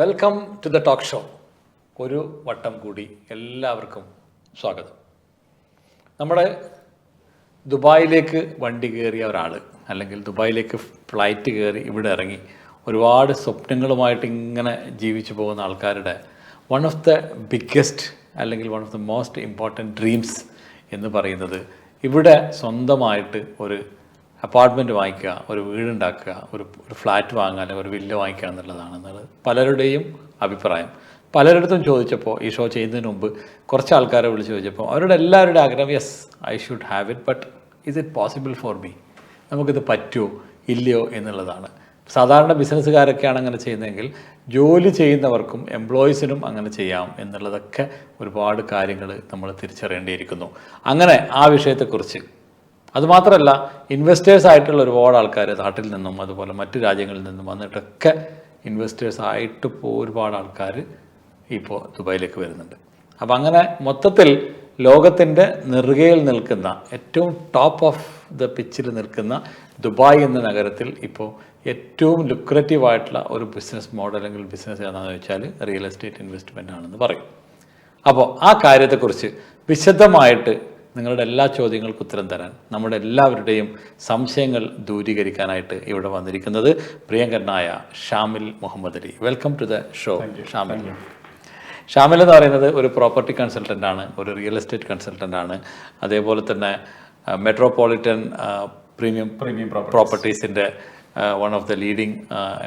Welcome to the talk show. ഒരു വട്ടം കൂടി എല്ലാവർക്കും സ്വാഗതം. നമ്മുടെ ദുബായിലേക്ക് വണ്ടി കയറിയ ഒരാൾ, അല്ലെങ്കിൽ ദുബായിലേക്ക് ഫ്ലൈറ്റ് കയറി ഇവിടെ ഇറങ്ങി ഒരുപാട് സ്വപ്നങ്ങളുമായിട്ട് ഇങ്ങനെ ജീവിച്ചു പോകുന്ന ആൾക്കാരുടെ വൺ ഓഫ് ദ ബിഗ്ഗസ്റ്റ് അല്ലെങ്കിൽ one of the most important dreams എന്ന് പറയുന്നത് ഇവിടെ സ്വന്തമായിട്ട് ഒരു അപ്പാർട്ട്മെൻറ്റ് വാങ്ങിക്കുക, ഒരു വീടുണ്ടാക്കുക, ഒരു ഫ്ലാറ്റ് വാങ്ങുക, അല്ലെങ്കിൽ ഒരു വില്ല വാങ്ങിക്കുക എന്നുള്ളതാണെന്നുള്ളത് പലരുടെയും അഭിപ്രായം. പലരിടത്തും ചോദിച്ചപ്പോൾ, ഈ ഷോ ചെയ്യുന്നതിന് മുമ്പ് കുറച്ച് ആൾക്കാരെ വിളിച്ച് ചോദിച്ചപ്പോൾ അവരുടെ എല്ലാവരുടെ ആഗ്രഹം yes I should have it, but is it possible for me, നമുക്കിത് പറ്റുമോ ഇല്ലയോ എന്നുള്ളതാണ്. സാധാരണ ബിസിനസ്സുകാരൊക്കെയാണ് അങ്ങനെ ചെയ്യുന്നതെങ്കിൽ ജോലി ചെയ്യുന്നവർക്കും എംപ്ലോയീസിനും അങ്ങനെ ചെയ്യാം എന്നുള്ളതൊക്കെ ഒരുപാട് കാര്യങ്ങൾ നമ്മൾ തിരിച്ചറിയേണ്ടിയിരിക്കുന്നു. അങ്ങനെ ആ വിഷയത്തെക്കുറിച്ച്, അതുമാത്രമല്ല ഇൻവെസ്റ്റേഴ്സ് ആയിട്ടുള്ള ഒരുപാട് ആൾക്കാർ നാട്ടിൽ നിന്നും അതുപോലെ മറ്റു രാജ്യങ്ങളിൽ നിന്നും വന്നിട്ടൊക്കെ ഇൻവെസ്റ്റേഴ്സ് ആയിട്ട് ഇപ്പോൾ ഒരുപാട് ആൾക്കാർ ഇപ്പോൾ ദുബായിലേക്ക് വരുന്നുണ്ട്. അപ്പം അങ്ങനെ മൊത്തത്തിൽ ലോകത്തിൻ്റെ നെറുകയിൽ നിൽക്കുന്ന, ഏറ്റവും ടോപ്പ് ഓഫ് ദ പിച്ചിൽ നിൽക്കുന്ന ദുബായ് എന്ന നഗരത്തിൽ ഇപ്പോൾ ഏറ്റവും ലുക്രറ്റീവായിട്ടുള്ള ഒരു ബിസിനസ് മോഡൽ അല്ലെങ്കിൽ ബിസിനസ് ഏതാണെന്ന് വെച്ചാൽ റിയൽ എസ്റ്റേറ്റ് ഇൻവെസ്റ്റ്മെൻ്റ് ആണെന്ന് പറയും. അപ്പോൾ ആ കാര്യത്തെക്കുറിച്ച് വിശദമായിട്ട് നിങ്ങളുടെ എല്ലാ ചോദ്യങ്ങൾക്കും ഉത്തരം തരാൻ, നമ്മുടെ എല്ലാവരുടെയും സംശയങ്ങൾ ദൂരീകരിക്കാനായിട്ട് ഇവിടെ വന്നിരിക്കുന്നത് പ്രിയങ്കരനായ Shamil Muhammad Ali. Welcome to the show Shamil. Shamil എന്ന് പറയുന്നത് ഒരു പ്രോപ്പർട്ടി കൺസൾട്ടൻ്റാണ്, ഒരു റിയൽ എസ്റ്റേറ്റ് കൺസൾട്ടൻ്റാണ്, അതേപോലെ തന്നെ മെട്രോപൊളിറ്റൻ പ്രീമിയം പ്രോപ്പർട്ടീസിൻ്റെ one of the leading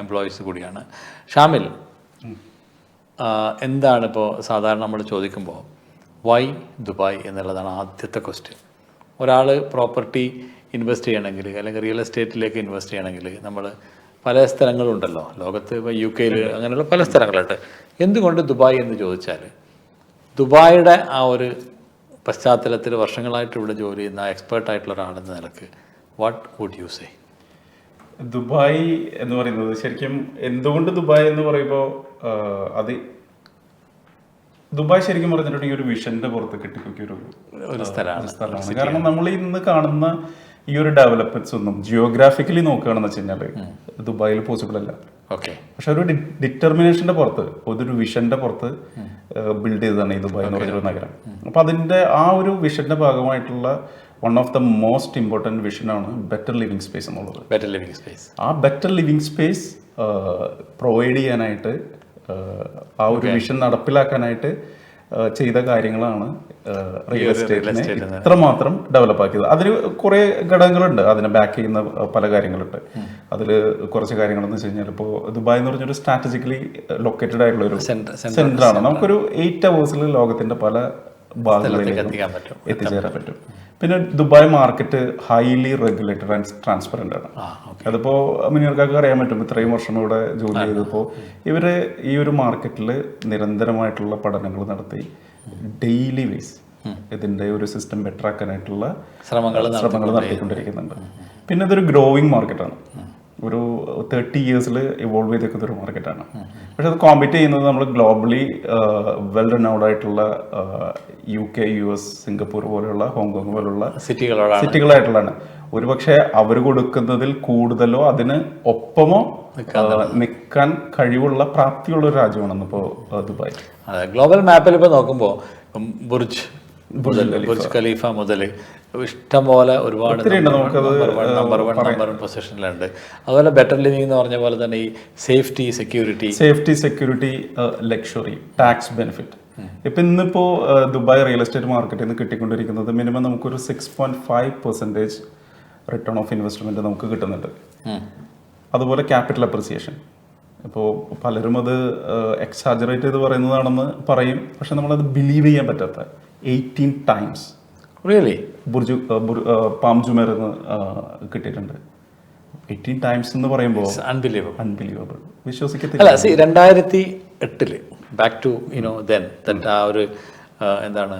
employees കൂടിയാണ്. ഷാമിൽ, എന്താണ് ഇപ്പോൾ സാധാരണ നമ്മൾ ചോദിക്കുമ്പോൾ വൈ ദുബായ് എന്നുള്ളതാണ് ആദ്യത്തെ ക്വസ്റ്റ്യൻ. ഒരാൾ പ്രോപ്പർട്ടി ഇൻവെസ്റ്റ് ചെയ്യണമെങ്കിൽ അല്ലെങ്കിൽ റിയൽ എസ്റ്റേറ്റിലേക്ക് ഇൻവെസ്റ്റ് ചെയ്യണമെങ്കിൽ നമ്മൾ പല സ്ഥലങ്ങളുണ്ടല്ലോ ലോകത്ത്, ഇപ്പോൾ UK അങ്ങനെയുള്ള പല സ്ഥലങ്ങളുണ്ട്. എന്തുകൊണ്ട് ദുബായ് എന്ന് ചോദിച്ചാൽ, ദുബായിയുടെ ആ ഒരു പശ്ചാത്തലത്തിൽ വർഷങ്ങളായിട്ട് ഇവിടെ ജോലി ചെയ്യുന്ന എക്സ്പേർട്ടായിട്ടുള്ള ഒരാളെന്ന നിലക്ക് what would you say? Dubai എന്ന് പറയുന്നത് ശരിക്കും എന്തുകൊണ്ട് ദുബായ് എന്ന് പറയുമ്പോൾ ദുബായ് ശരിക്കും പറഞ്ഞിട്ടുണ്ടെങ്കിൽ ഒരു വിഷന്റെ പുറത്ത് കെട്ടിപ്പൊക്കിയ ഒരു സ്ഥലമാണ്. കാരണം നമ്മൾ ഇന്ന് കാണുന്ന ഈ ഒരു ഡെവലപ്മെന്റ്സ് ഒന്നും ജിയോഗ്രാഫിക്കലി നോക്കുകയാണെന്ന് വെച്ച് കഴിഞ്ഞാൽ ദുബായിൽ പോസിബിൾ അല്ല. പക്ഷെ ഒരു ഡിറ്റർമിനേഷന്റെ പുറത്ത്, ഒരു വിഷന്റെ പുറത്ത് ബിൽഡ് ചെയ്തതാണ് ഈ ദുബായ് എന്ന് പറഞ്ഞൊരു നഗരം. അപ്പൊ അതിന്റെ ആ ഒരു വിഷന്റെ ഭാഗമായിട്ടുള്ള one of the most important വിഷനാണ് ബെറ്റർ ലിവിങ് സ്പേസ് എന്നുള്ളത്. ബെറ്റർ ലിവിങ് സ്പേസ്, ആ ബെറ്റർ ലിവിങ് സ്പേസ് പ്രൊവൈഡ് ചെയ്യാനായിട്ട്, ആ ഒരു വിഷൻ നടപ്പിലാക്കാനായിട്ട് ചെയ്ത കാര്യങ്ങളാണ് റിയൽ എസ്റ്റേറ്റിനെ ഇത്രമാത്രം ഡെവലപ്പ് ആക്കിയത്. അതിന് കുറേ ഘടകങ്ങളുണ്ട്, അതിനെ ബാക്ക് ചെയ്യുന്ന പല കാര്യങ്ങളുണ്ട്. അതിൽ കുറച്ച് കാര്യങ്ങളെന്ന് വെച്ച് കഴിഞ്ഞാൽ, ഇപ്പോൾ ദുബായ് എന്ന് പറഞ്ഞൊരു സ്ട്രാറ്റജിക്കലി ലൊക്കേറ്റഡ് ആയിട്ടുള്ള ഒരു സെന്ററാണ്. നമുക്കൊരു 8 hours ലോകത്തിന്റെ പല ഭാഗങ്ങളിലേക്ക് എത്തിച്ചേരാൻ പറ്റും. പിന്നെ Dubai market highly regulated and transparent ആണ്. അതിപ്പോൾ മുനിയർക്കാർക്ക് അറിയാൻ പറ്റും, ഇത്രയും വർഷം ഇവിടെ ജോലി ചെയ്തപ്പോൾ ഇവർ ഈ ഒരു മാർക്കറ്റിൽ നിരന്തരമായിട്ടുള്ള പഠനങ്ങൾ നടത്തി ഡെയിലി വേസ് ഇതിൻ്റെ ഒരു സിസ്റ്റം ബെറ്റർ ആക്കാനായിട്ടുള്ള ശ്രമങ്ങൾ നടത്തിക്കൊണ്ടിരിക്കുന്നുണ്ട്. പിന്നെ ഇതൊരു ഗ്രോയിങ് മാർക്കറ്റാണ്, ഒരു 30 years ഇവോൾവ് ചെയ്തേക്കുന്ന ഒരു മാർക്കറ്റാണ്. പക്ഷെ അത് കോമ്പീറ്റ് ചെയ്യുന്നത് നമ്മൾ ഗ്ലോബലി വെൽ റിനൗഡ് ആയിട്ടുള്ള UK, US, സിംഗപ്പൂർ പോലെയുള്ള, ഹോങ്കോങ് പോലുള്ള സിറ്റികളായിട്ടുള്ളതാണ്. ഒരുപക്ഷെ അവർ കൊടുക്കുന്നതിൽ കൂടുതലോ അതിന് ഒപ്പമോ നിൽക്കാൻ കഴിവുള്ള പ്രാപ്തിയുള്ള ഒരു രാജ്യമാണെന്ന് ഇപ്പോൾ ദുബായ്. ഗ്ലോബൽ മാപ്പിൽ ഇപ്പോൾ നോക്കുമ്പോൾ ബുർജ് ഖലീഫ മുതൽ ഇഷ്ടംപോലെ ഒരുപാട് നമ്പർ വൺ പൊസിഷനിലുണ്ട്. അതുപോലെ ബെറ്റർ ലിവിംഗ് എന്ന് പറഞ്ഞ പോലെ തന്നെ ഈ safety security luxury, tax benefit. ഇപ്പം ഇന്നിപ്പോൾ ദുബായ് റിയൽ എസ്റ്റേറ്റ് മാർക്കറ്റിൽ നിന്ന് കിട്ടിക്കൊണ്ടിരിക്കുന്നത് മിനിമം നമുക്കൊരു 6.5% റിട്ടേൺ ഓഫ് ഇൻവെസ്റ്റ്മെന്റ് നമുക്ക് കിട്ടുന്നുണ്ട്. അതുപോലെ ക്യാപിറ്റൽ അപ്രിസിയേഷൻ, ഇപ്പോൾ പലരും അത് എക്സാജറേറ്റ് ചെയ്ത് പറയുന്നതാണെന്ന് പറയും, പക്ഷെ നമ്മളത് ബിലീവ് ചെയ്യാൻ പറ്റാത്ത 18 times റിയലി പാം ജുമേറിന്ന് കിട്ടിയിട്ടുണ്ട്. 18 times എന്ന് പറയുമ്പോൾ അൺബിലീവബിൾ, വിശ്വസിക്കത്തില്ല. 2008 ബാക്ക് ടു ദെൻ ആ ഒരു എന്താണ്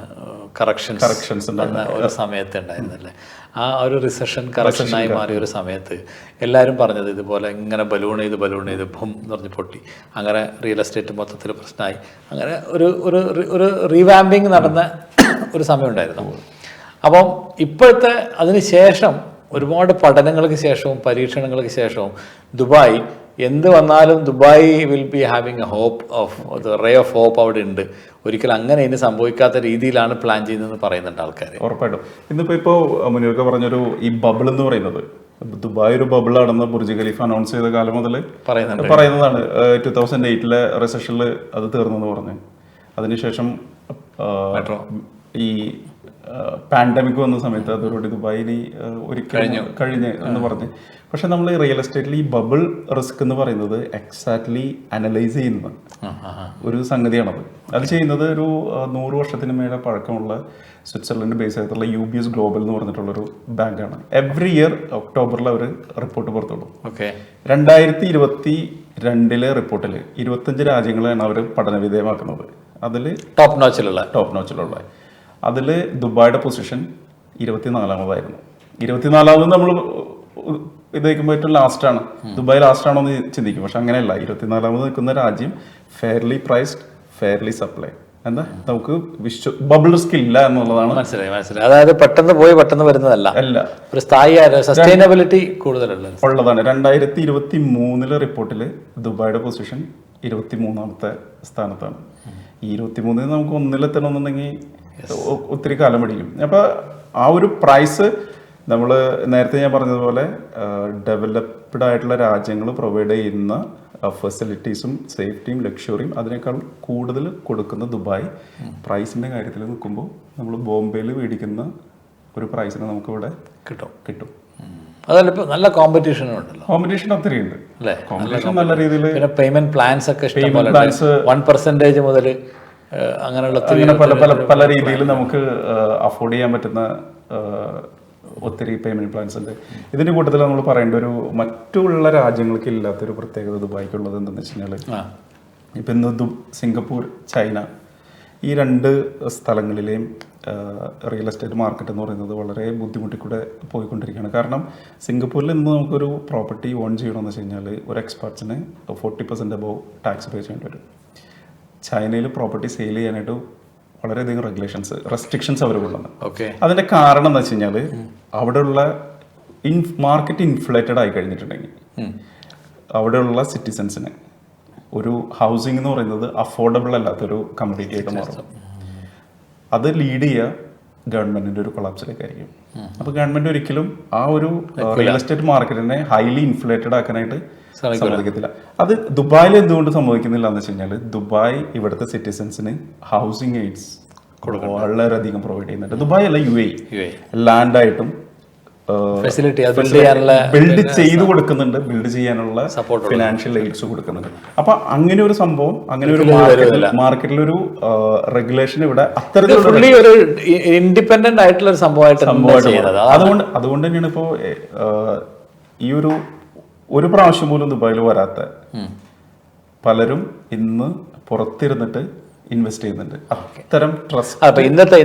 കറക്ഷൻസ് ഒരു സമയത്ത് ഉണ്ടായിരുന്നല്ലേ, ആ ഒരു റിസഷൻ കറക്ഷനായി മാറിയ ഒരു സമയത്ത് എല്ലാവരും പറഞ്ഞത് ഇതുപോലെ ഇങ്ങനെ ബലൂൺ ചെയ്ത് ഭും എന്ന് പറഞ്ഞ് പൊട്ടി, അങ്ങനെ റിയൽ എസ്റ്റേറ്റ് മൊത്തത്തിൽ പ്രശ്നമായി, അങ്ങനെ ഒരു റീവാമ്പിങ് നടന്ന ഒരു സമയം ഉണ്ടായിരുന്നു. അപ്പം ഇപ്പോഴത്തെ അതിന് ശേഷം ഒരുപാട് പഠനങ്ങൾക്ക് ശേഷവും പരീക്ഷണങ്ങൾക്ക് ശേഷവും ദുബായ് എന്ത് വന്നാലും Dubai will be having a hope of ray of hope അവിടെ ഉണ്ട്. ഒരിക്കലും അങ്ങനെ ഇനി സംഭവിക്കാത്ത രീതിയിലാണ് പ്ലാൻ ചെയ്യുന്നതെന്ന് പറയുന്നുണ്ട് ആൾക്കാർ. ഉറപ്പായിട്ടും. ഇപ്പോൾ മുനീർക്ക് പറഞ്ഞൊരു ഈ ബബിൾ എന്ന് പറയുന്നത്, ദുബായ് ഒരു ബബിളാണെന്ന് ബുർജ് ഖലീഫ അനൗൺസ് ചെയ്ത കാലം മുതൽ പറയുന്നതാണ്. 2008 റിസഷനിൽ അത് തീർന്നെന്ന് പറഞ്ഞു. അതിനുശേഷം ഈ പാൻഡമിക് വന്ന സമയത്ത് അതോടുകൂടി ദുബായിന് ഒരിക്കലും കഴിഞ്ഞ് എന്ന് പറഞ്ഞ്. പക്ഷെ നമ്മൾ റിയൽ എസ്റ്റേറ്റിൽ ഈ ബബിൾ റിസ്ക് എന്ന് പറയുന്നത് എക്സാക്ട്ലി അനലൈസ് ചെയ്യുന്ന ഒരു സംഗതിയാണത്. അത് ചെയ്യുന്നത് ഒരു 100 വർഷത്തിന് മേലെ പഴക്കമുള്ള സ്വിറ്റ്സർലൻഡ് ബേസ് ആയിട്ടുള്ള UBS ഗ്ലോബൽ എന്ന് പറഞ്ഞിട്ടുള്ളൊരു ബാങ്കാണ്. എവറി ഇയർ ഒക്ടോബറിൽ അവർ റിപ്പോർട്ട് പുറത്തുവിടും. 2022 റിപ്പോർട്ടിൽ 25 രാജ്യങ്ങളെയാണ് അവർ പഠനവിധേയമാക്കുന്നത്. അതിൽ ടോപ്പ് നോച്ചിലുള്ള അതിൽ ദുബായിയുടെ പൊസിഷൻ 24ാമതായിരുന്നു. 24ാമത് നമ്മൾ ഇത് വയ്ക്കുമ്പോൾ ഏറ്റവും ലാസ്റ്റാണ്. ദുബായ് ലാസ്റ്റാണോ എന്ന് ചിന്തിക്കും. പക്ഷെ അങ്ങനെയല്ല. 24ാമത് നിൽക്കുന്ന രാജ്യം ഫെയർലി പ്രൈസ്ഡ്, ഫെയർലി സപ്ലൈ. എന്താ നമുക്ക് ബബിൾ റിസ്ക് ഇല്ല എന്നുള്ളതാണ്. മനസ്സിലായി. അതായത് പെട്ടെന്ന് പോയി പെട്ടെന്ന് വരുന്നതല്ല, ഒരു സ്ഥായി സസ്റ്റൈനബിലിറ്റി കൂടുതലുള്ളതാണ്. 2023 റിപ്പോർട്ടിൽ ദുബായിയുടെ പൊസിഷൻ 23ാമത്തെ സ്ഥാനത്താണ്. ഈ 23 നമുക്ക് ഒന്നിലെത്തണമെന്നുണ്ടെങ്കിൽ ഒത്തിരി കാലം പിടിക്കും. അപ്പോൾ ആ ഒരു പ്രൈസ് നമ്മൾ നേരത്തെ ഞാൻ പറഞ്ഞതുപോലെ ഡെവലപ്ഡ് ആയിട്ടുള്ള രാജ്യങ്ങൾ പ്രൊവൈഡ് ചെയ്യുന്ന ഫെസിലിറ്റീസും സേഫ്റ്റിയും ലക്ഷറിയും അതിനേക്കാൾ കൂടുതൽ കൊടുക്കുന്ന ദുബായ് പ്രൈസിൻ്റെ കാര്യത്തിൽ നിൽക്കുമ്പോൾ നമ്മൾ ബോംബെയിൽ മേടിക്കുന്ന ഒരു പ്രൈസിന് നമുക്കിവിടെ കിട്ടും. അതല്ല, ഇപ്പോൾ നല്ല കോമ്പറ്റീഷൻ ഉണ്ടല്ലോ. കോമ്പറ്റീഷൻ ഒത്തിരി ഉണ്ട് അല്ലേ? കോമ്പറ്റീഷൻ നല്ല രീതിയിൽ. പിന്നെ പേയ്മെന്റ് പ്ലാൻസ് ഒക്കെ ഇഷ്ടംപോലെ 1% മുതൽ അങ്ങനെയുള്ള പല രീതിയിൽ നമുക്ക് അഫോർഡ് ചെയ്യാൻ പറ്റുന്ന ഒത്തിരി പേയ്മെന്റ് പ്ലാൻസ് ഉണ്ട്. ഇതിന്റെ കൂട്ടത്തിൽ നമ്മൾ പറയേണ്ട ഒരു മറ്റുള്ള രാജ്യങ്ങൾക്ക് ഇല്ലാത്തൊരു പ്രത്യേകത ദുബായ്ക്കുള്ളത് എന്താണെന്ന് വെച്ച് കഴിഞ്ഞാൽ, ഇപ്പം ഇന്ന് സിംഗപ്പൂർ, ചൈന ഈ 2 സ്ഥലങ്ങളിലെയും റിയൽ എസ്റ്റേറ്റ് മാർക്കറ്റ് എന്ന് പറയുന്നത് വളരെ ബുദ്ധിമുട്ടിക്കൂടെ പോയിക്കൊണ്ടിരിക്കുകയാണ്. കാരണം സിംഗപ്പൂരിൽ ഇന്ന് നമുക്കൊരു പ്രോപ്പർട്ടി ഓൺ ചെയ്യണമെന്ന് വെച്ച് കഴിഞ്ഞാൽ ഒരു എക്സ്പെർട്സിന് 40% അബോവ് ടാക്സ് പേ ചെയ്യേണ്ടി വരും. ചൈനയിൽ പ്രോപ്പർട്ടി സെയിൽ ചെയ്യാനായിട്ട് വളരെയധികം റെസ്ട്രിക്ഷൻസ് അവർ കൊണ്ടുവന്നു. അതിന്റെ കാരണം എന്താ വെച്ച് കഴിഞ്ഞാൽ അവിടെയുള്ള മാർക്കറ്റ് ഇൻഫ്ലേറ്റഡ് ആയി കഴിഞ്ഞിട്ടുണ്ടെങ്കിൽ അവിടെയുള്ള സിറ്റിസൺസിന് ഒരു ഹൗസിംഗ് എന്ന് പറയുന്നത് അഫോർഡബിൾ അല്ലാത്തൊരു കമ്മ്യൂണിറ്റി ആയിട്ട് മാറും. അത് ലീഡ് ചെയ്യുക ഗവൺമെന്റിന്റെ ഒരു കൊളാപ്സിലേക്കായിരിക്കും. അപ്പോൾ ഗവൺമെന്റ് ഒരിക്കലും ആ ഒരു റിയൽ എസ്റ്റേറ്റ് മാർക്കറ്റിനെ ഹൈലി ഇൻഫ്ലേറ്റഡ് ആക്കാനായിട്ട് സമ്മതിക്കത്തില്ല. അത് ദുബായിൽ എന്തുകൊണ്ട് സംഭവിക്കുന്നില്ല എന്ന് വെച്ച് കഴിഞ്ഞാൽ, ദുബായ് ഇവിടുത്തെ സിറ്റിസൺസിന് ഹൗസിംഗ് എയ്ഡ്സ് വളരെയധികം പ്രൊവൈഡ് ചെയ്യുന്നുണ്ട്. ദുബായ് അല്ല, UAE ലാൻഡായിട്ടും ബിൽഡ് ചെയ്ത് കൊടുക്കുന്നുണ്ട്, ബിൽഡ് ചെയ്യാനുള്ള ഫിനാൻഷ്യൽ എയ്ഡ്സ് കൊടുക്കുന്നുണ്ട്. അപ്പൊ അങ്ങനെ ഒരു സംഭവം, അങ്ങനെ ഒരു മാർക്കറ്റിലൊരു റെഗുലേഷൻ ഇവിടെ അത്തരത്തിലുള്ള ഇൻഡിപെൻഡന്റ് ആയിട്ടുള്ള ഒരു സംഭവമായിട്ട് അതുകൊണ്ട് തന്നെയാണ് ഇപ്പോ ഈ ഒരു പ്രാവശ്യം പോലും ദുബായിൽ വരാത്ത പലരും ഇന്ന് പുറത്തിരുന്നിട്ട് ഇൻവെസ്റ്റ് ചെയ്യുന്നുണ്ട്. അത്തരം ട്രസ്റ്റ്. അപ്പൊ ഇന്നത്തെ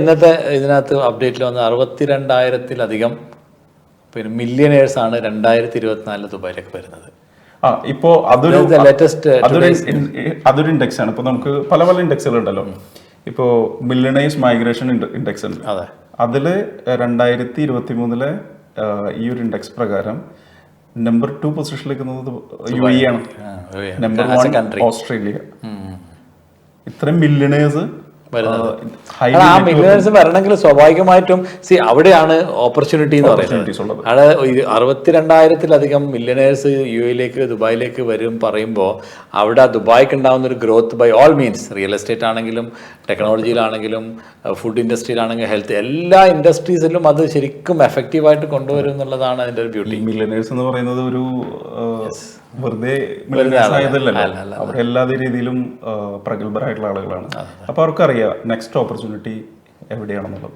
ഇതിനകത്ത് അപ്ഡേറ്റിൽ വന്ന 62,000-ലധികം പിന്നെ മില്യനേഴ്സ് ആണ് 2024 ദുബായിലേക്ക് വരുന്നത്. ഇപ്പോ അതൊരു ഇൻഡെക്സ് ആണ്. ഇപ്പൊ നമുക്ക് പല ഇൻഡെക്സുകൾ ഉണ്ടല്ലോ. ഇപ്പോ മില്യനേഴ്സ് മൈഗ്രേഷൻ ഇൻഡെക്സ് ഉണ്ട്. അതില് 2023 ഈ ഒരു ഇൻഡെക്സ് പ്രകാരം നമ്പർ 2 പൊസിഷനിലേക്ക് UAE ആണ്. Number 1 Australia. ഇത്രയും മില്യണേഴ്സ് മില്യണേഴ്സ് വരണമെങ്കിൽ സ്വാഭാവികമായിട്ടും അവിടെയാണ് ഓപ്പർച്യൂണിറ്റി എന്ന് പറയുന്നത്. അവിടെ 62,000-ലധികം മില്യണേഴ്സ് UAE-ലേക്ക് ദുബായിലേക്ക് വരും പറയുമ്പോൾ അവിടെ ദുബായ്ക്ക് ഉണ്ടാകുന്ന ഒരു growth by all means, real estate ആണെങ്കിലും ടെക്നോളജിയിലാണെങ്കിലും ഫുഡ് ഇൻഡസ്ട്രിയിലാണെങ്കിലും ഹെൽത്ത്, എല്ലാ ഇൻഡസ്ട്രീസിലും അത് ശരിക്കും എഫക്റ്റീവായിട്ട് കൊണ്ടുവരും എന്നുള്ളതാണ് അതിന്റെ ഒരു ബ്യൂട്ടി. മില്യണേഴ്സ് എന്ന് പറയുന്നത് ഒരു വെറുതെ അവർ എല്ലാ രീതിയിലും പ്രഗത്ഭരായിട്ടുള്ള ആളുകളാണ്. അപ്പൊ അവർക്കറിയാം നെക്സ്റ്റ് ഓപ്പർച്യൂണിറ്റി എവിടെയാണെന്നുള്ളത്,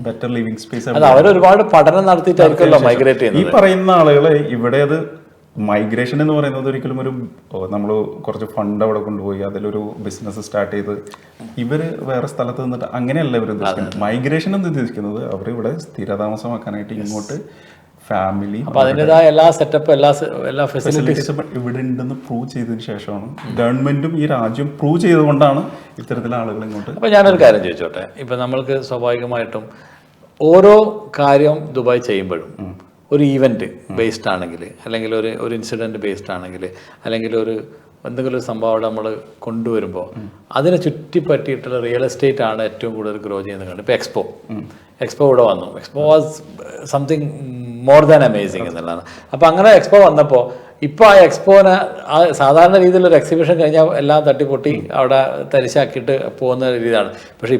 ബെറ്റർ ലിവിംഗ് സ്പേസ്. ഒരുപാട് പഠനം നടത്തിയിട്ടായിരിക്കുമല്ലോ മൈഗ്രേറ്റ് ചെയ്യുന്നത്. ഈ പറയുന്ന ആളുകളെ ഇവിടെ അത് മൈഗ്രേഷൻ എന്ന് പറയുന്നത് ഒരിക്കലും ഒരു നമ്മൾ കുറച്ച് ഫണ്ട് അവിടെ കൊണ്ടുപോയി അതിലൊരു ബിസിനസ് സ്റ്റാർട്ട് ചെയ്ത് ഇവര് വേറെ സ്ഥലത്ത് നിന്നിട്ട് അങ്ങനെയല്ല ഇവർ ഉദ്ദേശിക്കുന്നത്. മൈഗ്രേഷൻ എന്ന് ഉദ്ദേശിക്കുന്നത് അവർ ഇവിടെ സ്ഥിരതാമസമാക്കാനായിട്ട് ഇങ്ങോട്ട് ഫാമിലി, അതിൻ്റെതായ എല്ലാ സെറ്റപ്പ് എല്ലാ ഫെസിലിറ്റീസും ഇവിടെ ഉണ്ടെന്ന് പ്രൂവ് ചെയ്തതിന് ശേഷമാണ് ഗവൺമെന്റും ഈ രാജ്യം പ്രൂവ് ചെയ്തുകൊണ്ടാണ് ഇത്തരത്തിലുള്ള ആളുകൾ ഇങ്ങോട്ട്. അപ്പോൾ ഞാനൊരു കാര്യം ചോദിച്ചോട്ടെ, ഇപ്പം നമ്മൾക്ക് സ്വാഭാവികമായിട്ടും ഓരോ കാര്യം ദുബായ് ചെയ്യുമ്പോഴും ഒരു ഈവൻറ്റ് ബേസ്ഡ് ആണെങ്കിൽ, അല്ലെങ്കിൽ ഒരു ഇൻസിഡൻറ്റ് ബേസ്ഡ് ആണെങ്കിൽ, അല്ലെങ്കിൽ എന്തെങ്കിലും ഒരു സംഭവം അവിടെ നമ്മൾ കൊണ്ടുവരുമ്പോൾ അതിനെ ചുറ്റിപ്പറ്റിയിട്ടുള്ള റിയൽ എസ്റ്റേറ്റ് ആണ് ഏറ്റവും കൂടുതൽ ഗ്രോ ചെയ്യുന്നത് കണ്ടു. ഇപ്പോൾ എക്സ്പോ ഇവിടെ വന്നു. Expo was something more than amazing എന്നുള്ളതാണ്. അപ്പോൾ അങ്ങനെ എക്സ്പോ വന്നപ്പോൾ ഇപ്പോൾ ആ എക്സ്പോനെ ആ സാധാരണ രീതിയിലൊരു എക്സിബിഷൻ കഴിഞ്ഞാൽ എല്ലാം തട്ടിപ്പൊട്ടി അവിടെ തരിശാക്കിയിട്ട് പോകുന്ന രീതിയാണ്. പക്ഷേ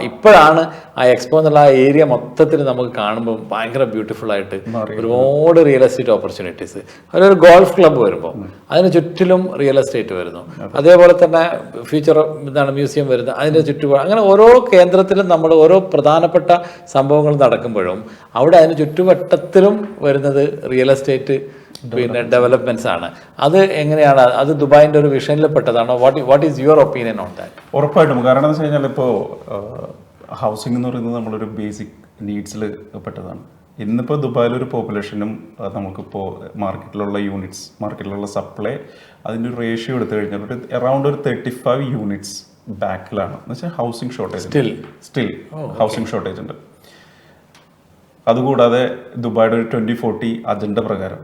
ഇപ്പോഴാണ് ആ എക്സ്പോ എന്നുള്ള ആ ഏരിയ മൊത്തത്തിൽ നമുക്ക് കാണുമ്പോൾ ഭയങ്കര ബ്യൂട്ടിഫുൾ ആയിട്ട് ഒരുപാട് റിയൽ എസ്റ്റേറ്റ് ഓപ്പർച്യൂണിറ്റീസ്. അതിലൊരു ഗോൾഫ് ക്ലബ്ബ് വരുമ്പോൾ അതിന് ചുറ്റിലും റിയൽ എസ്റ്റേറ്റ് വരുന്നു. അതേപോലെ തന്നെ ഫ്യൂച്ചർ മ്യൂസിയം വരുന്നത് അതിൻ്റെ ചുറ്റുപാട്. അങ്ങനെ ഓരോ കേന്ദ്രത്തിലും നമ്മൾ ഓരോ പ്രധാനപ്പെട്ട സംഭവങ്ങൾ നടക്കുമ്പോഴും അവിടെ അതിന് ചുറ്റുവട്ടത്തിലും വരുന്നത് റിയൽ എസ്റ്റേറ്റ് ഡെവലപ്മെന്റ്സ് ആണ്. അത് എങ്ങനെയാണ്? അത് ദുബായിന്റെ ഒരു വിഷനിൽ പെട്ടതാണോ? What is your opinion on that? ഉറപ്പായിട്ടും. കാരണം എന്ന് വെച്ച് കഴിഞ്ഞാൽ ഇപ്പോൾ ഹൗസിംഗ് എന്ന് പറയുന്നത് നമ്മളൊരു ബേസിക് നീഡ്സിൽ പെട്ടതാണ്. ഇന്നിപ്പോൾ ദുബായിലൊരു പോപ്പുലേഷനും നമുക്കിപ്പോൾ മാർക്കറ്റിലുള്ള സപ്ലൈ അതിൻ്റെ ഒരു റേഷ്യോ എടുത്തു കഴിഞ്ഞാൽ അറൗണ്ട് ഒരു 35 യൂണിറ്റ്സ് ബാക്കിലാണ്. എന്ന് വെച്ചാൽ housing shortage still housing shortage ഉണ്ട്. അതുകൂടാതെ ദുബായിയുടെ ഒരു 2040 അജണ്ട പ്രകാരം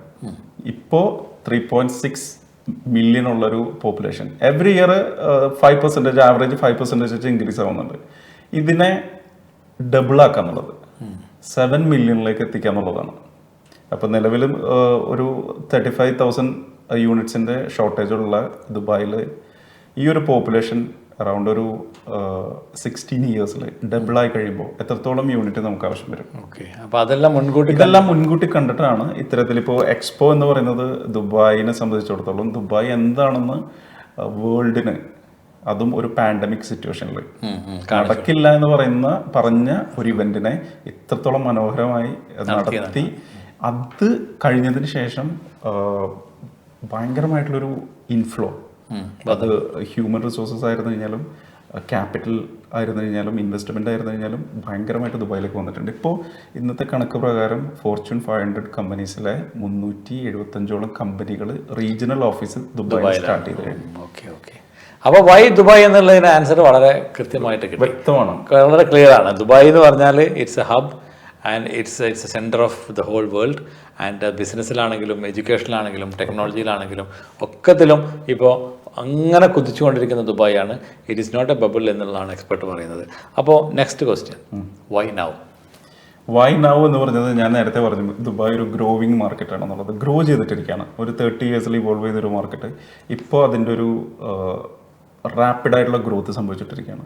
ഇപ്പോൾ 3.6 മില്യൺ ഉള്ളൊരു പോപ്പുലേഷൻ എവറി ഇയർ 5% ആവറേജ് 5% വെച്ച് ഇൻക്രീസ് ആവുന്നുണ്ട്. ഇതിനെ ഡബിൾ ആക്കുക എന്നുള്ളത് 7 മില്യണിലേക്ക് എത്തിക്കുക എന്നുള്ളതാണ്. അപ്പോൾ നിലവിലും ഒരു 35,000 യൂണിറ്റ്സിൻ്റെ ഷോർട്ടേജുള്ള ദുബായിൽ ഈ ഒരു പോപ്പുലേഷൻ അറൗണ്ട് ഒരു 16 ഇയേഴ്സിൽ ഡബിളായി കഴിയുമ്പോൾ എത്രത്തോളം യൂണിറ്റ് നമുക്ക് ആവശ്യം വരും? അപ്പോൾ ഇതെല്ലാം മുൻകൂട്ടി കണ്ടിട്ടാണ് ഇത്തരത്തിലിപ്പോൾ എക്സ്പോ എന്ന് പറയുന്നത് ദുബായിനെ സംബന്ധിച്ചിടത്തോളം ദുബായ് എന്താണെന്ന് വേൾഡിന്, അതും ഒരു പാൻഡമിക് സിറ്റുവേഷനിൽ നടക്കില്ല എന്ന് പറഞ്ഞ ഒരു ഇവന്റിനെ ഇത്രത്തോളം മനോഹരമായി നടത്തി അത് കഴിഞ്ഞതിന് ശേഷം ഭയങ്കരമായിട്ടുള്ളൊരു ഇൻഫ്ലോ, അത് ഹ്യൂമൻ റിസോഴ്സസ് ആയിരുന്നു കഴിഞ്ഞാലും ക്യാപിറ്റൽ ആയിരുന്നു കഴിഞ്ഞാലും ഇൻവെസ്റ്റ്മെന്റ് ആയിരുന്നു കഴിഞ്ഞാലും ഭയങ്കരമായിട്ട് ദുബായിലേക്ക് വന്നിട്ടുണ്ട്. ഇപ്പോൾ ഇന്നത്തെ കണക്ക് പ്രകാരം ഫോർച്യൂൺ 500 കമ്പനീസിലെ 375ഓളം കമ്പനികൾ റീജിയണൽ ഓഫീസ് ദുബായിൽ സ്റ്റാർട്ട് ചെയ്ത് കഴിഞ്ഞു. അപ്പോൾ വൈ ദുബായ് എന്നുള്ളതിന് ആൻസർ വളരെ കൃത്യമായിട്ട് കിട്ടി, വ്യക്തമാണ്, വളരെ ക്ലിയർ ആണ്. ദുബായ് എന്ന് പറഞ്ഞാൽ it's a hub and it's a centre of the whole world. And ബിസിനസ്സിലാണെങ്കിലും എഡ്യൂക്കേഷനിലാണെങ്കിലും ടെക്നോളജിയിലാണെങ്കിലും ഒക്കത്തിലും ഇപ്പോൾ അങ്ങനെ കുതിച്ചുകൊണ്ടിരിക്കുന്ന ദുബായ് ആണ്. It is not a bubble എന്നുള്ളതാണ് എക്സ്പെർട്ട് പറയുന്നത്. അപ്പോൾ നെക്സ്റ്റ് ക്വസ്റ്റ്യൻ, വൈ നൗ എന്ന് പറഞ്ഞത് ഞാൻ നേരത്തെ പറഞ്ഞു, ദുബായ് ഒരു ഗ്രോവിങ് മാർക്കറ്റാണെന്നുള്ളത്. ഗ്രോ ചെയ്തിട്ടിരിക്കുകയാണ്. ഒരു 30 ഇയേഴ്സിൽ ഇവോൾവ് ചെയ്തൊരു മാർക്കറ്റ് ഇപ്പോൾ അതിൻ്റെ ഒരു റാപ്പിഡായിട്ടുള്ള ഗ്രോത്ത് സംഭവിച്ചിട്ടിരിക്കുകയാണ്.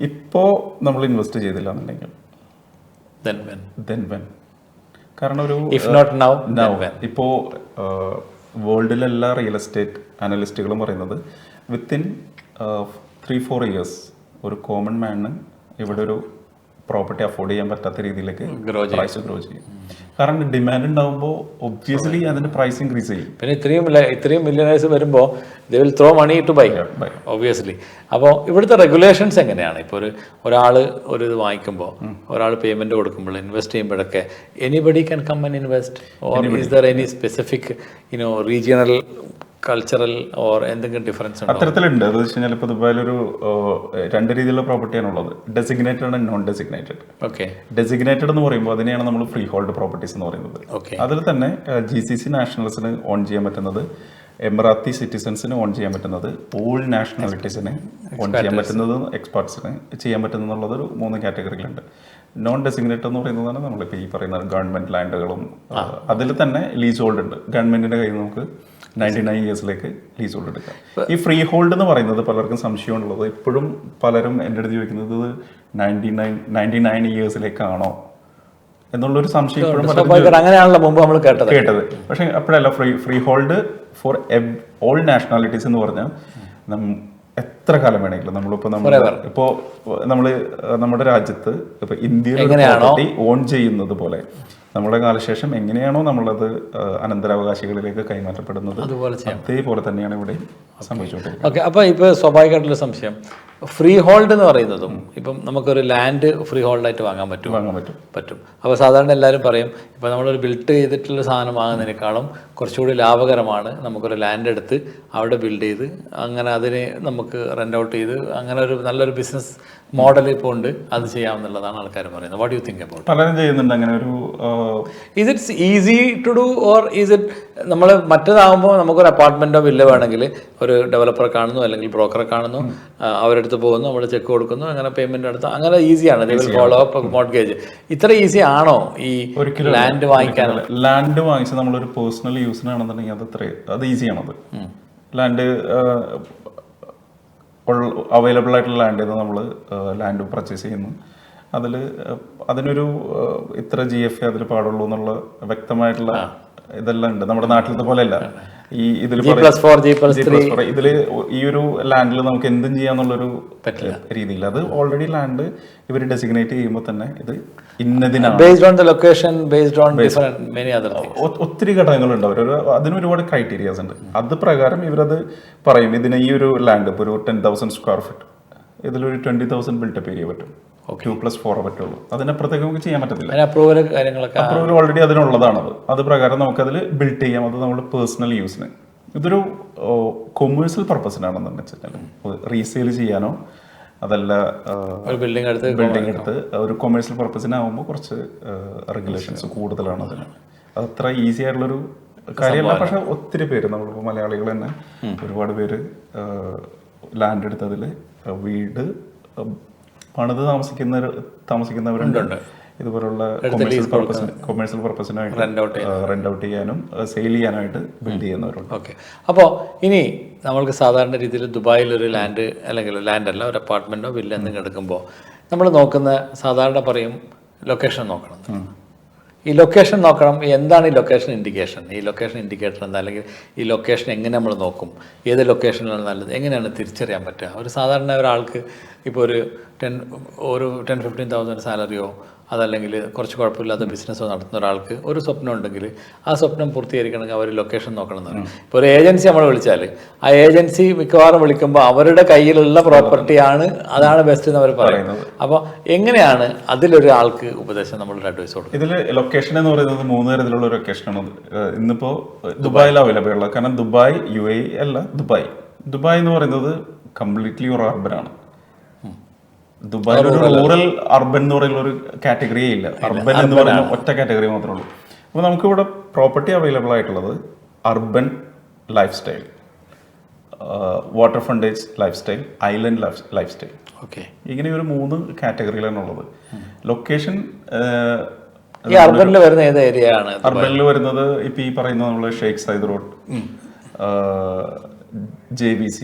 ഇപ്പോൾ നമ്മൾ ഇൻവെസ്റ്റ് ചെയ്തില്ല എന്നുണ്ടെങ്കിൽ കാരണം ഒരു ഇപ്പോൾ വേൾഡിലെല്ലാ റിയൽ എസ്റ്റേറ്റ് അനലിസ്റ്റുകളും പറയുന്നത് വിത്തിൻ 3-4 ഇയേഴ്സ് ഒരു കോമൺ മാനിന് ഇവിടെ ഒരു പ്രോപ്പർട്ടി അഫോർഡ് ചെയ്യാൻ പറ്റാത്ത രീതിയിലേക്ക് പ്രൈസ് ഗ്രോ ചെയ്യും. കാരണം ഡിമാൻഡ് ഉണ്ടാകുമ്പോൾ ഒബ്വിയസ്ലി അതിന്റെ പ്രൈസ് ഇൻക്രീസ് ചെയ്യും. പിന്നെ ഇത്രയും മില്യണേഴ്സ് വരുമ്പോൾ they will throw money to buy obviously. അപ്പോൾ ഇവിടുത്തെ റെഗുലേഷൻസ് എങ്ങനെയാണ്? ഇപ്പോൾ ഒരാൾ ഒരു ഇത് വാങ്ങിക്കുമ്പോൾ, ഒരാൾ പേയ്മെന്റ് കൊടുക്കുമ്പോൾ, ഇൻവെസ്റ്റ് ചെയ്യുമ്പോഴൊക്കെ anybody can come and invest, or is there any specific regional cultural or എന്തെങ്കിലും ഡിഫറൻസ് ഉണ്ടോ? അത്തരത്തിലുണ്ട്. അത് വെച്ച് കഴിഞ്ഞാൽ ഇപ്പോൾ ദുബായിലൊരു 2 രീതിയിലുള്ള പ്രോപ്പർട്ടിയാണുള്ളത്, designated and non designated. Designated എന്ന് പറയുമ്പോൾ അതിനെയാണ് നമ്മൾ ഫ്രീ ഹോൾഡ് പ്രോപ്പർട്ടീസ് എന്ന് പറയുന്നത്. അതിൽ തന്നെ GCC നാഷണൽസിന് ഓൺ ചെയ്യാൻ പറ്റുന്നത്, എമിറാത്തി സിറ്റിസൺസിന് ഓൺ ചെയ്യാൻ പറ്റുന്നത്, ഓൾ നാഷണാലിറ്റീസിന് ഓൺ ചെയ്യാൻ പറ്റുന്നത്, എക്സ്പേർട്സിന് ചെയ്യാൻ പറ്റുന്നത് ഒരു 3 കാറ്റഗറികളുണ്ട്. നോൺ ഡെസിഗ്നേറ്റഡ് എന്ന് പറയുന്നതാണ് നമ്മളിപ്പോൾ ഈ പറയുന്ന ഗവൺമെന്റ് ലാൻഡുകളും. അതിൽ തന്നെ ലീസ് ഹോൾഡ് ഉണ്ട്. ഗവൺമെന്റിന്റെ കയ്യിൽ നമുക്ക് 99 ഇയേഴ്സിലേക്ക് ലീസ് ഹോൾഡ് എടുക്കാം. ഈ ഫ്രീ ഹോൾഡ് എന്ന് പറയുന്നത് പലർക്കും സംശയമുള്ളത്, ഇപ്പോഴും പലരും എൻ്റെ അടുത്ത് ചോദിക്കുന്നത് 99 ഇയേഴ്സിലേക്കാണോ എന്നുള്ളൊരു സംശയം ഇപ്പോഴും അങ്ങനെയാണല്ലോ മുമ്പ് നമ്മൾ കേട്ടത്. പക്ഷെ അപ്പോഴല്ല, freehold for all nationalities എന്ന് പറഞ്ഞാൽ എത്ര കാലം വേണമെങ്കിലും നമ്മളിപ്പോൾ നമ്മുടെ രാജ്യത്ത് ഇപ്പൊ ഇന്ത്യയിൽ ഓൺ ചെയ്യുന്നത് പോലെ നമ്മുടെ കാലശേഷം എങ്ങനെയാണോ നമ്മളത് അനന്തരാവകാശികളിലേക്ക് കൈമാറ്റപ്പെടുന്നത് അതേപോലെ തന്നെയാണ് ഇവിടെ സംഭവിച്ചുകൊണ്ടിരിക്കുന്നത്. ഓക്കെ. അപ്പോൾ ഇപ്പോൾ സ്വാഭാവികമായിട്ടുള്ള സംശയം, ഫ്രീ ഹോൾഡ് എന്ന് പറയുന്നതും ഇപ്പം നമുക്കൊരു ലാൻഡ് ഫ്രീ ഹോൾഡായിട്ട് വാങ്ങാൻ പറ്റും. പറ്റും. അപ്പോൾ സാധാരണ എല്ലാവരും പറയും ഇപ്പോൾ നമ്മളൊരു ബിൽഡ് ചെയ്തിട്ടുള്ള സാധനം വാങ്ങുന്നതിനേക്കാളും കുറച്ചുകൂടി ലാഭകരമാണ് നമുക്കൊരു ലാൻഡ് എടുത്ത് അവിടെ ബിൽഡ് ചെയ്ത് അങ്ങനെ അതിനെ നമുക്ക് റെൻ്റ് ഔട്ട് ചെയ്ത് അങ്ങനെ ഒരു നല്ലൊരു ബിസിനസ് മോഡൽ ഇപ്പോൾ ഉണ്ട്, അത് ചെയ്യാമെന്നുള്ളതാണ് ആൾക്കാർ പറയുന്നത്. What you think about? പലരും ചെയ്യുന്നുണ്ട് അങ്ങനെ ഒരു. Is it's easy to do or is it നമ്മൾ മറ്റേതാകുമ്പോൾ നമുക്കൊരു അപ്പാർട്ട്മെൻറ്റോ വില്ല വേണമെങ്കിൽ ഒരു ഡെവലപ്പറെ കാണുന്നു അല്ലെങ്കിൽ ബ്രോക്കറെ കാണുന്നു, അവരടുത്ത് പോകുന്നു, നമ്മൾ ചെക്ക് കൊടുക്കുന്നു, അങ്ങനെ പേയ്മെൻറ്റ് എടുത്ത് അങ്ങനെ ഈസിയാണ് ഫോളോ അപ്പ് മോർട്ട്ഗേജ്. ഇത്ര ഈസി ആണോ ഈ ലാൻഡ് വാങ്ങിക്കാനുള്ള? ലാൻഡ് വാങ്ങിച്ച് നമ്മളൊരു പേഴ്സണൽ യൂസിനാണെന്നുണ്ടെങ്കിൽ അത് ഈസിയാണത്. ലാൻഡ് അവൈലബിൾ ആയിട്ടുള്ള ലാൻഡിൽ നിന്ന് നമ്മൾ ലാൻഡ് പർച്ചേസ് ചെയ്യുന്നു. അതിനൊരു ഇത്ര GFA അതിൽ പാടുള്ളൂ എന്നുള്ള വ്യക്തമായിട്ടുള്ള ഇതെല്ലാം ഉണ്ട്. നമ്മുടെ നാട്ടിലത്തെ പോലെയല്ല. ഇതിൽ ഈ ഒരു ലാൻഡിൽ നമുക്ക് എന്തും ചെയ്യാന്നുള്ളൊരു രീതിയിൽ അത് ഓൾറെഡി ലാൻഡ് ഇവർ ഡെസിഗ്നേറ്റ് ചെയ്യുമ്പോൾ തന്നെ ഇത് ഇന്നതിനാണ്. ഒത്തിരി ഘടകങ്ങളുണ്ട്. അതിന് ഒരുപാട് ക്രൈറ്റീരിയാസ് ഉണ്ട്. അത് പ്രകാരം ഇവരത് പറയും. ഇതിന് ഈ ഒരു ലാൻഡ് ഇപ്പോൾ ഒരു 10,000 സ്ക്വയർ ഫീറ്റ്, ഇതിലൊരു 20,000 ബിൽട്ടപ്പ് ഏരിയ പറ്റും, 2+4 പറ്റുള്ളൂ. അതിനപ്പുറത്തേക്ക് നമുക്ക് ചെയ്യാൻ പറ്റത്തില്ല. അപ്രൂവൽ ഓൾറെഡി അതിനുള്ളതാണത്. അത് പ്രകാരം നമുക്കതിൽ ബിൽഡ് ചെയ്യാം. അത് നമ്മുടെ പേഴ്സണൽ യൂസിന്. ഇതൊരു കൊമേഴ്സ്യൽ പർപ്പസിനാണെന്ന് വെച്ചാൽ റീസെയിൽ ചെയ്യാനോ അതല്ല ബിൽഡിംഗ് എടുത്ത് ഒരു കൊമേഴ്സ്യൽ പർപ്പസിനാകുമ്പോൾ കുറച്ച് റെഗുലേഷൻസ് കൂടുതലാണ് അതിന്. അതത്ര ഈസി ആയിട്ടുള്ളൊരു കാര്യമല്ല. പക്ഷെ ഒത്തിരി പേര് നമ്മളിപ്പോൾ മലയാളികൾ തന്നെ ഒരുപാട് പേര് ലാൻഡ് എടുത്തതിൽ വീട് പണിത് താമസിക്കുന്നവരുണ്ട്. ഇതുപോലുള്ള കൊമേഴ്സ്യൽ പർപ്പസിനായിട്ട് റെന്റ് ഔട്ട് ചെയ്യാനും സെയിൽ ചെയ്യാനായിട്ട് ബിൽഡ് ചെയ്യുന്നവരുണ്ട്. ഓക്കെ. അപ്പോൾ ഇനി നമ്മൾക്ക് സാധാരണ രീതിയിൽ ദുബായിൽ ഒരു ലാൻഡ് അല്ലെങ്കിൽ ലാൻഡല്ല ഒരു അപ്പാർട്ട്മെൻറ്റോ വില്ല എന്തെങ്കിലും എടുക്കുമ്പോൾ നമ്മൾ നോക്കുന്ന സാധാരണ പറയും ലൊക്കേഷൻ നോക്കണം. ഈ ലൊക്കേഷൻ നോക്കണം. എന്താണ് ഈ ലൊക്കേഷൻ ഇൻഡിക്കേഷൻ? ഈ ലൊക്കേഷൻ ഇൻഡിക്കേറ്റർ എന്താ? അല്ലെങ്കിൽ ഈ ലൊക്കേഷൻ എങ്ങനെ നമ്മൾ നോക്കും? ഏത് ലൊക്കേഷനിലാണ് നല്ലത്? എങ്ങനെയാണ് തിരിച്ചറിയാൻ പറ്റുക? ഒരു സാധാരണ ഒരാൾക്ക് ഇപ്പോൾ ഒരു 10-15,000 സാലറിയോ അതല്ലെങ്കിൽ കുറച്ച് കുഴപ്പമില്ലാത്ത ബിസിനസ്സോ നടത്തുന്ന ഒരാൾക്ക് ഒരു സ്വപ്നം ഉണ്ടെങ്കിൽ ആ സ്വപ്നം പൂർത്തീകരിക്കണമെങ്കിൽ അവർ ലൊക്കേഷൻ നോക്കണം എന്ന് പറയും. ഇപ്പോൾ ഒരു ഏജൻസി നമ്മൾ വിളിച്ചാൽ ആ ഏജൻസി മിക്കവാറും വിളിക്കുമ്പോൾ അവരുടെ കയ്യിലുള്ള പ്രോപ്പർട്ടിയാണ് അതാണ് ബെസ്റ്റ് എന്ന് അവർ പറയുന്നത്. അപ്പോൾ എങ്ങനെയാണ് അതിലൊരാൾക്ക് ഉപദേശം നമ്മളൊരു അഡ്വൈസ് കൊടുക്കും? ഇതിൽ ലൊക്കേഷൻ എന്ന് പറയുന്നത് 3 തരത്തിലുള്ള ലൊക്കേഷനാണ് ഇന്നിപ്പോൾ ദുബായിൽ അവൈലബിൾ ഉള്ളത്. കാരണം ദുബായ് UAE അല്ല, ദുബായ് എന്ന് പറയുന്നത് കംപ്ലീറ്റ്ലി ഒരു അർബനാണ്. ദുബായിൽ ഒരു റൂറൽ അർബൻ എന്ന് പറയുന്ന ഒരു കാറ്റഗറിയേ ഇല്ല. അർബൻ എന്ന് പറയുന്ന ഒറ്റ കാറ്റഗറി മാത്രമേ ഉള്ളൂ. അപ്പോൾ നമുക്കിവിടെ പ്രോപ്പർട്ടി അവൈലബിൾ ആയിട്ടുള്ളത് urban life style, water frontage life style, island life style. Okay. ഇങ്ങനെ ഒരു 3 കാറ്റഗറിയിലാണ് ഉള്ളത്. ലൊക്കേഷൻ അർബനിൽ വരുന്ന ഏത് ഏരിയ ആണ്? അർബനിൽ വരുന്നത് ഇപ്പം ഈ പറയുന്ന നമ്മൾ ഷെയ്ഖ് സൈദ് റോഡ്, JBC,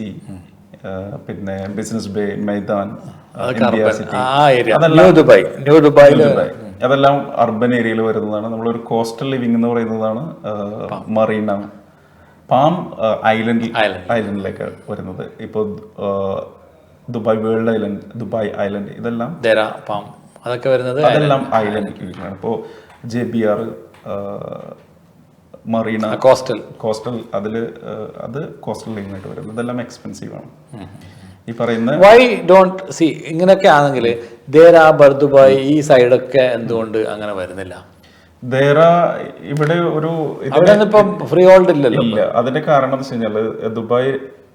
പിന്നെ ബിസിനസ് ബേ, മൈതാൻ, അതെല്ലാം അർബൻ ഏരിയയിൽ വരുന്നതാണ്. നമ്മളൊരു കോസ്റ്റൽ ലിവിംഗ് എന്ന് പറയുന്നതാണ് മറീന, പാം ഐലൻഡിലേക്ക് വരുന്നത്. ഇപ്പോൾ Dubai world island, Dubai island, ഇതെല്ലാം അതൊക്കെ വരുന്നത് അതെല്ലാം ഐലൻഡ് ലിവിംഗാണ്. ഇപ്പോൾ JBR, മറീന, കോസ്റ്റൽ അത് കോസ്റ്റൽ ലിവിംഗ് ആയിട്ട് വരുന്നത്. ഇതെല്ലാം എക്സ്പെൻസീവ് ആണ്. ഈ പറയുന്ന വൈ ഡോണ്ട് സി ഇങ്ങനെയൊക്കെ ആണെങ്കിൽ ദുബായ് ഈ സൈഡൊക്കെ എന്തുകൊണ്ട് അങ്ങനെ വരുന്നില്ല? ഇവിടെ ഒരു ഫ്രീ ഹോൾഡ് ഇല്ലല്ലോ. ഇല്ല. അതിന്റെ കാരണം എന്ന് വെച്ച് കഴിഞ്ഞാല് ദുബായ്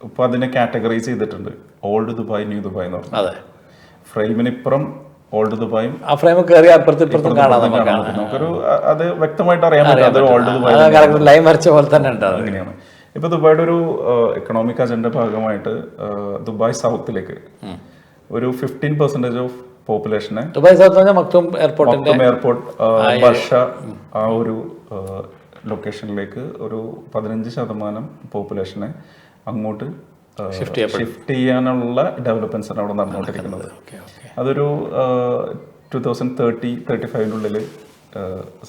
ഇപ്പൊ അതിനെ കാറ്റഗറൈസ് ചെയ്തിട്ടുണ്ട്. ഓൾഡ് ദുബായ്, ന്യൂ ദുബായ് എന്ന് പറഞ്ഞു. അതെ. ഫ്രെയിമിനിപ്പുറം ഓൾഡ് ദുബായും ആ ഫ്രെയിം കയറി അപ്പുറത്തിപ്പുറത്തും കാണാം. നമുക്കൊരു അത് വ്യക്തമായിട്ട് അറിയാൻ പറ്റും അത് ഓൾഡ് ദുബായ് ലൈൻ വരച്ച പോലെ തന്നെ ഉണ്ട്. അങ്ങനെയാണ്. ഇപ്പൊ ദുബായുടെ ഒരു എക്കണോമിക് അജണ്ട ഭാഗമായിട്ട് ദുബായ് സൗത്തിലേക്ക് ഒരു 15% ഓഫ് പോപ്പുലേഷനെ, ദുബായ് സൗത്ത് മക്തും എയർപോർട്ട് വർഷ ആ ഒരു ലൊക്കേഷനിലേക്ക് ഒരു 15% പോപ്പുലേഷനെ അങ്ങോട്ട് ഷിഫ്റ്റ് ചെയ്യാനുള്ള ഡെവലപ്മെന്റ്സ് ആണ് അവിടെ നടന്നുകൊണ്ടിരിക്കുന്നത്. അതൊരു 2030-35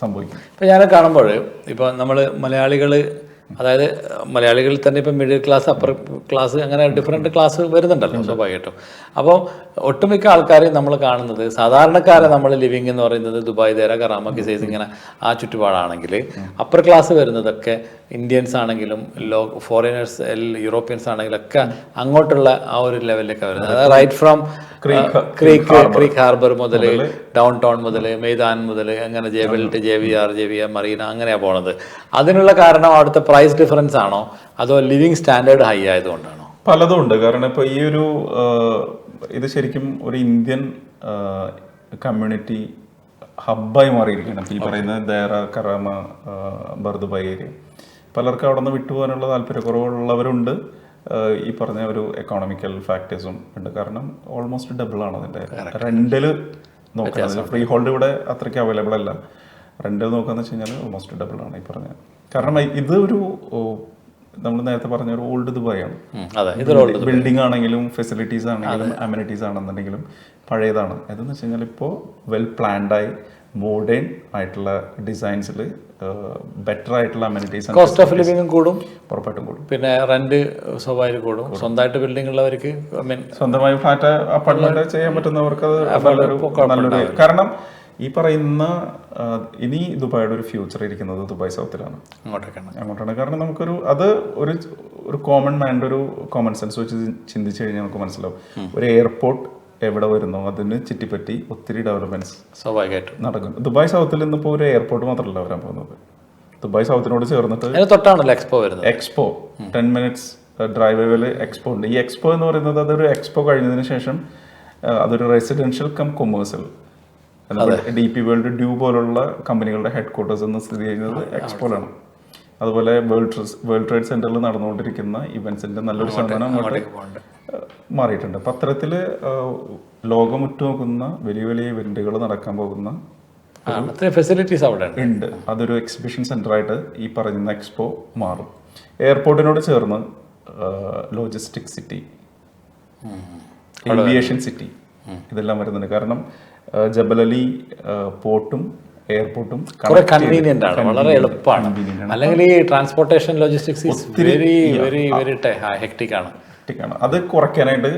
സംഭവിക്കും. ഇപ്പം ഞാൻ കാണുമ്പോൾ ഇപ്പോൾ നമ്മൾ മലയാളികൾ അതായത് മലയാളികളിൽ തന്നെ ഇപ്പം മിഡിൽ ക്ലാസ്, അപ്പർ ക്ലാസ്, അങ്ങനെ ഡിഫറെൻറ്റ് ക്ലാസ് വരുന്നുണ്ടല്ലോ സ്വാഭാവികമായിട്ടും. അപ്പോൾ ഒട്ടുമിക്ക ആൾക്കാരെയും നമ്മൾ കാണുന്നത്, സാധാരണക്കാരെ നമ്മൾ ലിവിങ് എന്ന് പറയുന്നത് ദുബായ്, ദേര, കറാമ, കിസൈസ് ഇങ്ങനെ ആ ചുറ്റുപാടാണെങ്കിൽ, അപ്പർ ക്ലാസ് വരുന്നതൊക്കെ ഇന്ത്യൻസ് ആണെങ്കിലും ഫോറിനേഴ്സ്, യൂറോപ്യൻസ് ആണെങ്കിലും ഒക്കെ അങ്ങോട്ടുള്ള ആ ഒരു ലെവലിലേക്ക് വരുന്നത്. അതായത് റൈറ്റ് ഫ്രം ക്രീക്ക് ഹാർബർ മുതൽ ഡൗൺ ടൗൺ മുതൽ മെയ്ദാൻ മുതൽ അങ്ങനെ ജെബെൽറ്റ്, JVR മറീന അങ്ങനെയാണ് പോണത്. അതിനുള്ള കാരണം അവിടുത്തെ പ്രൈസ് ഡിഫറൻസ് ആണോ അതോ ലിവിങ് സ്റ്റാൻഡേർഡ് ഹൈ ആയതുകൊണ്ടാണോ? പലതും ഉണ്ട്. കാരണം ഇപ്പോൾ ഈ ഒരു ഇത് ശരിക്കും ഒരു ഇന്ത്യൻ കമ്മ്യൂണിറ്റി ഹബ്ബായി മാറിയിരിക്കുകയാണ്. ഇപ്പോൾ ഈ പറയുന്ന ദേര, കറാമ, ബർദുബായ് ഏരിയ. പലർക്കും അവിടെ നിന്ന് വിട്ടുപോകാനുള്ള താല്പര്യക്കുറവുള്ളവരുണ്ട്. ഈ പറഞ്ഞ ഒരു എക്കോണമിക്കൽ ഫാക്ടേഴ്സും ഉണ്ട്. കാരണം ഓൾമോസ്റ്റ് ഡബിൾ ആണ് അതിൻ്റെ റെന്റില് നോക്കുന്നത്. ഫ്രീ ഹോൾഡ് ഇവിടെ അത്രയ്ക്ക് അവൈലബിൾ അല്ല. റെന്റ് നോക്കാന്ന് വെച്ച് കഴിഞ്ഞാൽ ഓൾമോസ്റ്റ് ഡബിൾ ആണ് ഈ പറഞ്ഞത്. കാരണം ഇത് ഒരു നമ്മൾ നേരത്തെ പറഞ്ഞ ഒരു ഓൾഡ് ദുബായ് ആണ്. ബിൽഡിംഗ് ആണെങ്കിലും ഫെസിലിറ്റീസ് ആണെങ്കിലും അമ്യൂണിറ്റീസ് ആണെന്നുണ്ടെങ്കിലും പഴയതാണ്. ഇതെന്ന് വെച്ച് കഴിഞ്ഞാൽ ഇപ്പോൾ വെൽ പ്ലാൻഡായി മോഡേൺ ആയിട്ടുള്ള ഡിസൈൻസിൽ ബെറ്റർ ആയിട്ടുള്ള അമ്യൂണിറ്റീസ്. കോസ്റ്റ് ഓഫ് ലിവിംഗും കൂടും, ഉറപ്പായിട്ടും കൂടും. പിന്നെ റെന്റ് സ്വാഭാവികം കൂടും. സ്വന്തമായിട്ട് ബിൽഡിംഗ് ഉള്ളവർക്ക്, സ്വന്തമായി ഫ്ലാറ്റ് അപ്പാർട്ട്മെന്റ് ചെയ്യാൻ പറ്റുന്നവർക്ക് അത് നല്ലൊരു. കാരണം ഈ പറയുന്ന ഇനി ദുബായിയുടെ ഒരു ഫ്യൂച്ചർ ഇരിക്കുന്നത് ദുബായ് സൗത്തിലാണ്, അങ്ങോട്ടാണ്. കാരണം നമുക്കൊരു അത് ഒരു കോമൺ മാൻ്റെ ഒരു കോമൺ സെൻസ് വെച്ച് ചിന്തിച്ചു കഴിഞ്ഞാൽ നമുക്ക് മനസ്സിലാവും. ഒരു എയർപോർട്ട് എവിടെ വരുന്നോ അതിന് ചുറ്റിപ്പറ്റി ഒത്തിരി ഡെവലപ്മെന്റ്സ് സ്വാഭാവികമായിട്ടും നടക്കും. ദുബായ് സൗത്തിൽ ഇന്നിപ്പോൾ ഒരു എയർപോർട്ട് മാത്രമല്ല വരാൻ പോകുന്നത്. ദുബായ് സൗത്തിനോട് ചേർന്നിട്ട് തൊട്ടാണല്ലോ എക്സ്പോ വരുന്നത്. എക്സ്പോ 10 minutes ഡ്രൈവ് വേയിൽ എക്സ്പോ ഉണ്ട്. ഈ എക്സ്പോ എന്ന് പറയുന്നത് അതൊരു എക്സ്പോ കഴിഞ്ഞതിന് ശേഷം അതൊരു residential cum commercial, DP world, du പോലുള്ള കമ്പനികളുടെ ഹെഡ് ക്വാർട്ടേഴ്സ് എന്ന് സ്ഥിതി ചെയ്യുന്നത് എക്സ്പോയിലാണ്. അതുപോലെ വേൾഡ് ട്രേഡ് സെന്ററിൽ നടന്നുകൊണ്ടിരിക്കുന്ന ഇവന്റ്സിന്റെ നല്ലൊരു ശതമാനം അങ്ങോട്ട് മാറിയിട്ടുണ്ട്. അപ്പം അത്തരത്തിൽ ലോകം ഉറ്റുനോക്കുന്ന വലിയ വലിയ ഇവന്റുകൾ നടക്കാൻ പോകുന്ന ഫെസിലിറ്റീസ് അവിടെ ഉണ്ട്. അതൊരു എക്സിബിഷൻ സെന്ററായിട്ട് ഈ പറയുന്ന എക്സ്പോ മാറും. എയർപോർട്ടിനോട് ചേർന്ന് ലോജിസ്റ്റിക് സിറ്റി, ഏവിയേഷൻ സിറ്റി ഇതെല്ലാം വരുന്നുണ്ട്. കാരണം ജബലലി പോർട്ടും എയർപോർട്ടും കൺവീനിയന്റ് ആണ്, വളരെ എളുപ്പമാണ്. അല്ലെങ്കിൽ ഈ transportation logistics very very very hectic ആണ്. അത് കുറയ്ക്കാനായിട്ട്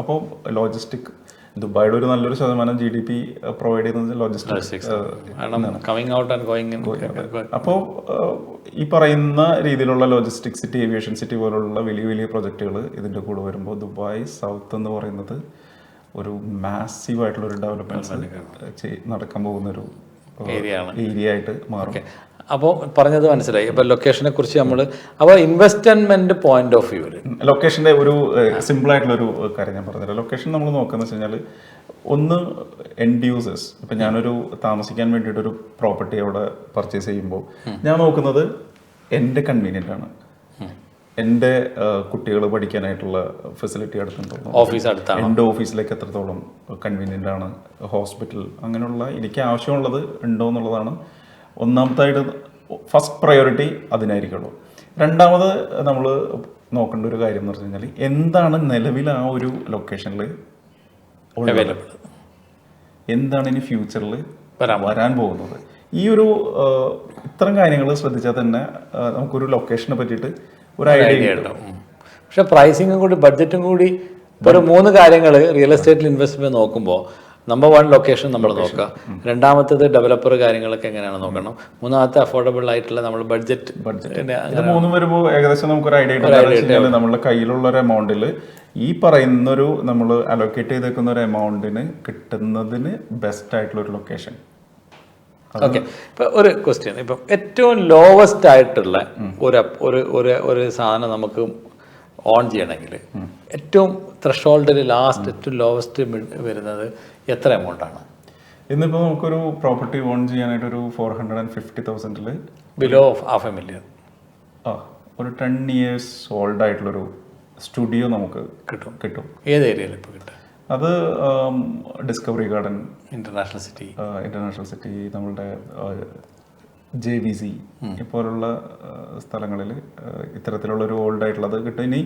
അപ്പോൾ ലോജിസ്റ്റിക് ദുബായിയുടെ ഒരു നല്ലൊരു ശതമാനം GDP പ്രൊവൈഡ് ചെയ്യുന്നത് ലോജിസ്റ്റിക്സ്. അപ്പോൾ ഈ പറയുന്ന രീതിയിലുള്ള ലോജിസ്റ്റിക് സിറ്റി, ഏവിയേഷൻ സിറ്റി പോലുള്ള വലിയ വലിയ പ്രൊജക്റ്റുകൾ ഇതിൻ്റെ കൂടെ വരുമ്പോൾ ദുബായ് സൗത്ത് എന്ന് പറയുന്നത് ഒരു മാസീവ് ആയിട്ടുള്ള ഒരു ഡെവലപ്മെന്റ്സ് നടക്കാൻ പോകുന്നൊരു ഏരിയ ആയിട്ട് മാറും. അപ്പോൾ പറഞ്ഞത് മനസ്സിലായി. അപ്പോൾ ലൊക്കേഷനെ കുറിച്ച് നമ്മൾ അപ്പോൾ ഇൻവെസ്റ്റ്മെന്റ് പോയിന്റ് ഓഫ് വ്യൂവിൽ ലൊക്കേഷൻ്റെ ഒരു സിമ്പിൾ ആയിട്ടുള്ള ഒരു കാര്യം ഞാൻ പറഞ്ഞുതരാം. ലൊക്കേഷൻ നമ്മൾ നോക്കുന്നത് വെച്ച് കഴിഞ്ഞാൽ ഒന്ന് എൻഡ് യൂസേഴ്സ്. ഇപ്പം ഞാനൊരു താമസിക്കാൻ വേണ്ടിയിട്ടൊരു പ്രോപ്പർട്ടി അവിടെ പർച്ചേസ് ചെയ്യുമ്പോൾ ഞാൻ നോക്കുന്നത് എൻ്റെ കൺവീനിയൻ്റ് ആണ്. എൻ്റെ കുട്ടികൾ പഠിക്കാനായിട്ടുള്ള ഫെസിലിറ്റി അടുത്തുണ്ടോ, എൻ്റെ ഓഫീസിലേക്ക് എത്രത്തോളം കൺവീനിയൻ്റ് ആണ്, ഹോസ്പിറ്റൽ, അങ്ങനെയുള്ള എനിക്ക് ആവശ്യമുള്ളത് ഉണ്ടോ എന്നുള്ളതാണ് ഒന്നാമതായിട്ട്. ഫസ്റ്റ് പ്രയോറിറ്റി അതിനായിരിക്കുള്ളൂ. രണ്ടാമത് നമ്മൾ നോക്കേണ്ട ഒരു കാര്യം എന്ന് പറഞ്ഞു കഴിഞ്ഞാൽ എന്താണ് നിലവിൽ ആ ഒരു ലൊക്കേഷനിൽ അവൈലബിൾ, എന്താണ് ഇനി ഫ്യൂച്ചറിൽ വരാൻ പോകുന്നത്. ഈ ഒരു ഇത്തരം കാര്യങ്ങൾ ശ്രദ്ധിച്ചാൽ തന്നെ നമുക്കൊരു ലൊക്കേഷനെ പറ്റിയിട്ട് ഒരു ഐഡിയ കിട്ടും. പക്ഷെ പ്രൈസിങ്ങും കൂടി ബഡ്ജറ്റും കൂടി ഇപ്പോൾ ഒരു 3 കാര്യങ്ങൾ റിയൽ എസ്റ്റേറ്റിൽ ഇൻവെസ്റ്റ്മെന്റ് നോക്കുമ്പോൾ നമ്പർ 1 ലൊക്കേഷൻ നമ്മൾ നോക്കുക, രണ്ടാമത്തേത് ഡെവലപ്പർ കാര്യങ്ങളൊക്കെ എങ്ങനെയാണ് നോക്കണം, മൂന്നാമത്തെ അഫോർഡബിൾ ആയിട്ടുള്ള നമ്മൾ ബഡ്ജറ്റ്. ഇത് മൂന്നും വരുമ്പോൾ ഏകദേശം നമുക്കൊരു ഐഡിയ കിട്ടും. നമ്മുടെ കയ്യിലുള്ള ഒരു എമൗണ്ടിൽ ഈ പറയുന്നൊരു നമ്മൾ അലോക്കേറ്റ് ചെയ്തേക്കുന്ന ഒരു എമൗണ്ടിന് കിട്ടുന്നതിന് ബെസ്റ്റ് ആയിട്ടുള്ള ഒരു ലൊക്കേഷൻ. ഓക്കെ, ഇപ്പം ഒരു ക്വസ്റ്റ്യൻ, ഇപ്പം ഏറ്റവും ലോവസ്റ്റ് ആയിട്ടുള്ള ഒരു സാധനം നമുക്ക് ഓൺ ചെയ്യണമെങ്കിൽ ഏറ്റവും ത്രെഷോൾഡിൽ ലാസ്റ്റ് ഏറ്റവും ലോവസ്റ്റ് വരുന്നത് എത്ര എമൗണ്ടാണ്? ഇന്നിപ്പോൾ നമുക്കൊരു പ്രോപ്പർട്ടി ഓൺ ചെയ്യാനായിട്ട് ഒരു 450,000 ബിലോ $500,000 ഒരു 10 years ഓൾഡ് ആയിട്ടുള്ളൊരു സ്റ്റുഡിയോ നമുക്ക് കിട്ടും. ഏത് ഏരിയയിൽ ഇപ്പോൾ കിട്ടും? അത് ഡിസ്കവറി ഗാർഡൻ, ഇന്റർനാഷണൽ സിറ്റി, നമ്മളുടെ JVC പോലുള്ള സ്ഥലങ്ങളിൽ ഇത്തരത്തിലുള്ളൊരു ഓൾഡ് ആയിട്ടുള്ളത് കിട്ടും. ഇനി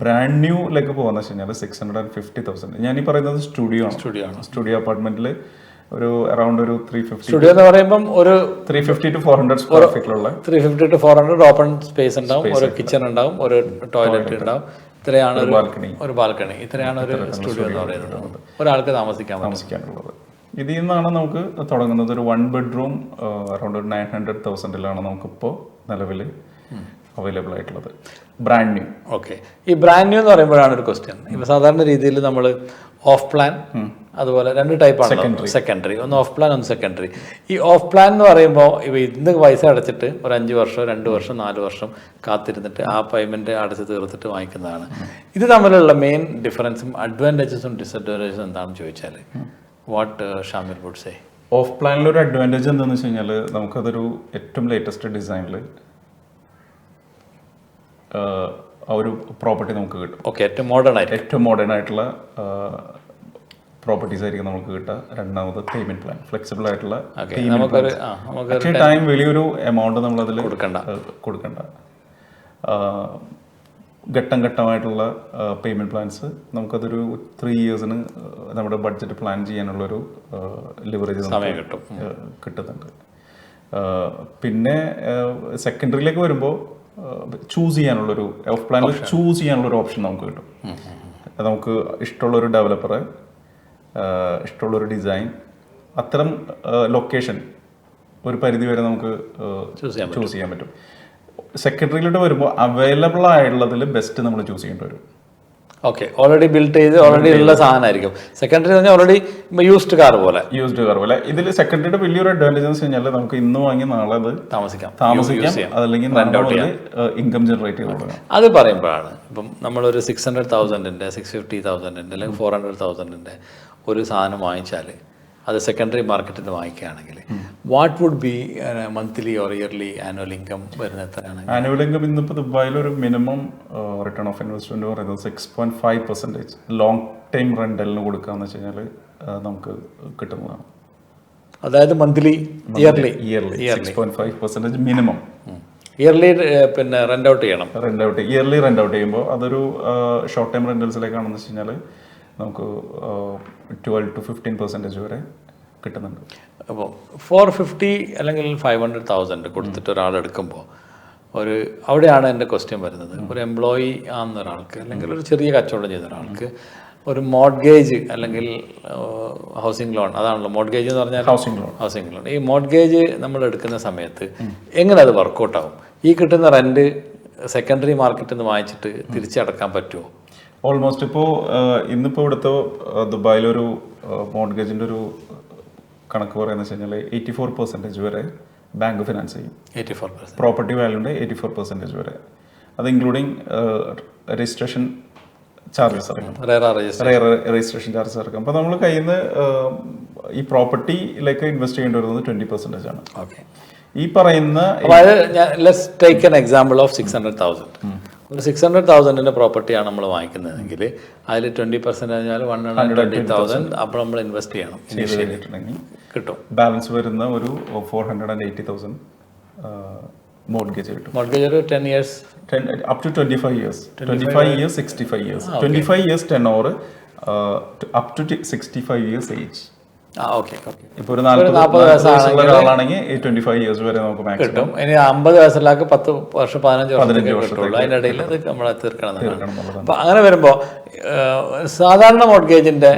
ബ്രാൻഡ് ന്യൂലേക്ക് പോകുന്ന വെച്ച് കഴിഞ്ഞാൽ 650,000. ഞാനീ പറയുന്നത് സ്റ്റുഡിയോ അപ്പാർട്ട്മെന്റിൽ ഒരു അറൌണ്ട് ഒരു 350 സ്റ്റുഡിയോ എന്ന് പറയുമ്പം ഒരു 350 to 400 സ്ക്വയർ ഫീറ്റിലുള്ള 350 to 400 ഓപ്പൺ സ്പേസ് ഉണ്ടാവും, ഒരു കിച്ചൺ ഉണ്ടാവും, ഒരു ടോയ്ലറ്റ് ഉണ്ടാവും, ഇത്രയാണ് ഒരു ബാൽക്കണി, ഇത്രയാണ് ഒരു സ്റ്റുഡിയോ എന്ന് പറയുന്നത്. ഒരാൾക്ക് താമസിക്കാനുള്ളത്. ഇതിൽ നിന്നാണ് നമുക്ക് തുടങ്ങുന്നത്. ഒരു 1 bedroom അറൌണ്ട് ഒരു 900,000 നമുക്കിപ്പോൾ നിലവിൽ അവൈലബിൾ ആയിട്ടുള്ളത്, ബ്രാൻഡ് ന്യൂ. ഓക്കെ, ഈ ബ്രാൻഡ് ന്യൂ എന്ന് പറയുമ്പോഴാണ് ഒരു ക്വസ്റ്റ്യൻ. ഇപ്പോൾ സാധാരണ രീതിയിൽ നമ്മൾ ഓഫ് പ്ലാൻ, അതുപോലെ 2 ടൈപ്പാണ് സെക്കൻഡറി, ഒന്ന് ഓഫ് പ്ലാൻ, ഒന്ന് സെക്കൻഡറി. ഈ ഓഫ് പ്ലാൻ എന്ന് പറയുമ്പോൾ ഇവ ഇന്ന് പൈസ അടച്ചിട്ട് ഒരു 5 വർഷം 2 വർഷം 4 വർഷം കാത്തിരുന്നിട്ട് ആ പേയ്മെൻറ്റ് അടച്ച് തീർത്തിട്ട് വാങ്ങിക്കുന്നതാണ്. ഇത് തമ്മിലുള്ള മെയിൻ ഡിഫറൻസും അഡ്വാൻറ്റേജസും ഡിസഡ്വാൻറ്റേജസും എന്താണെന്ന് ചോദിച്ചാൽ what Shamir would say? Off പ്ലാനിലൊരു അഡ്വാൻറ്റേജ് എന്താണെന്ന് വെച്ച് കഴിഞ്ഞാൽ നമുക്കതൊരു ഏറ്റവും ലേറ്റസ്റ്റ് ഡിസൈനിൽ ആ ഒരു പ്രോപ്പർട്ടി നമുക്ക് കിട്ടും. ഓക്കെ, ഏറ്റവും മോഡേൺ ആയിട്ടുള്ള പ്രോപ്പർട്ടീസ് ആയിരിക്കും നമുക്ക് കിട്ടുക. രണ്ടാമത് പേയ്മെന്റ് പ്ലാൻ, ഫ്ലെക്സിബിൾ ആയിട്ടുള്ള ടൈം വലിയൊരു എമൗണ്ട് നമ്മളതിൽ കൊടുക്കണ്ട. ഘട്ടം ഘട്ടമായിട്ടുള്ള പേയ്മെന്റ് പ്ലാൻസ് നമുക്കതൊരു 3 years നമ്മുടെ ബഡ്ജറ്റ് പ്ലാൻ ചെയ്യാനുള്ളൊരു ലിവറേജ് കിട്ടുന്നുണ്ട്. പിന്നെ സെക്കൻഡറിയിലേക്ക് വരുമ്പോൾ ചൂസ് ചെയ്യാനുള്ളൊരു ഓഫ് പ്ലാനിൽ ചൂസ് ചെയ്യാനുള്ളൊരു ഓപ്ഷൻ നമുക്ക് കിട്ടും. നമുക്ക് ഇഷ്ടമുള്ളൊരു ഡെവലപ്പറെ, ഇഷ്ടമുള്ളൊരു ഡിസൈൻ, അത്തരം ലൊക്കേഷൻ ഒരു പരിധി വരെ നമുക്ക് ചൂസ് ചെയ്യാൻ പറ്റും. സെക്കൻഡറിയിലോട്ട് വരുമ്പോൾ അവൈലബിൾ ആയിട്ടുള്ളതിൽ ബെസ്റ്റ് നമ്മൾ ചൂസ് ചെയ്യേണ്ടി വരും. ഓക്കെ, ഓൾറെഡി ബിൽഡ് ചെയ്ത് ഓൾറെഡി ഉള്ള സാധനമായിരിക്കും. സെക്കൻഡറി എന്ന് പറഞ്ഞാൽ ഓൾറെഡി യൂസ്ഡ് കാർ പോലെ. ഇതിൽ സെക്കൻഡറിയുടെ വലിയൊരു അഡ്വാൻറ്റേജ് എന്ന് കഴിഞ്ഞാൽ നമുക്ക് ഇന്ന് വാങ്ങി നാളെ അത് താമസിക്കാം, അതല്ലെങ്കിൽ ഇൻകം ജനറേറ്റ് ചെയ്ത്. അത് പറയുമ്പോഴാണ് ഇപ്പം നമ്മളൊരു 600,000-ന്റെ 650,000-ന്റെ അല്ലെങ്കിൽ 400,000-ന്റെ ഒരു സാധനം വാങ്ങിച്ചാൽ അത് സെക്കൻഡറി മാർക്കറ്റിൽ നിന്ന് വാങ്ങിക്കുകയാണെങ്കിൽ what would be monthly or yearly annual income വരുന്നത് എത്രയാണ്? ആനുവൽ ഇൻകം ഇന്നിപ്പോൾ ദുബായിലൊരു മിനിമം റിട്ടേൺ ഓഫ് ഇൻവെസ്റ്റ്മെന്റ് പറയുന്നത് 6.5%. ലോങ് ടൈം റെന്റലിന് കൊടുക്കാന്ന് വെച്ച് കഴിഞ്ഞാൽ നമുക്ക് കിട്ടുന്നതാണ്. അതായത് മന്ത്ലി ഇയർലി 6.5% മിനിമം. ഇയർലി പിന്നെ റെന്റ് ഔട്ട് ചെയ്യണം. ഇയർലി റെന്റ് ഔട്ട് ചെയ്യുമ്പോൾ അതൊരു ഷോർട്ട് ടൈം റെന്റൽസിലേക്കാണെന്ന് വെച്ച് കഴിഞ്ഞാൽ നമുക്ക് 12 to 15% വരെ കിട്ടുന്നുണ്ട്. അപ്പോൾ 450 അല്ലെങ്കിൽ 500,000 കൊടുത്തിട്ട് ഒരാൾ എടുക്കുമ്പോൾ അവിടെയാണ് എൻ്റെ ക്വസ്റ്റ്യൻ വരുന്നത്. ഒരു എംപ്ലോയി ആകുന്ന ഒരാൾക്ക് അല്ലെങ്കിൽ ഒരു ചെറിയ കച്ചവടം ചെയ്ത ഒരാൾക്ക് ഒരു മോഡ്ഗേജ് അല്ലെങ്കിൽ ഹൗസിംഗ് ലോൺ, അതാണല്ലോ മോഡ്ഗേജ് എന്ന് പറഞ്ഞാൽ ഹൗസിംഗ് ലോൺ. ഈ മോഡ്ഗേജ് നമ്മൾ എടുക്കുന്ന സമയത്ത് എങ്ങനെ അത് വർക്കൗട്ട് ആവും? ഈ കിട്ടുന്ന റെന്റ് സെക്കൻഡറി മാർക്കറ്റിൽ നിന്ന് വാങ്ങിച്ചിട്ട് തിരിച്ചടക്കാൻ പറ്റുമോ? ഓൾമോസ്റ്റ് ഇപ്പോൾ ഇന്നിപ്പോൾ ഇവിടുത്തെ ദുബായിലൊരു മോഡ്ഗേജിൻ്റെ ഒരു കണക്ക് പറയുന്നത് വെച്ച് കഴിഞ്ഞാൽ 84% വരെ ബാങ്ക് ഫിനാൻസ് ചെയ്യും. 84% പ്രോപ്പർട്ടി വാല്യൂൻ്റെ 84% വരെ. അത് ഇൻക്ലൂഡിങ് രജിസ്ട്രേഷൻ ചാർജസ് ഇറക്കും, രജിസ്ട്രേഷൻ ചാർജസ് ഇറക്കും. അപ്പോൾ നമ്മൾ കയ്യിൽ നിന്ന് ഈ പ്രോപ്പർട്ടിയിലേക്ക് ഇൻവെസ്റ്റ് ചെയ്യേണ്ടി വരുന്നത് 20% ആണ്. ഓക്കെ, ഈ പറയുന്ന let's take an example of 600,000. ഒരു 600,000-ന്റെ പ്രോപ്പർട്ടിയാണ് നമ്മൾ വാങ്ങിക്കുന്നതെങ്കിൽ അതിൽ 20% കഴിഞ്ഞാൽ 120,000 അപ്പോൾ നമ്മൾ ഇൻവെസ്റ്റ് ചെയ്യണം. കിട്ടും. ബാലൻസ് വരുന്ന ഒരു 480,000 മോർഗേജ് കിട്ടും. മോർഗേജ് ഒരു 10 years up to 25 years, 65 years, 25 years tenure up to 65 years age. ഇപ്പൊ ഒരു 40 വയസ്സുള്ള ഒരാളാണെങ്കിൽ 25 years വരെ നമുക്ക് മാക്സിമം കിട്ടും. ഇനി 50 വയസ്സിലാക്ക് 10 വർഷം 15 വർഷം കിട്ടുള്ളൂ. അതിൻ്റെ ഇടയിൽ അത് നമ്മളെ തീർക്കണം. അപ്പം അങ്ങനെ വരുമ്പോൾ സാധാരണ മോർഗേജിൻ്റെ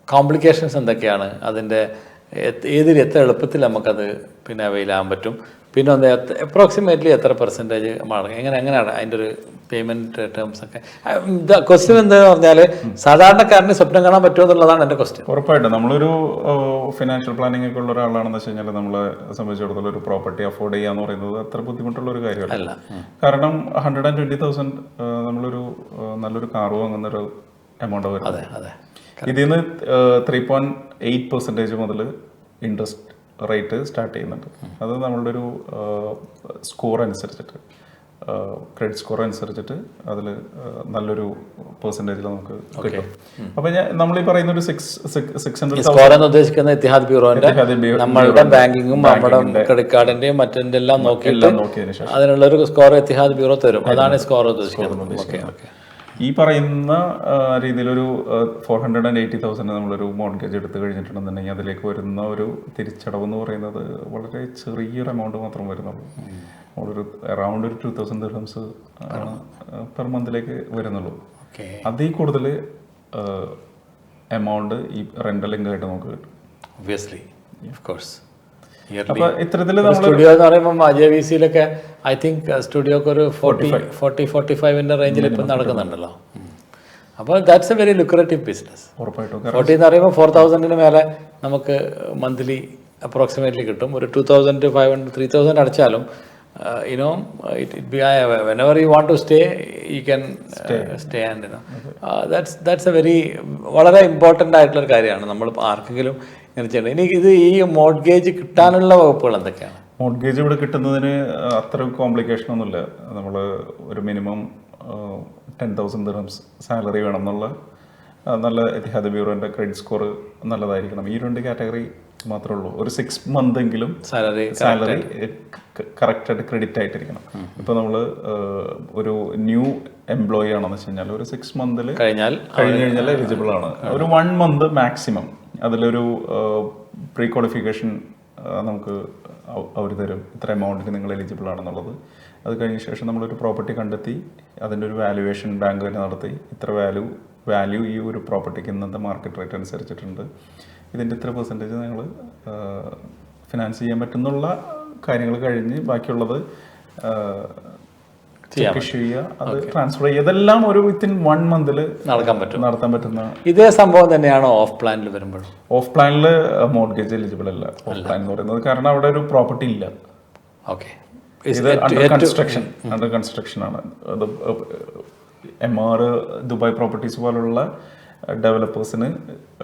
കോംപ്ലിക്കേഷൻസ് എന്തൊക്കെയാണ്? അതിൻ്റെ എത്ര എളുപ്പത്തിൽ നമുക്കത് പിന്നെ അവൈൽ ആകാൻ പറ്റും? പിന്നെ ഒന്ന് അപ്രോക്സിമേറ്റ്ലി എത്ര പെർസെൻറ്റേജ് എങ്ങനെയാണ് അതിൻ്റെ ഒരു പേയ്മെൻറ്റ് ടേംസ് ഒക്കെ? ക്വസ്റ്റ്യൻ എന്താണെന്ന് പറഞ്ഞാൽ സാധാരണക്കാരന് സ്വപ്നം കാണാൻ പറ്റുമോ എന്നുള്ളതാണ് എൻ്റെ ക്വസ്റ്റ്യൻ. ഉറപ്പായിട്ടും നമ്മളൊരു ഫിനാൻഷ്യൽ പ്ലാനിംഗ് ഒക്കെ ഉള്ള ഒരാളാണെന്ന് വെച്ച് കഴിഞ്ഞാൽ നമ്മളെ സംബന്ധിച്ചിടത്തോളം ഒരു പ്രോപ്പർട്ടി അഫോർഡ് ചെയ്യുക എന്ന് പറയുന്നത് അത്ര ബുദ്ധിമുട്ടുള്ള ഒരു കാര്യമല്ല. കാരണം 120,000 നമ്മളൊരു നല്ലൊരു കാർ വാങ്ങുന്നൊരു എമൗണ്ട് വരുന്നത്. ഇതിൽ നിന്ന് 3.8% മുതൽ ഇൻട്രസ്റ്റ് റേറ്റ് സ്റ്റാർട്ട് ചെയ്യുന്നുണ്ട്. അത് നമ്മളുടെ ഒരു സ്കോർ അനുസരിച്ചിട്ട്, ക്രെഡിറ്റ് സ്കോർ അനുസരിച്ചിട്ട് അതിൽ നല്ലൊരു പെർസെൻറ്റേജിൽ നമുക്ക് കിട്ടും. അപ്പം നമ്മൾ ഈ പറയുന്ന ഒരു 600,000 ഉദ്ദേശിക്കുന്ന ഇത്തിഹാദ് ബ്യൂറോന്റെ നമ്മളുടെ ബാങ്കിങ്ങും നമ്മുടെ ക്രെഡിറ്റ് കാർഡിന്റെയും മറ്റേ എല്ലാം നോക്കിയിട്ട് അതിനുള്ള ഒരു സ്കോർ ഇത്തിഹാദ് ബ്യൂറോ തരും. അതാണ് സ്കോർ ഉദ്ദേശിക്കുന്നത്. ഈ പറയുന്ന രീതിയിലൊരു 480,000 നമ്മളൊരു മോർഗേജ് എടുത്തു കഴിഞ്ഞിട്ടുണ്ടെന്നുണ്ടെങ്കിൽ അതിലേക്ക് വരുന്ന ഒരു തിരിച്ചടവ് എന്ന് പറയുന്നത് വളരെ ചെറിയൊരു എമൗണ്ട് മാത്രം വരുന്നുള്ളൂ. നമ്മളൊരു അറൗണ്ട് ഒരു 2,000 dirhams പെർ മന്തിലേക്ക് വരുന്നുള്ളൂ. അതിൽ കൂടുതൽ എമൗണ്ട് ഈ റെന്റൽ ഇൻകം ആയിട്ട് നമുക്ക് കിട്ടും. Obviously, of course. അപ്പൊ ഇത്തരത്തില് സ്റ്റുഡിയോ എന്ന് പറയുമ്പോൾ അജയ വി സിയിലൊക്കെ ഐ തിങ്ക് സ്റ്റുഡിയോക്ക് ഒരു 40-45 റേഞ്ചിൽ ഇപ്പം നടക്കുന്നുണ്ടല്ലോ. അപ്പോൾ that's A very lucrative business. ഉറപ്പായിട്ടും 40 എന്ന് പറയുമ്പോൾ 4,000 മേലെ നമുക്ക് മന്ത്ലി അപ്രോക്സിമേറ്റ്ലി കിട്ടും. ഒരു 2,500-3,000 അടച്ചാലും whenever you want to stay, you can stay and that's a very വളരെ ഇമ്പോർട്ടൻ്റ് ആയിട്ടുള്ളൊരു കാര്യമാണ്. നമ്മൾ ആർക്കെങ്കിലും ഇങ്ങനെ ചെയ്യണം. ഇനി ഈ മോർഗേജ് കിട്ടാനുള്ള വകുപ്പുകൾ എന്തൊക്കെയാണ്? മോർഗേജ് ഇവിടെ കിട്ടുന്നതിന് അത്ര കോംപ്ലിക്കേഷൻ ഒന്നുമില്ല. നമ്മൾ ഒരു മിനിമം 10,000 dirhams സാലറി വേണം എന്നുള്ള നല്ല എത്തിഹാദ് ബ്യൂറോൻ്റെ ക്രെഡിറ്റ് സ്കോർ നല്ലതായിരിക്കണം. ഈ 2 കാറ്റഗറി മാത്രമേ ഉള്ളൂ. ഒരു 6 month എങ്കിലും സാലറി കറക്റ്റായിട്ട് ക്രെഡിറ്റ് ആയിട്ടിരിക്കണം. ഇപ്പോൾ നമ്മൾ ഒരു ന്യൂ എംപ്ലോയി ആണെന്ന് വെച്ച് കഴിഞ്ഞാൽ ഒരു 6 month കഴിഞ്ഞാൽ എലിജിബിൾ ആണ്. ഒരു 1 month മാക്സിമം അതിലൊരു പ്രീ ക്വാളിഫിക്കേഷൻ നമുക്ക് അവർ തരും. ഇത്ര എമൗണ്ടിന് നിങ്ങൾ എലിജിബിൾ ആണെന്നുള്ളത്. അത് കഴിഞ്ഞ ശേഷം നമ്മളൊരു പ്രോപ്പർട്ടി കണ്ടെത്തി അതിൻ്റെ ഒരു വാല്യുവേഷൻ ബാങ്ക് തന്നെ നടത്തി ഇത്ര വാല്യൂ ഈ ഒരു പ്രോപ്പർട്ടിക്ക് ഇന്നത്തെ മാർക്കറ്റ് റേറ്റ് അനുസരിച്ചിട്ടുണ്ട്, ഇതിൻ്റെ ഇത്ര പെർസെൻറ്റേജ് നിങ്ങൾ ഫിനാൻസ് ചെയ്യാൻ പറ്റുന്നുള്ള കാര്യങ്ങൾ കഴിഞ്ഞ് ബാക്കിയുള്ളത് ഇഷ്യൂ ചെയ്യുക, അത് ട്രാൻസ്ഫർ ചെയ്യുക. ഇതെല്ലാം ഒരു വിത്തിൻ 1 month നടത്താൻ പറ്റുന്ന ഇതേ സംഭവം തന്നെയാണോ ഓഫ് പ്ലാനിൽ വരുമ്പോൾ? ഓഫ് പ്ലാനിൽ മോർഗേജ് എലിജിബിൾ അല്ല ഓഫ് പ്ലാൻ എന്ന് പറയുന്നത്. കാരണം അവിടെ ഒരു പ്രോപ്പർട്ടി ഇല്ല. ഓക്കെ, ഇത് അണ്ടർ കൺസ്ട്രക്ഷൻ ആണ്. അത് MR ദുബായ് പ്രോപ്പർട്ടീസ് പോലുള്ള ഡെവലപ്പേഴ്സിന്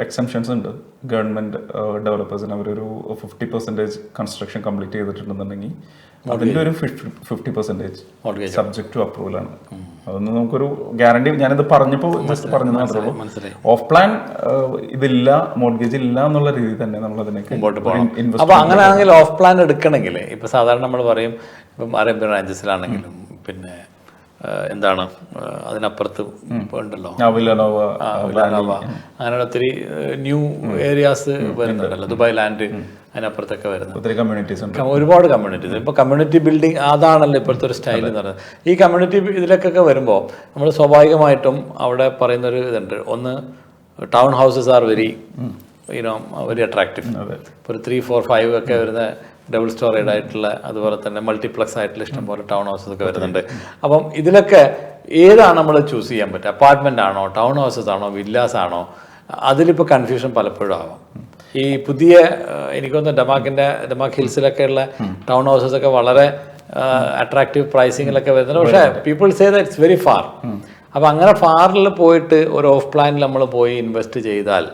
എക്സംഷൻസ് ഉണ്ട്. ഗവൺമെൻറ് ഡെവലപ്പേഴ്സിന് അവരൊരു 50% കൺസ്ട്രക്ഷൻ കംപ്ലീറ്റ് ചെയ്തിട്ടുണ്ടെന്നുണ്ടെങ്കിൽ അതിൻ്റെ ഒരു 50% സബ്ജക്ട് ടു അപ്രൂവൽ ആണ്. അതൊന്നും നമുക്കൊരു ഗ്യാരണ്ടി, ഞാനിത് പറഞ്ഞപ്പോൾ ജസ്റ്റ് പറഞ്ഞത് മാത്രമേ ഉള്ളൂ. ഓഫ് പ്ലാൻ ഇതില്ല, മോർഗേജ് ഇല്ല എന്നുള്ള രീതിയിൽ തന്നെ നമ്മൾ അതിനൊക്കെ മുമ്പോട്ട് പോകണം. അപ്പോൾ അങ്ങനെയാണെങ്കിൽ ഓഫ് പ്ലാൻ എടുക്കണമെങ്കിൽ ഇപ്പോൾ സാധാരണ നമ്മൾ പറയും, ഇപ്പം അറേബ്യൻ റാഞ്ചസിലാണെങ്കിലും പിന്നെ എന്താണ് അതിനപ്പുറത്ത് ഉണ്ടല്ലോ അങ്ങനെ ഒത്തിരി ന്യൂ ഏരിയാസ് വരുന്നുണ്ടല്ലോ, ദുബായ് ലാൻഡ് അതിനപ്പുറത്തൊക്കെ വരുന്നത് ഒരുപാട് കമ്മ്യൂണിറ്റീസ്. ഇപ്പോൾ കമ്മ്യൂണിറ്റി ബിൽഡിംഗ് അതാണല്ലോ ഇപ്പോഴത്തെ ഒരു സ്റ്റൈൽ എന്ന് പറയുന്നത്. ഈ കമ്മ്യൂണിറ്റി ഇതിലേക്കൊക്കെ വരുമ്പോൾ നമ്മൾ സ്വാഭാവികമായിട്ടും അവിടെ പറയുന്നൊരു ഇതുണ്ട്. ഒന്ന്, town houses are very very attractive. ഇപ്പോൾ ഒരു 3, 4, 5 ഒക്കെ വരുന്ന ഡബിൾ സ്റ്റോറേഡ് ആയിട്ടുള്ള, അതുപോലെ തന്നെ മൾട്ടിപ്ലക്സ് ആയിട്ടുള്ള ഇഷ്ടംപോലെ ടൗൺ ഹൗസസ് ഒക്കെ വരുന്നുണ്ട്. അപ്പം ഇതിലൊക്കെ ഏതാണ് നമ്മൾ ചൂസ് ചെയ്യാൻ പറ്റുക? അപ്പാർട്ട്മെൻ്റ് ആണോ, ടൗൺ ഹൗസസ് ആണോ, വില്ലാസ് ആണോ? അതിലിപ്പോൾ കൺഫ്യൂഷൻ പലപ്പോഴും ആവാം. ഈ പുതിയ എനിക്കൊന്ന് ഡമാക്ക് ഹിൽസിലൊക്കെ ഉള്ള ടൗൺ ഹൗസസ് ഒക്കെ വളരെ അട്രാക്റ്റീവ് പ്രൈസിങ്ങിലൊക്കെ വരുന്നുണ്ട്. പക്ഷേ people say that it's very far. അപ്പം അങ്ങനെ ഫാറിൽ പോയിട്ട് ഒരു ഓഫ് പ്ലാനിൽ നമ്മൾ പോയി ഇൻവെസ്റ്റ് ചെയ്താൽ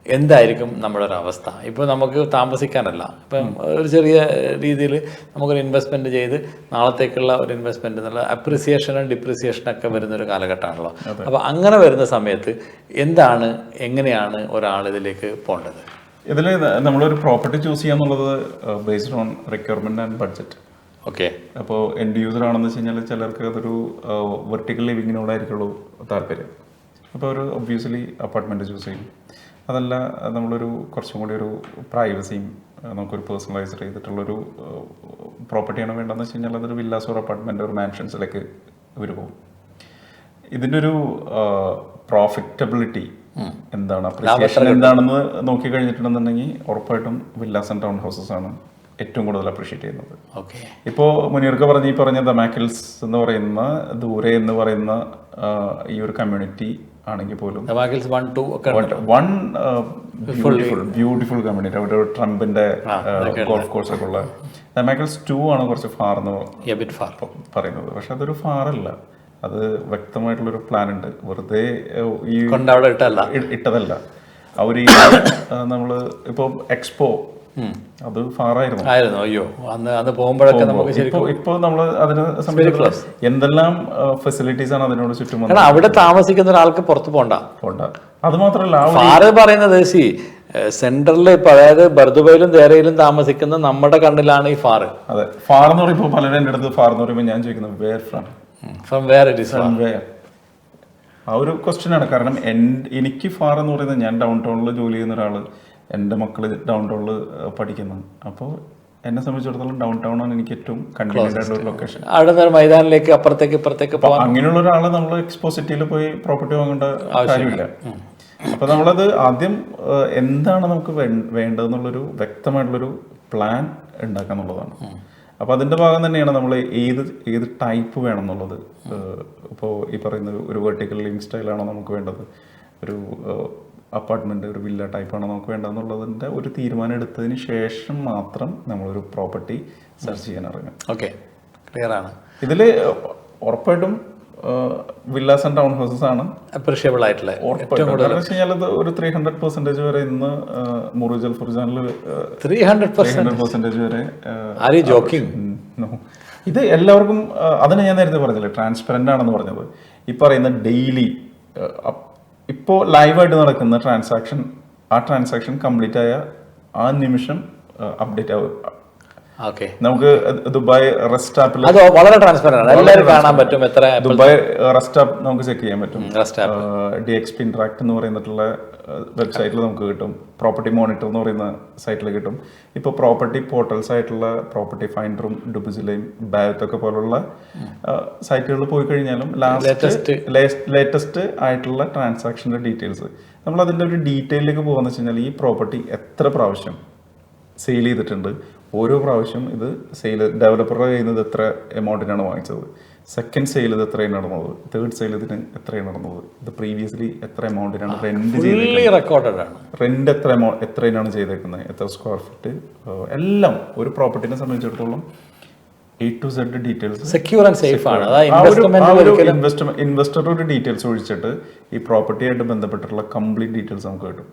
എന്തായിരിക്കും നമ്മുടെ ഒരു അവസ്ഥ? ഇപ്പോൾ നമുക്ക് താമസിക്കാനല്ല, ഇപ്പം ഒരു ചെറിയ രീതിയിൽ നമുക്കൊരു ഇൻവെസ്റ്റ്മെൻറ്റ് ചെയ്ത് നാളത്തേക്കുള്ള ഒരു ഇൻവെസ്റ്റ്മെൻറ്റ് എന്നുള്ള അപ്രിസിയേഷനും ഡിപ്രിസിയേഷനൊക്കെ വരുന്നൊരു കാലഘട്ടമാണല്ലോ. അപ്പോൾ അങ്ങനെ വരുന്ന സമയത്ത് എങ്ങനെയാണ് ഒരാൾ ഇതിലേക്ക് പോകേണ്ടത്? ഇതിൽ നമ്മളൊരു പ്രോപ്പർട്ടി ചൂസ് ചെയ്യാന്നുള്ളത് based on requirement and budget. Okay, അപ്പോൾ എൻഡ് യൂസർ ആണെന്ന് വെച്ച് കഴിഞ്ഞാൽ ചിലർക്ക് അതൊരു വെർട്ടിക്കൽ ലിവിങ്ങിനോടായിരിക്കുള്ളൂ താല്പര്യം. അപ്പോൾ അവർ ഒബ്വിയസ്ലി അപ്പാർട്ട്മെൻറ്റ് ചൂസ് ചെയ്യും. അതല്ല, നമ്മളൊരു കുറച്ചും കൂടി ഒരു പ്രൈവസിയും നമുക്കൊരു പേഴ്സണലൈസ് ചെയ്തിട്ടുള്ളൊരു പ്രോപ്പർട്ടിയാണ് വേണ്ടതെന്ന് വെച്ച് കഴിഞ്ഞാൽ അതൊരു വില്ലാസ് ഓർ അപ്പാർട്ട്മെൻറ്റ് ഒരു മാൻഷൻസിലേക്ക് ഇവർ പോകും. ഇതിൻ്റെ ഒരു പ്രോഫിറ്റബിലിറ്റി എന്താണ്, അപ്രിസിയേഷൻ എന്താണെന്ന് നോക്കി കഴിഞ്ഞിട്ടുണ്ടെന്നുണ്ടെങ്കിൽ ഉറപ്പായിട്ടും വില്ലാസ് ആൻഡ് ടൗൺ ഹൗസസ് ആണ് ഏറ്റവും കൂടുതൽ അപ്രീഷിയേറ്റ് ചെയ്യുന്നത്. ഇപ്പോൾ മുനീർക്ക് പറഞ്ഞ ദമാക്കിൽസ് എന്ന് പറയുന്ന ദൂരെ എന്ന് പറയുന്ന ഈ ഒരു കമ്മ്യൂണിറ്റി ആണെങ്കിൽ പോലും ബ്യൂട്ടിഫുൾ കമ്മ്യൂണിറ്റി, അവിടെ ട്രംപിന്റെ ഗോൾഫ് കോഴ്സ് ഒക്കെ ഉള്ള. ദമാക്കിൽസ് 2 ആണ് കുറച്ച് ഫാർ എന്ന് പറയുന്നത്. പക്ഷെ അതൊരു ഫാറല്ല, അത് വ്യക്തമായിട്ടുള്ളൊരു പ്ലാൻ ഉണ്ട്. വെറുതെ ഈ ഇട്ടതല്ല. അവര് നമ്മൾ ഇപ്പോൾ എക്സ്പോ അത് ഫാറായിരുന്നു. അയ്യോ, അന്ന് പോകുമ്പോഴൊക്കെ നമുക്ക് ഇപ്പൊ നമ്മൾ അതിന് സംബന്ധിച്ച് എന്തെല്ലാം ഫെസിലിറ്റീസ് ആണ് അതിനോട് ചുറ്റും. അവിടെ താമസിക്കുന്ന ഒരാൾക്ക് പുറത്ത് പോണ്ട. അത് മാത്രമല്ല ഫാറ് പറയുന്നത് സെന്ററിൽ ഇപ്പൊ, അതായത് ബർദുബയിലും ദേറയിലും താമസിക്കുന്ന നമ്മുടെ കണ്ണിലാണ് ഈ ഫാറ്. അതെ, ഫാർ എന്ന് പറയുമ്പോൾ പലരും എൻ്റെ അടുത്ത് ഫാർ എന്ന് പറയുമ്പോൾ ഞാൻ ചോദിക്കുന്നത് where from where it is. ആ ഒരു ക്വസ്റ്റ്യനാണ്. കാരണം എനിക്ക് ഫാർ എന്ന് പറയുന്നത്, ഞാൻ ഡൗൺ ടൗണിൽ ജോലി ചെയ്യുന്ന ഒരാൾ, എൻ്റെ മക്കൾ ഡൗൺ ടൗണിൽ പഠിക്കുന്നു. അപ്പോൾ എന്നെ സംബന്ധിച്ചിടത്തോളം ഡൗൺ ടൗൺ ആണ് എനിക്ക് ഏറ്റവും കൺവീനിയൻ്റ് ആയിട്ടുള്ള ഒരു ലൊക്കേഷൻ. അവിടെ മൈതാനിലേക്ക് അപ്പുറത്തേക്ക് ഇപ്പുറത്തേക്ക് അങ്ങനെയുള്ള ഒരാളെ നമ്മൾ എക്സ്പോസിറ്റിയിൽ പോയി പ്രോപ്പർട്ടി വാങ്ങേണ്ട കാര്യമില്ല. അപ്പോൾ നമ്മളത് ആദ്യം എന്താണ് നമുക്ക് വേണ്ടതെന്നുള്ളൊരു വ്യക്തമായിട്ടുള്ളൊരു പ്ലാൻ ഉണ്ടാക്കുക എന്നുള്ളതാണ്. അപ്പോൾ അതിൻ്റെ ഭാഗം തന്നെയാണ് നമ്മൾ ഏത് ടൈപ്പ് വേണം എന്നുള്ളത്. ഇപ്പോൾ ഈ പറയുന്ന ഒരു വെർട്ടിക്കൽ ലിവിങ് സ്റ്റൈലാണോ നമുക്ക് വേണ്ടത്, ഒരു അപ്പാർട്ട്മെൻറ്റ്, ഒരു വില്ല ടൈപ്പാണോ നമുക്ക് വേണ്ടതെന്നുള്ളതിൻ്റെ ഒരു തീരുമാനം എടുത്തതിന് ശേഷം മാത്രം നമ്മളൊരു പ്രോപ്പർട്ടി സെർച്ച് ചെയ്യാൻ ഇറങ്ങും. ഓക്കെ, ക്ലിയർ ആണ്. ഇതിൽ ഉറപ്പായിട്ടും വില്ലാസ് ആൻഡ് ടൗൺ ഹൗസസ് ആണ് അപ്രീഷിയബിൾ ആയിട്ടുള്ള. കാരണം വെച്ച് കഴിഞ്ഞാൽ ഒരു 300% വരെ ഇന്ന് മുറുജൽ ഫുർജാനിൽ 300% വരെ. ഇത് എല്ലാവർക്കും, അതിന് ഞാൻ നേരത്തെ പറഞ്ഞില്ലേ ട്രാൻസ്പെറൻ്റ് ആണെന്ന് പറഞ്ഞത്. ഈ പറയുന്ന ഡെയിലി ഇപ്പോൾ ലൈവായിട്ട് നടക്കുന്ന ട്രാൻസാക്ഷൻ കംപ്ലീറ്റ് ആയ ആ നിമിഷം അപ്ഡേറ്റ് ആവും. നമുക്ക് ദുബായ് റെസ്റ്റ് ആപ്പിൽ വളരെ ട്രാൻസ്പെറന്റ്, എല്ലാവരും കാണാൻ പറ്റും. ദുബായ് റെസ്റ്റ് ആപ്പ് നമുക്ക് ചെക്ക് ചെയ്യാൻ പറ്റും. DXP ഇന്ററാക്ട് എന്ന് പറയുന്നിട്ടുള്ള വെബ്സൈറ്റിൽ നമുക്ക് കിട്ടും. പ്രോപ്പർട്ടി മോണിറ്റർ എന്ന് പറയുന്ന സൈറ്റിൽ കിട്ടും. ഇപ്പോൾ പ്രോപ്പർട്ടി പോർട്ടൽസ് ആയിട്ടുള്ള പ്രോപ്പർട്ടി ഫൈൻഡറും ഡുബുസിലെയും ബായത്തൊക്കെ പോലുള്ള സൈറ്റുകളിൽ പോയി കഴിഞ്ഞാലും ലേറ്റസ്റ്റ് ആയിട്ടുള്ള ട്രാൻസാക്ഷൻ്റെ ഡീറ്റെയിൽസ്, നമ്മൾ അതിൻ്റെ ഒരു ഡീറ്റെയിലേക്ക് പോകുന്ന വെച്ച് കഴിഞ്ഞാൽ ഈ പ്രോപ്പർട്ടി എത്ര പ്രാവശ്യം സെയിൽ ചെയ്തിട്ടുണ്ട്, ഓരോ പ്രാവശ്യം ഇത് ഡെവലപ്പറുടെ കയ്യിൽ നിന്ന് എത്ര എമൗണ്ടിനാണ് വാങ്ങിച്ചത്, സെക്കൻഡ് സെയിൽ ഇത് എത്രയാണ് നടന്നത്, തേർഡ് സെയിൽ ഇതിന് എത്രയാണ് നടന്നത്, ഇത് പ്രീവിയസ്ലി എത്ര എമൗണ്ടിനാണ് റെന്റ് എത്രയാണ് ചെയ്തേക്കുന്നത്, എത്ര സ്ക്വയർ ഫീറ്റ്, എല്ലാം ഒരു പ്രോപ്പർട്ടിനെ സംബന്ധിച്ചിടത്തോളം A to Z details secure and safe ആണ്. ഇൻവെസ്റ്ററുടെ ഡീറ്റെയിൽസ് ഒഴിച്ചിട്ട് ഈ പ്രോപ്പർട്ടിയായിട്ട് ബന്ധപ്പെട്ടിട്ടുള്ള കംപ്ലീറ്റ് ഡീറ്റെയിൽസ് നമുക്ക് കിട്ടും.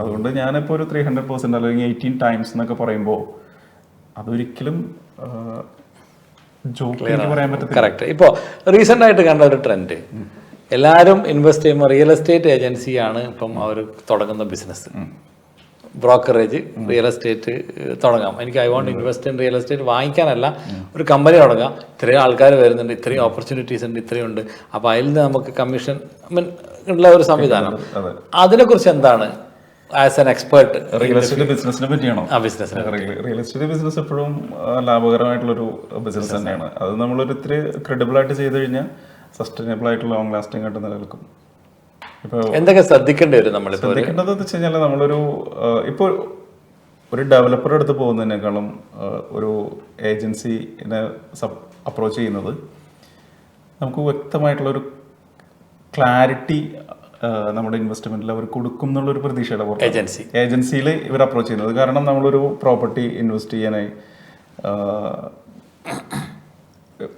അതുകൊണ്ട് ഞാനിപ്പോൾ ഒരു 300% അല്ലെങ്കിൽ 18 ടൈംസ് എന്നൊക്കെ പറയുമ്പോൾ അതൊരിക്കലും ജോക്ക് പറയാൻ പറ്റില്ല. കറക്റ്റ്. ഇപ്പോൾ റീസെൻ്റ് ആയിട്ട് കണ്ട ഒരു ട്രെൻഡ്, എല്ലാവരും ഇൻവെസ്റ്റ് ചെയ്യുമ്പോൾ റിയൽ എസ്റ്റേറ്റ് ഏജൻസിയാണ് ഇപ്പം അവർ തുടങ്ങുന്ന ബിസിനസ്. ബ്രോക്കറേജ് റിയൽ എസ്റ്റേറ്റ് തുടങ്ങാം. എനിക്ക് I want invest in real estate വാങ്ങിക്കാനല്ല, ഒരു കമ്പനി തുടങ്ങാം. ഇത്രയും ആൾക്കാർ വരുന്നുണ്ട്, ഇത്രയും ഓപ്പർച്യൂണിറ്റീസ് ഉണ്ട്, ഇത്രയും ഉണ്ട്. അപ്പോൾ അതിൽ നിന്ന് നമുക്ക് കമ്മീഷൻ ഉള്ള ഒരു സംവിധാനം. അതിനെക്കുറിച്ച് എന്താണ് as an expert? Real estate ബിസിനസിനെ പറ്റിയാണോ? റിയൽ എസ്റ്റേറ്റ് ബിസിനസ് എപ്പോഴും ലാഭകരമായിട്ടുള്ളൊരു ബിസിനസ് തന്നെയാണ്. അത് നമ്മളൊരു ഇത്തിരി ക്രെഡിബിൾ ആയിട്ട് ചെയ്ത് കഴിഞ്ഞാൽ സസ്റ്റൈനബിൾ ആയിട്ട് ലോങ് ലാസ്റ്റിംഗ് ആയിട്ട് നിലനിൽക്കും. ഇപ്പോൾ എന്തൊക്കെ ശ്രദ്ധിക്കേണ്ടി വരും? നമ്മൾ ശ്രദ്ധിക്കേണ്ടത് വെച്ച് കഴിഞ്ഞാൽ നമ്മളൊരു ഇപ്പോൾ ഒരു ഡെവലപ്പറുടെ അടുത്ത് പോകുന്നതിനേക്കാളും ഒരു ഏജൻസിനെ അപ്രോച്ച് ചെയ്യുന്നത് നമുക്ക് വ്യക്തമായിട്ടുള്ളൊരു ക്ലാരിറ്റി നമ്മുടെ ഇൻവെസ്റ്റ്മെന്റിൽ അവർ കൊടുക്കും എന്നുള്ളൊരു പ്രതീക്ഷയുടെ പുറത്ത് ഏജൻസിയിൽ ഇവർ അപ്രോച്ച് ചെയ്യുന്നത്. കാരണം നമ്മളൊരു പ്രോപ്പർട്ടി ഇൻവെസ്റ്റ് ചെയ്യാനായി,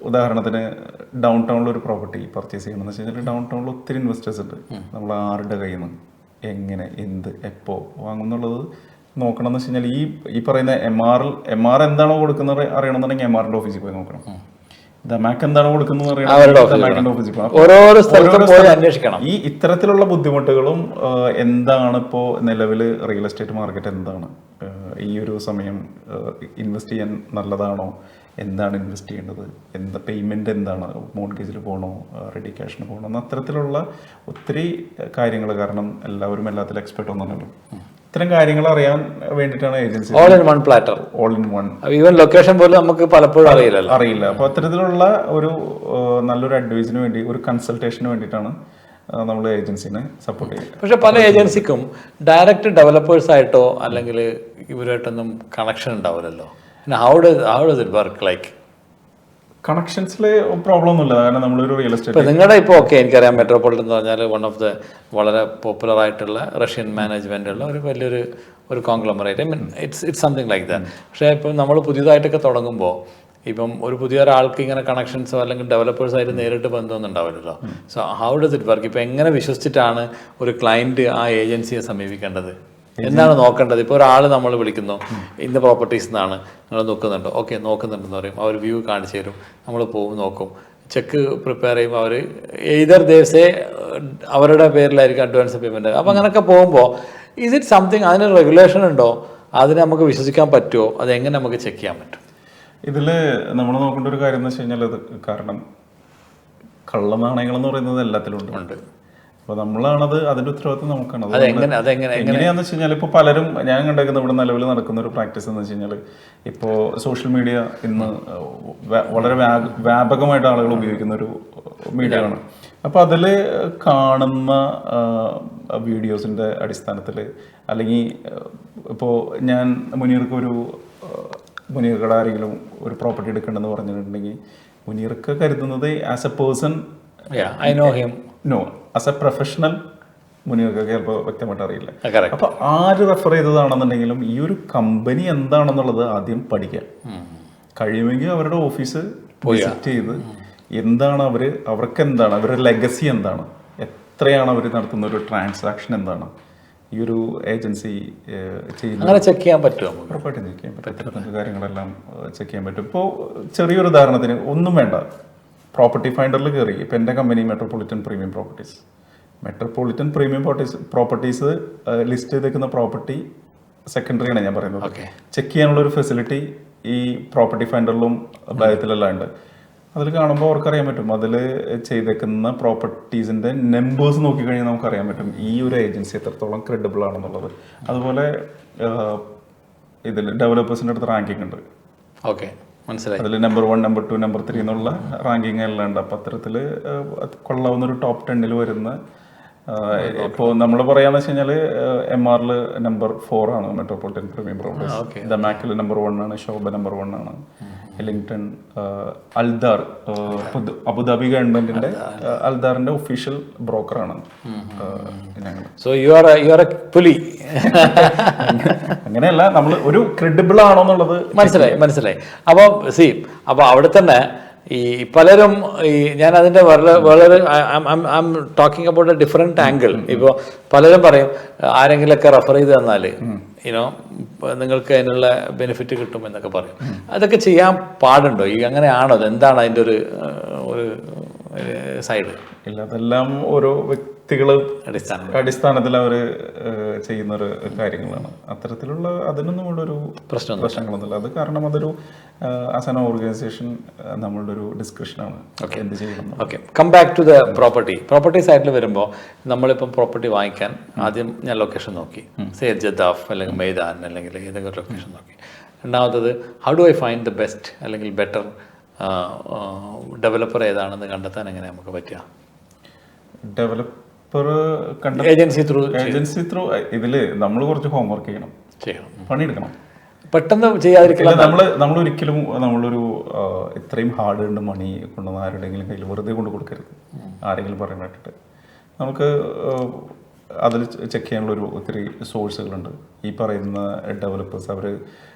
ഉദാഹരണത്തിന് ഡൗൺ ടൗണിൽ ഒരു പ്രോപ്പർട്ടി പർച്ചേസ് ചെയ്യണമെന്ന് വെച്ച് കഴിഞ്ഞാൽ ഡൗൺ ടൗണിൽ ഒത്തിരി ഇൻവെസ്റ്റേഴ്സ് ഉണ്ട്. നമ്മൾ ആരുടെ കയ്യിൽ നിന്ന് എങ്ങനെ എന്ത് എപ്പോൾ വാങ്ങുന്നുള്ളത് നോക്കണം എന്ന് വെച്ച് കഴിഞ്ഞാൽ ഈ പറയുന്ന എം ആർ എന്താണോ കൊടുക്കുന്നത് അറിയണമെന്നുണ്ടെങ്കിൽ MRന്റെ ഓഫീസിൽ പോയി നോക്കണം. ദമാക്ക് എന്താണ് കൊടുക്കുന്നത് അന്വേഷിക്കണം. ഈ ഇത്തരത്തിലുള്ള ബുദ്ധിമുട്ടുകളും എന്താണ് ഇപ്പോൾ നിലവിൽ റിയൽ എസ്റ്റേറ്റ് മാർക്കറ്റ് എന്താണ്, ഈ ഒരു സമയം ഇൻവെസ്റ്റ് ചെയ്യാൻ നല്ലതാണോ, എന്താണ് ഇൻവെസ്റ്റ് ചെയ്യേണ്ടത്, എന്താ പേയ്മെന്റ് എന്താണ്, മോർഗേജിൽ പോകണോ റെഡി ക്യാഷിന് പോകണോ എന്ന അത്തരത്തിലുള്ള ഒത്തിരി കാര്യങ്ങൾ. കാരണം എല്ലാവരും എല്ലാത്തിലും എക്സ്പെർട്ട് ഒന്നുമല്ലല്ലോ. ഇത്തരം കാര്യങ്ങൾ അറിയാൻ വേണ്ടിയിട്ടാണ് agency all in one platter, all in one. Even location പോലും നമുക്ക് പലപ്പോഴും അറിയില്ല. അപ്പോൾ അത്തരത്തിലുള്ള ഒരു നല്ലൊരു അഡ്വൈസിന് വേണ്ടി, ഒരു കൺസൾട്ടേഷന് വേണ്ടിയിട്ടാണ് നമ്മൾ ഏജൻസിനെ സപ്പോർട്ട് ചെയ്യുക. പക്ഷെ പല ഏജൻസിക്കും ഡയറക്റ്റ് ഡെവലപ്പേഴ്സ് ആയിട്ടോ അല്ലെങ്കിൽ ഇവരായിട്ടൊന്നും കണക്ഷൻ ഉണ്ടാവില്ലല്ലോ. How does it work? Like കണക്ഷൻസിൽ പ്രോബ്ലം ഒന്നുമില്ല. കാരണം നമ്മളൊരു റിയൽ എസ്റ്റേറ്റ് നിങ്ങളുടെ ഇപ്പോൾ എനിക്കറിയാം മെട്രോപൊളിറ്റൻ എന്ന് പറഞ്ഞാൽ വൺ ഓഫ് ദ വളരെ പോപ്പുലർ ആയിട്ടുള്ള റഷ്യൻ മാനേജ്മെൻറ്റുള്ള ഒരു വലിയൊരു conglomerate. It's something like that. പക്ഷേ ഇപ്പം നമ്മൾ പുതിയതായിട്ടൊക്കെ തുടങ്ങുമ്പോൾ ഇപ്പം ഒരു പുതിയ ഒരാൾക്ക് ഇങ്ങനെ കണക്ഷൻസോ അല്ലെങ്കിൽ ഡെവലപ്പേഴ്സായിട്ട് നേരിട്ട് ബന്ധമൊന്നും ഉണ്ടാവില്ലല്ലോ. So how does it work? ഇപ്പം എങ്ങനെ വിശ്വസിച്ചിട്ടാണ് ഒരു ക്ലയൻറ്റ് ആ ഏജൻസിയെ സമീപിക്കേണ്ടത്? എന്താണ് നോക്കേണ്ടത്? ഇപ്പോൾ ഒരാൾ നമ്മൾ വിളിക്കുന്നു, ഇന്ന പ്രോപ്പർട്ടീസ് നിന്നാണ് നിങ്ങൾ നോക്കുന്നുണ്ടോ? ഓക്കെ, നോക്കുന്നുണ്ടെന്ന് പറയും. അവർ വ്യൂ കാണിച്ചു തരും, നമ്മൾ പോകും, നോക്കും, ചെക്ക് പ്രിപ്പയർ ചെയ്യുമ്പോൾ അവർ എയ്തർ ദിവസേ അവരുടെ പേരിലായിരിക്കും അഡ്വാൻസ് പേയ്മെൻറ്റ്. അപ്പോൾ അങ്ങനെയൊക്കെ പോകുമ്പോൾ ഈസ് ഇറ്റ് സംതിങ്, അതിന് റെഗുലേഷൻ ഉണ്ടോ? അതിന് നമുക്ക് വിശ്വസിക്കാൻ പറ്റുമോ? അതെങ്ങനെ നമുക്ക് ചെക്ക് ചെയ്യാൻ പറ്റും? ഇതിൽ നമ്മൾ നോക്കേണ്ട ഒരു കാര്യം എന്ന് വെച്ച് കഴിഞ്ഞാൽ, അത് കാരണം കള്ളനാണയങ്ങൾ എന്ന് പറയുന്നത് എല്ലാത്തിലും ഉണ്ട്. അപ്പോൾ നമ്മളാണത്, അതിന്റെ ഉത്തരവാദിത്വം നമുക്കാണ്. എങ്ങനെയാന്ന് വെച്ച് കഴിഞ്ഞാൽ ഇപ്പോൾ പലരും, ഞാൻ കണ്ടേക്കുന്ന ഇവിടെ നിലവിൽ നടക്കുന്ന ഒരു പ്രാക്ടീസ് എന്ന് വെച്ച് കഴിഞ്ഞാൽ, ഇപ്പോൾ സോഷ്യൽ മീഡിയ ഇന്ന് വളരെ വ്യാപകമായിട്ട് ആളുകൾ ഉപയോഗിക്കുന്ന ഒരു മീഡിയ ആണ്. അപ്പോൾ അതിൽ കാണുന്ന വീഡിയോസിൻ്റെ അടിസ്ഥാനത്തിൽ, അല്ലെങ്കിൽ ഇപ്പോൾ ഞാൻ മുനീർക്കട ആരെങ്കിലും ഒരു പ്രോപ്പർട്ടി എടുക്കണമെന്ന് പറഞ്ഞിട്ടുണ്ടെങ്കിൽ, മുനീർക്ക് കരുതുന്നത് as a person no, as a professional മുനീർക്ക് ചിലപ്പോൾ വ്യക്തമായിട്ട് അറിയില്ല. അപ്പോൾ ആര് റെഫർ ചെയ്തതാണെന്നുണ്ടെങ്കിലും ഈ ഒരു കമ്പനി എന്താണെന്നുള്ളത് ആദ്യം പഠിക്കാം. കഴിയുമെങ്കിൽ അവരുടെ ഓഫീസ് വിസിറ്റ് ചെയ്ത് എന്താണ് അവർക്ക് എന്താണ് അവരുടെ ലെഗസി എന്താണ്, എത്രയാണ് അവർ നടത്തുന്ന ഒരു ട്രാൻസാക്ഷൻ എന്താണ്, ഈ ഒരു ഏജൻസി ചെയ്യുന്നത് ചെക്ക് ചെയ്യാൻ പറ്റുമോ? ഉറപ്പായിട്ടും ചെക്ക് ചെയ്യാൻ പറ്റും. ഇത്തരത്തിലുള്ള കാര്യങ്ങളെല്ലാം ചെക്ക് ചെയ്യാൻ പറ്റും. ഇപ്പോൾ ചെറിയൊരു ഉദാഹരണത്തിന്, ഒന്നും വേണ്ട, പ്രോപ്പർട്ടി ഫൈൻഡറിൽ കയറി, ഇപ്പം എൻ്റെ company metropolitan premium properties list ചെയ്തേക്കുന്ന പ്രോപ്പർട്ടി സെക്കൻഡറിയാണ് ഞാൻ പറയുന്നത്. ചെക്ക് ചെയ്യാനുള്ള ഒരു ഫെസിലിറ്റി ഈ പ്രോപ്പർട്ടി ഫൈൻഡറിലും ബയത്തിലെല്ലാം ഉണ്ട്. അതിൽ കാണുമ്പോൾ അവർക്കറിയാൻ പറ്റും, അതിൽ ചെയ്തേക്കുന്ന പ്രോപ്പർട്ടീസിൻ്റെ നമ്പേഴ്സ് നോക്കിക്കഴിഞ്ഞാൽ നമുക്കറിയാൻ പറ്റും ഈ ഒരു ഏജൻസി എത്രത്തോളം ക്രെഡിബിൾ ആണെന്നുള്ളത്. അതുപോലെ ഇതിൽ ഡെവലപ്പേഴ്സിൻ്റെ അടുത്ത് റാങ്കിങ് ഉണ്ട്. ഓക്കെ, മനസ്സിലായി. അതിൽ നമ്പർ 1, നമ്പർ 2, നമ്പർ 3 എന്നുള്ള റാങ്കിങ് എല്ലാം ഉണ്ട്. അപ്പം അത്തരത്തിൽ കൊള്ളാവുന്ന ഒരു ടോപ്പ് 10 വരുന്ന, ഇപ്പോൾ നമ്മൾ പറയാന്ന് വെച്ച് കഴിഞ്ഞാൽ MRൽ നമ്പർ 4 ആണ് മെട്രോപൊളിറ്റൻ പ്രീമിയം പ്രോപ്പർട്ടീസ്, ദമാക്കിൽ നമ്പർ 1 ആണ്, ശോഭ നമ്പർ 1 ആണ്, എലിംഗ്ടൺ, അൽദാർ, അബുദാബി ഗവൺമെന്റിന്റെ അൽദാറിന്റെ ഒഫീഷ്യൽ ബ്രോക്കറാണ് ഞങ്ങൾ. സോ യു ആർ പുലി. അങ്ങനെയല്ല, നമ്മൾ ഒരു ക്രെഡിബിൾ ആണോ എന്നുള്ളത് മനസ്സിലായി. അപ്പോൾ അവിടെ തന്നെ ഈ പലരും ഞാൻ അതിൻ്റെ വളരെ I am talking about A different angle. ഇപ്പോൾ പലരും പറയും ആരെങ്കിലൊക്കെ റെഫർ ചെയ്ത് തന്നാൽ നിങ്ങൾക്ക് അതിനുള്ള ബെനിഫിറ്റ് കിട്ടും എന്നൊക്കെ പറയും. അതൊക്കെ ചെയ്യാൻ പാടുണ്ടോ? അങ്ങനെയാണോ? എന്താണ് അതിൻ്റെ ഒരു സൈഡ്? ഇല്ല, അതെല്ലാം ഓരോ വ്യക്തികൾ അടിസ്ഥാനത്തിൽ അവർ ചെയ്യുന്ന ഒരു കാര്യങ്ങളാണ്. അത്തരത്തിലുള്ള അതിനൊന്നും ഇവിടെ ഒരു പ്രശ്നങ്ങളൊന്നുമില്ല. അത് കാരണം അതൊരു ആസ് ആൻ ഓർഗനൈസേഷൻ നമ്മളുടെ ഒരു ഡിസ്കഷനാണ് എന്ത് ചെയ്യണം. Okay, come back to the property സൈഡിൽ വരുമ്പോൾ നമ്മളിപ്പം പ്രോപ്പർട്ടി വാങ്ങിക്കാൻ ആദ്യം ഞാൻ ലൊക്കേഷൻ നോക്കി, സയ്യിദ് ജദ്ദാഫ് അല്ലെങ്കിൽ മെയ്ദാൻ അല്ലെങ്കിൽ ഏതെങ്കിലും ലൊക്കേഷൻ നോക്കി. രണ്ടാമത്തത് how do I find the best അല്ലെങ്കിൽ ബെറ്റർ ഡെവലപ്പർ ഏതാണെന്ന് കണ്ടെത്താൻ എങ്ങനെ നമുക്ക് പറ്റുക? ഡെവലപ്പർ ഏജൻസി ത്രൂ ഇതിൽ നമ്മൾ കുറച്ച് ഹോംവർക്ക് ചെയ്യണം, പണിയെടുക്കണം. പെട്ടെന്ന് ചെയ്യാതിരിക്കില്ല. നമ്മളൊരിക്കലും നമ്മളൊരു ഇത്രയും ഹാർഡ് ഉണ്ട് മണി കൊണ്ടുവന്ന് ആരുടെയെങ്കിലും കയ്യിൽ വെറുതെ കൊണ്ട് കൊടുക്കരുത്. ആരെങ്കിലും പറയാൻ വേണ്ടിയിട്ട് നമുക്ക് അതിൽ ചെക്ക് ചെയ്യാനുള്ള ഒത്തിരി സോഴ്സുകളുണ്ട്. ഈ പറയുന്ന ഡെവലപ്പേഴ്സ് അവർ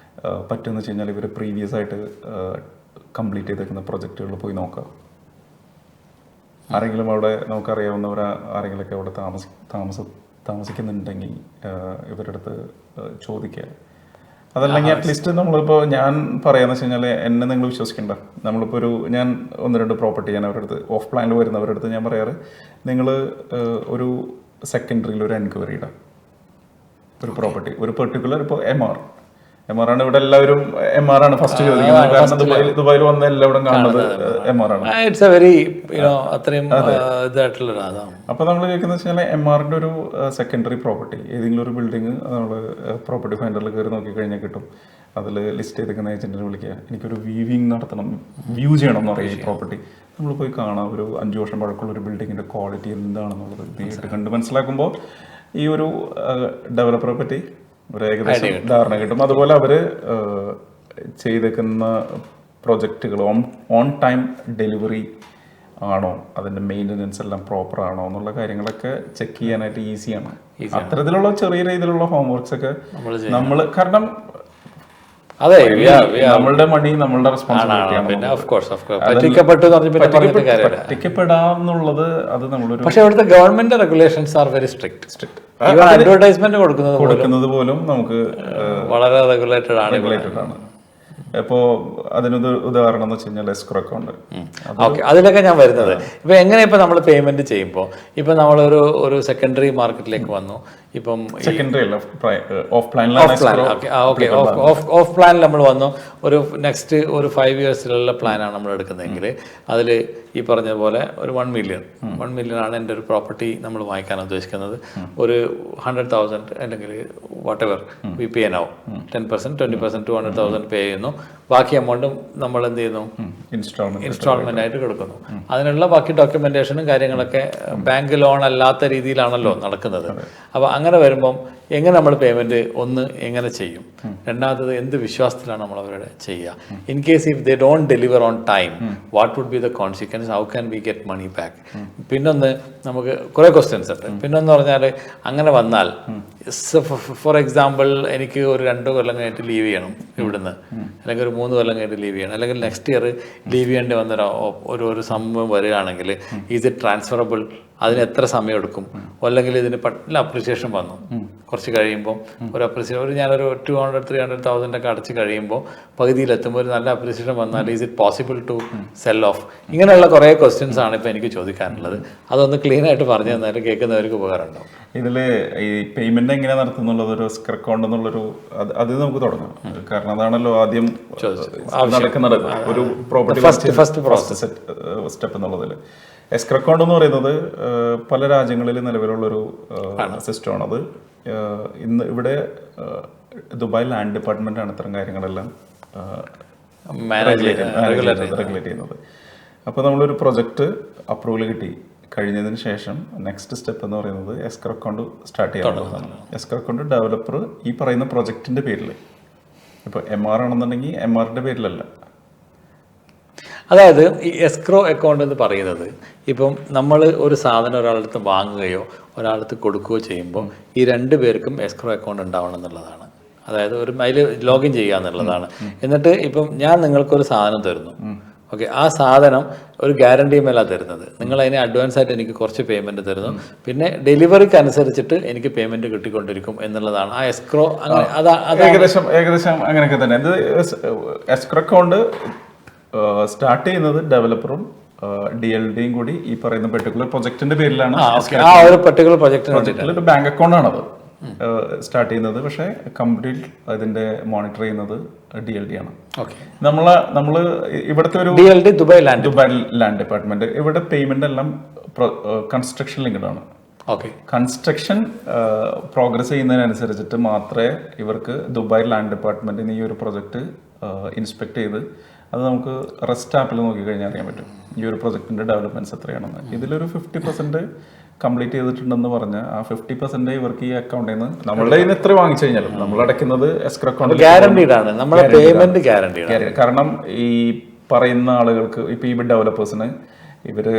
പറ്റുമെന്ന് വെച്ച് കഴിഞ്ഞാൽ ഇവർ പ്രീവിയസ് ആയിട്ട് കംപ്ലീറ്റ് ചെയ്തേക്കുന്ന പ്രൊജക്റ്റുകൾ പോയി നോക്കുക. ആരെങ്കിലും അവിടെ നമുക്കറിയാവുന്നവർ ആരെങ്കിലുമൊക്കെ അവിടെ താമസിക്കുന്നുണ്ടെങ്കിൽ ഇവരുടെ അടുത്ത് ചോദിക്കുക. അതല്ലെങ്കിൽ അറ്റ്ലീസ്റ്റ് നമ്മളിപ്പോൾ ഞാൻ പറയാന്ന് വെച്ച് കഴിഞ്ഞാൽ എന്നെ നിങ്ങൾ വിശ്വസിക്കണ്ട. നമ്മളിപ്പോൾ ഞാൻ 1-2 പ്രോപ്പർട്ടി ഞാൻ അവരുടെ അടുത്ത് ഓഫ് പ്ലാനിൽ വരുന്നവരുടെ അടുത്ത് ഞാൻ പറയാറ്, നിങ്ങൾ ഒരു സെക്കൻഡറിയിൽ ഒരു എൻക്വയറി ഇടാം. ഒരു പ്രോപ്പർട്ടി, ഒരു പെർട്ടിക്കുലർ, ഇപ്പോൾ MR ആണ് ഇവിടെ എല്ലാവരും MR ആണ് ഫസ്റ്റ് ചോദിക്കുന്നത്. കാരണം ദുബായിൽ വന്ന എല്ലാവരും കാണുന്നത് MR ആണ്. അപ്പൊ നമ്മൾ ചോദിക്കുന്നത് വെച്ച് കഴിഞ്ഞാൽ MRന്റെ ഒരു സെക്കൻഡറി പ്രോപ്പർട്ടി, ഏതെങ്കിലും ഒരു ബിൽഡിംഗ് നമ്മൾ പ്രോപ്പർട്ടി ഫൈൻഡറിൽ കയറി നോക്കിക്കഴിഞ്ഞാൽ കിട്ടും. അതിൽ ലിസ്റ്റ് ചെയ്തിരിക്കുന്ന ഏജന്റിനെ വിളിക്കുക, എനിക്കൊരു വ്യൂവിങ് നടത്തണം, വ്യൂ ചെയ്യണം എന്ന് പറയും ഈ പ്രോപ്പർട്ടി. നമ്മൾ പോയി കാണാം, ഒരു 5 വർഷം പഴക്കമുള്ള ഒരു ബിൽഡിങ്ങിന്റെ ക്വാളിറ്റി എന്താണെന്നുള്ളത് നേരിട്ട് കണ്ട് മനസ്സിലാക്കുമ്പോൾ ഈ ഒരു ഡെവലപ്പറെ പറ്റി ഒരു ഏകദേശം ധാരണ കിട്ടും. അതുപോലെ അവർ ചെയ്തേക്കുന്ന പ്രൊജക്റ്റുകൾ ഓൺ ടൈം ഡെലിവറി ആണോ, അതിൻ്റെ മെയിൻ്റനൻസ് എല്ലാം പ്രോപ്പർ ആണോ എന്നുള്ള കാര്യങ്ങളൊക്കെ ചെക്ക് ചെയ്യാനായിട്ട് ഈസിയാണ്. അത്തരത്തിലുള്ള ചെറിയ രീതിയിലുള്ള ഹോംവർക്ക്സ് ഒക്കെ നമ്മൾ, കാരണം നമ്മളുടെ മണി നമ്മളുടെ റെസ്പോൺസിബിലിറ്റിയാണെന്നുള്ളത് അത് നമ്മളൊരു. പക്ഷേ ഇവിടുത്തെ government regulations are very strict. Advertisement കൊടുക്കുന്നത് പോലും നമുക്ക് വളരെ റെഗുലേറ്റഡ് ആണ്. ഇപ്പോൾ അതിനൊരു ഉദാഹരണം എന്ന് വെച്ച് കഴിഞ്ഞാൽ എസ്ക്രോ അക്കൗണ്ട്. ഓക്കെ, അതിലൊക്കെ ഞാൻ വരുന്നത് ഇപ്പൊ എങ്ങനെ ഇപ്പൊ നമ്മൾ പേയ്മെന്റ് ചെയ്യുമ്പോൾ ഇപ്പൊ നമ്മളൊരു ഒരു സെക്കൻഡറി മാർക്കറ്റിലേക്ക് വന്നു. ഇപ്പം സെക്കൻഡറി അല്ല, ഓഫ് പ്ലാനിൽ നമ്മൾ വന്നു. ഒരു നെക്സ്റ്റ് ഒരു 5 ഇയേഴ്സിലുള്ള പ്ലാനാണ് നമ്മൾ എടുക്കുന്നതെങ്കിൽ അതിൽ ഈ പറഞ്ഞതുപോലെ ഒരു 1 മില്യൺ ആണ് എൻ്റെ ഒരു പ്രോപ്പർട്ടി നമ്മൾ വാങ്ങിക്കാൻ ഉദ്ദേശിക്കുന്നത്. ഒരു 100,000 അല്ലെങ്കിൽ what ever V pay now 10%, 20%, 200,000 പേ ചെയ്യുന്നു. ബാക്കി എമൗണ്ടും നമ്മൾ എന്ത് ചെയ്യുന്നു, ഇൻസ്റ്റാൾമെന്റ് ആയിട്ട് കൊടുക്കുന്നു. അതിനുള്ള ബാക്കി ഡോക്യുമെന്റേഷനും കാര്യങ്ങളൊക്കെ ബാങ്ക് ലോൺ അല്ലാത്ത രീതിയിലാണല്ലോ നടക്കുന്നത്. അപ്പോൾ അങ്ങനെ വരുമ്പം എങ്ങനെ നമ്മൾ പേയ്മെന്റ് ഒന്ന് എങ്ങനെ ചെയ്യും, രണ്ടാമത്തത് എന്ത് വിശ്വാസത്തിലാണ് നമ്മൾ അവരുടെ ചെയ്യുക. In case if they don't deliver on time, what would be the consequence, how can we get money back. പിന്നൊന്ന് നമുക്ക് കുറേ ക്വസ്റ്റ്യൻസ് ഉണ്ട്. പിന്നൊന്ന് പറഞ്ഞാൽ അങ്ങനെ വന്നാൽ ഫോർ എക്സാമ്പിൾ എനിക്ക് ഒരു 2 കൊല്ലം കഴിഞ്ഞിട്ട് ലീവ് ചെയ്യണം ഇവിടുന്ന്, അല്ലെങ്കിൽ ഒരു 3 കൊല്ലം കഴിഞ്ഞിട്ട് ലീവ് ചെയ്യണം, അല്ലെങ്കിൽ നെക്സ്റ്റ് ഇയർ ലീവ് ചെയ്യേണ്ടി വന്ന ഒരു സംഭവം വരികയാണെങ്കിൽ ഈസ് ഇറ്റ് ട്രാൻസ്ഫറബിൾ, അതിന് എത്ര സമയം എടുക്കും? അല്ലെങ്കിൽ ഇതിന് പെട്ടെന്ന് അപ്രിസിയേഷൻ വന്നു, കുറച്ച് കഴിയുമ്പോൾ ഒരു അപ്രിസിയേഷൻ ഞാനൊരു 200,000-300,000 ഒക്കെ അടച്ച് കഴിയുമ്പോൾ പകുതിയിലെത്തുമ്പോൾ ഒരു നല്ല അപ്രിസിയേഷൻ വന്നാൽ is it possible to sell off? ഇങ്ങനെയുള്ള കുറേ ക്വസ്റ്റ്യൻസ് ആണ് ഇപ്പോൾ എനിക്ക് ചോദിക്കാനുള്ളത്. അതൊന്ന് ക്ലീൻ ആയിട്ട് പറഞ്ഞു തന്നാൽ കേൾക്കുന്നവർക്ക് ഉപകാരമുണ്ടാവും. ഇതിൽ ഈ പേയ്മെന്റ് എങ്ങനെ നടത്തുന്നുള്ളത് ഒരു എസ്ക്രോ അക്കൗണ്ട് എന്നുള്ളൊരു അത് നമുക്ക് തുടങ്ങാം. കാരണം അതാണല്ലോ ആദ്യം നടക്കുന്നത് ഒരു പ്രോപ്പർട്ടി ഫസ്റ്റ് സ്റ്റെപ്പ് എന്നുള്ളതിൽ. എസ്ക്രോ അക്കൗണ്ട് എന്ന് പറയുന്നത് പല രാജ്യങ്ങളിൽ നിലവിലുള്ളൊരു സിസ്റ്റമാണത്. ഇന്ന് ഇവിടെ ദുബായ് ലാൻഡ് ഡിപ്പാർട്ട്മെന്റ് ആണ് ഇത്തരം കാര്യങ്ങളെല്ലാം റെഗുലേറ്റ് ചെയ്യുന്നത്. അപ്പോൾ നമ്മളൊരു പ്രൊജക്റ്റ് അപ്രൂവൽ കിട്ടി കഴിഞ്ഞതിന് ശേഷം നെക്സ്റ്റ് സ്റ്റെപ്പ് എന്ന് പറയുന്നത് എസ്ക്രോ അക്കൗണ്ട് സ്റ്റാർട്ട് ചെയ്യാനുള്ളതാണ്. എസ്ക്രോ അക്കൗണ്ട് ഡെവലപ്പർ ഈ പറയുന്ന പ്രൊജക്റ്റിന്റെ പേരിൽ, ഇപ്പോൾ MR ആണെന്നുണ്ടെങ്കിൽ MRന്റെ പേരിലല്ല. അതായത് ഈ എസ്ക്രോ അക്കൗണ്ട് എന്ന് പറയുന്നത് ഇപ്പം നമ്മൾ ഒരു സാധനം ഒരാളടുത്ത് വാങ്ങുകയോ ഒരാളടുത്ത് കൊടുക്കുകയോ ചെയ്യുമ്പോൾ ഈ 2 പേർക്കും എസ്ക്രോ അക്കൗണ്ട് ഉണ്ടാവണം എന്നുള്ളതാണ്. അതായത് ഒരു അതിൽ ലോഗിൻ ചെയ്യുക എന്നുള്ളതാണ്. എന്നിട്ട് ഇപ്പം ഞാൻ നിങ്ങൾക്കൊരു സാധനം തരുന്നു, ഓക്കെ, ആ സാധനം ഒരു ഗ്യാരണ്ടി മേലാണ് തരുന്നത്. നിങ്ങൾ അതിന് അഡ്വാൻസ് ആയിട്ട് എനിക്ക് കുറച്ച് പേയ്മെന്റ് തരുന്നു, പിന്നെ ഡെലിവറിക്ക് അനുസരിച്ചിട്ട് എനിക്ക് പേയ്മെന്റ് കിട്ടിക്കൊണ്ടിരിക്കും എന്നുള്ളതാണ് ആ എസ്ക്രോ. ഏകദേശം അങ്ങനെയൊക്കെ തന്നെ. ഇത് എസ്ക്രോ അക്കൗണ്ട് സ്റ്റാർട്ട് ചെയ്യുന്നത് ഡെവലപ്പറും DLDയും കൂടി ഈ പറയുന്ന പെർട്ടിക്കുലർ പ്രൊജക്ടിന്റെ പേരിലാണ്. ഒരു ബാങ്ക് അക്കൗണ്ട് ആണത് സ്റ്റാർട്ട് ചെയ്യുന്നത്. പക്ഷേ കംപ്ലീറ്റ് അതിന്റെ മോണിറ്റർ ചെയ്യുന്നത് DLD ആണ്. നമ്മള് ഇവിടുത്തെ ഒരു ദുബായ് ലാൻഡ് ഡിപ്പാർട്ട്മെന്റ്, ഇവിടെ പേയ്മെന്റ് എല്ലാം കൺസ്ട്രക്ഷൻ ലിങ്ക്ഡ് ആണ്. കൺസ്ട്രക്ഷൻ പ്രോഗ്രസ് ചെയ്യുന്നതിനനുസരിച്ചിട്ട് മാത്രമേ ഇവർക്ക് ദുബായ് ലാൻഡ് ഡിപ്പാർട്ട്മെന്റിന് ഈ ഒരു പ്രൊജക്ട് ഇൻസ്പെക്ട് ചെയ്ത് അത് നമുക്ക് റെസ്റ്റ് ആപ്പിൽ നോക്കിക്കഴിഞ്ഞാൽ അറിയാൻ പറ്റും ഈ ഒരു പ്രൊജക്ടിന്റെ ഡെവലപ്മെന്റ്സ് എത്രയാണെന്ന്. ഇതിലൊരു 50% കംപ്ലീറ്റ് ചെയ്തിട്ടുണ്ടെന്ന് പറഞ്ഞാൽ ആ 50% ഇവർക്ക് ഈ അക്കൗണ്ടിൽ നിന്ന് നമ്മളുടെ കയ്യിൽ നിന്ന് എത്ര വാങ്ങിച്ചു കഴിഞ്ഞാലും നമ്മൾ അടയ്ക്കുന്നത് എസ്ക്രോ അക്കൗണ്ട് ഗ്യാരണ്ടീഡ് ആണ്. നമ്മുടെ പേയ്മെന്റ് ഗ്യാരണ്ടീഡ്. കാരണം ഈ പറയുന്ന ആളുകൾക്ക് ഇപ്പൊ ഈ ഡെവലപ്പേഴ്സിന് ഇവര്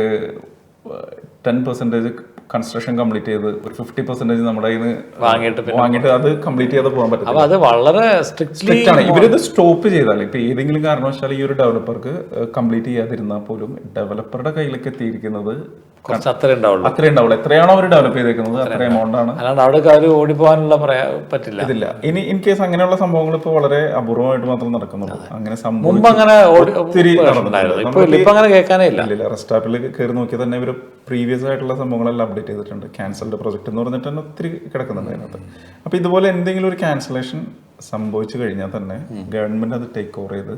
10% കൺസ്ട്രക്ഷൻ കംപ്ലീറ്റ് ചെയ്ത് ഒരു 50% നമ്മുടെ കയ്യിൽ നിന്ന് വാങ്ങിയിട്ട് അത് കംപ്ലീറ്റ് ചെയ്ത് പോകാൻ പറ്റും. അത് വളരെ സ്ട്രിക്റ്റ് ആണ്. ഇവരിത് സ്റ്റോപ്പ് ചെയ്താൽ ഇപ്പൊ ഏതെങ്കിലും കാരണവശാൽ ഈ ഒരു ഡെവലപ്പർക്ക് കംപ്ലീറ്റ് ചെയ്യാതിരുന്നാൽ പോലും ഡെവലപ്പറുടെ കയ്യിലേക്ക് എത്തിയിരിക്കുന്നത് അത്രേ ഉണ്ടാവുള്ളൂ. എത്രയാണോ അവർ ഡെവലപ്പ് ചെയ്തേക്കുന്നത് അത്ര എമൗണ്ട് ആണ്. അല്ലാണ്ട് അവിടെ ഓടിപ്പോകാനുള്ള പറ്റില്ല. ഇതില്ല. ഇൻ കേസ് അങ്ങനെയുള്ള സംഭവങ്ങൾ ഇപ്പൊ വളരെ അപൂർവമായിട്ട് മാത്രം നടക്കുന്നുള്ളൂ. അങ്ങനെ റെസ്റ്റ് ആപ്പിൽ കയറി നോക്കിയാൽ തന്നെ ഇവർ പ്രീവിയസ് ആയിട്ടുള്ള സംഭവങ്ങളെല്ലാം അപ്ഡേറ്റ് ചെയ്തിട്ടുണ്ട്. ക്യാൻസൽഡ് പ്രൊജക്ട് എന്ന് പറഞ്ഞിട്ട് തന്നെ ഒത്തിരി കിടക്കുന്നുണ്ട് അതിനകത്ത്. അപ്പൊ ഇതുപോലെ എന്തെങ്കിലും ഒരു ക്യാൻസലേഷൻ സംഭവിച്ചു കഴിഞ്ഞാൽ തന്നെ ഗവൺമെന്റ് അത് ടേക്ക് ഓവർ ചെയ്ത്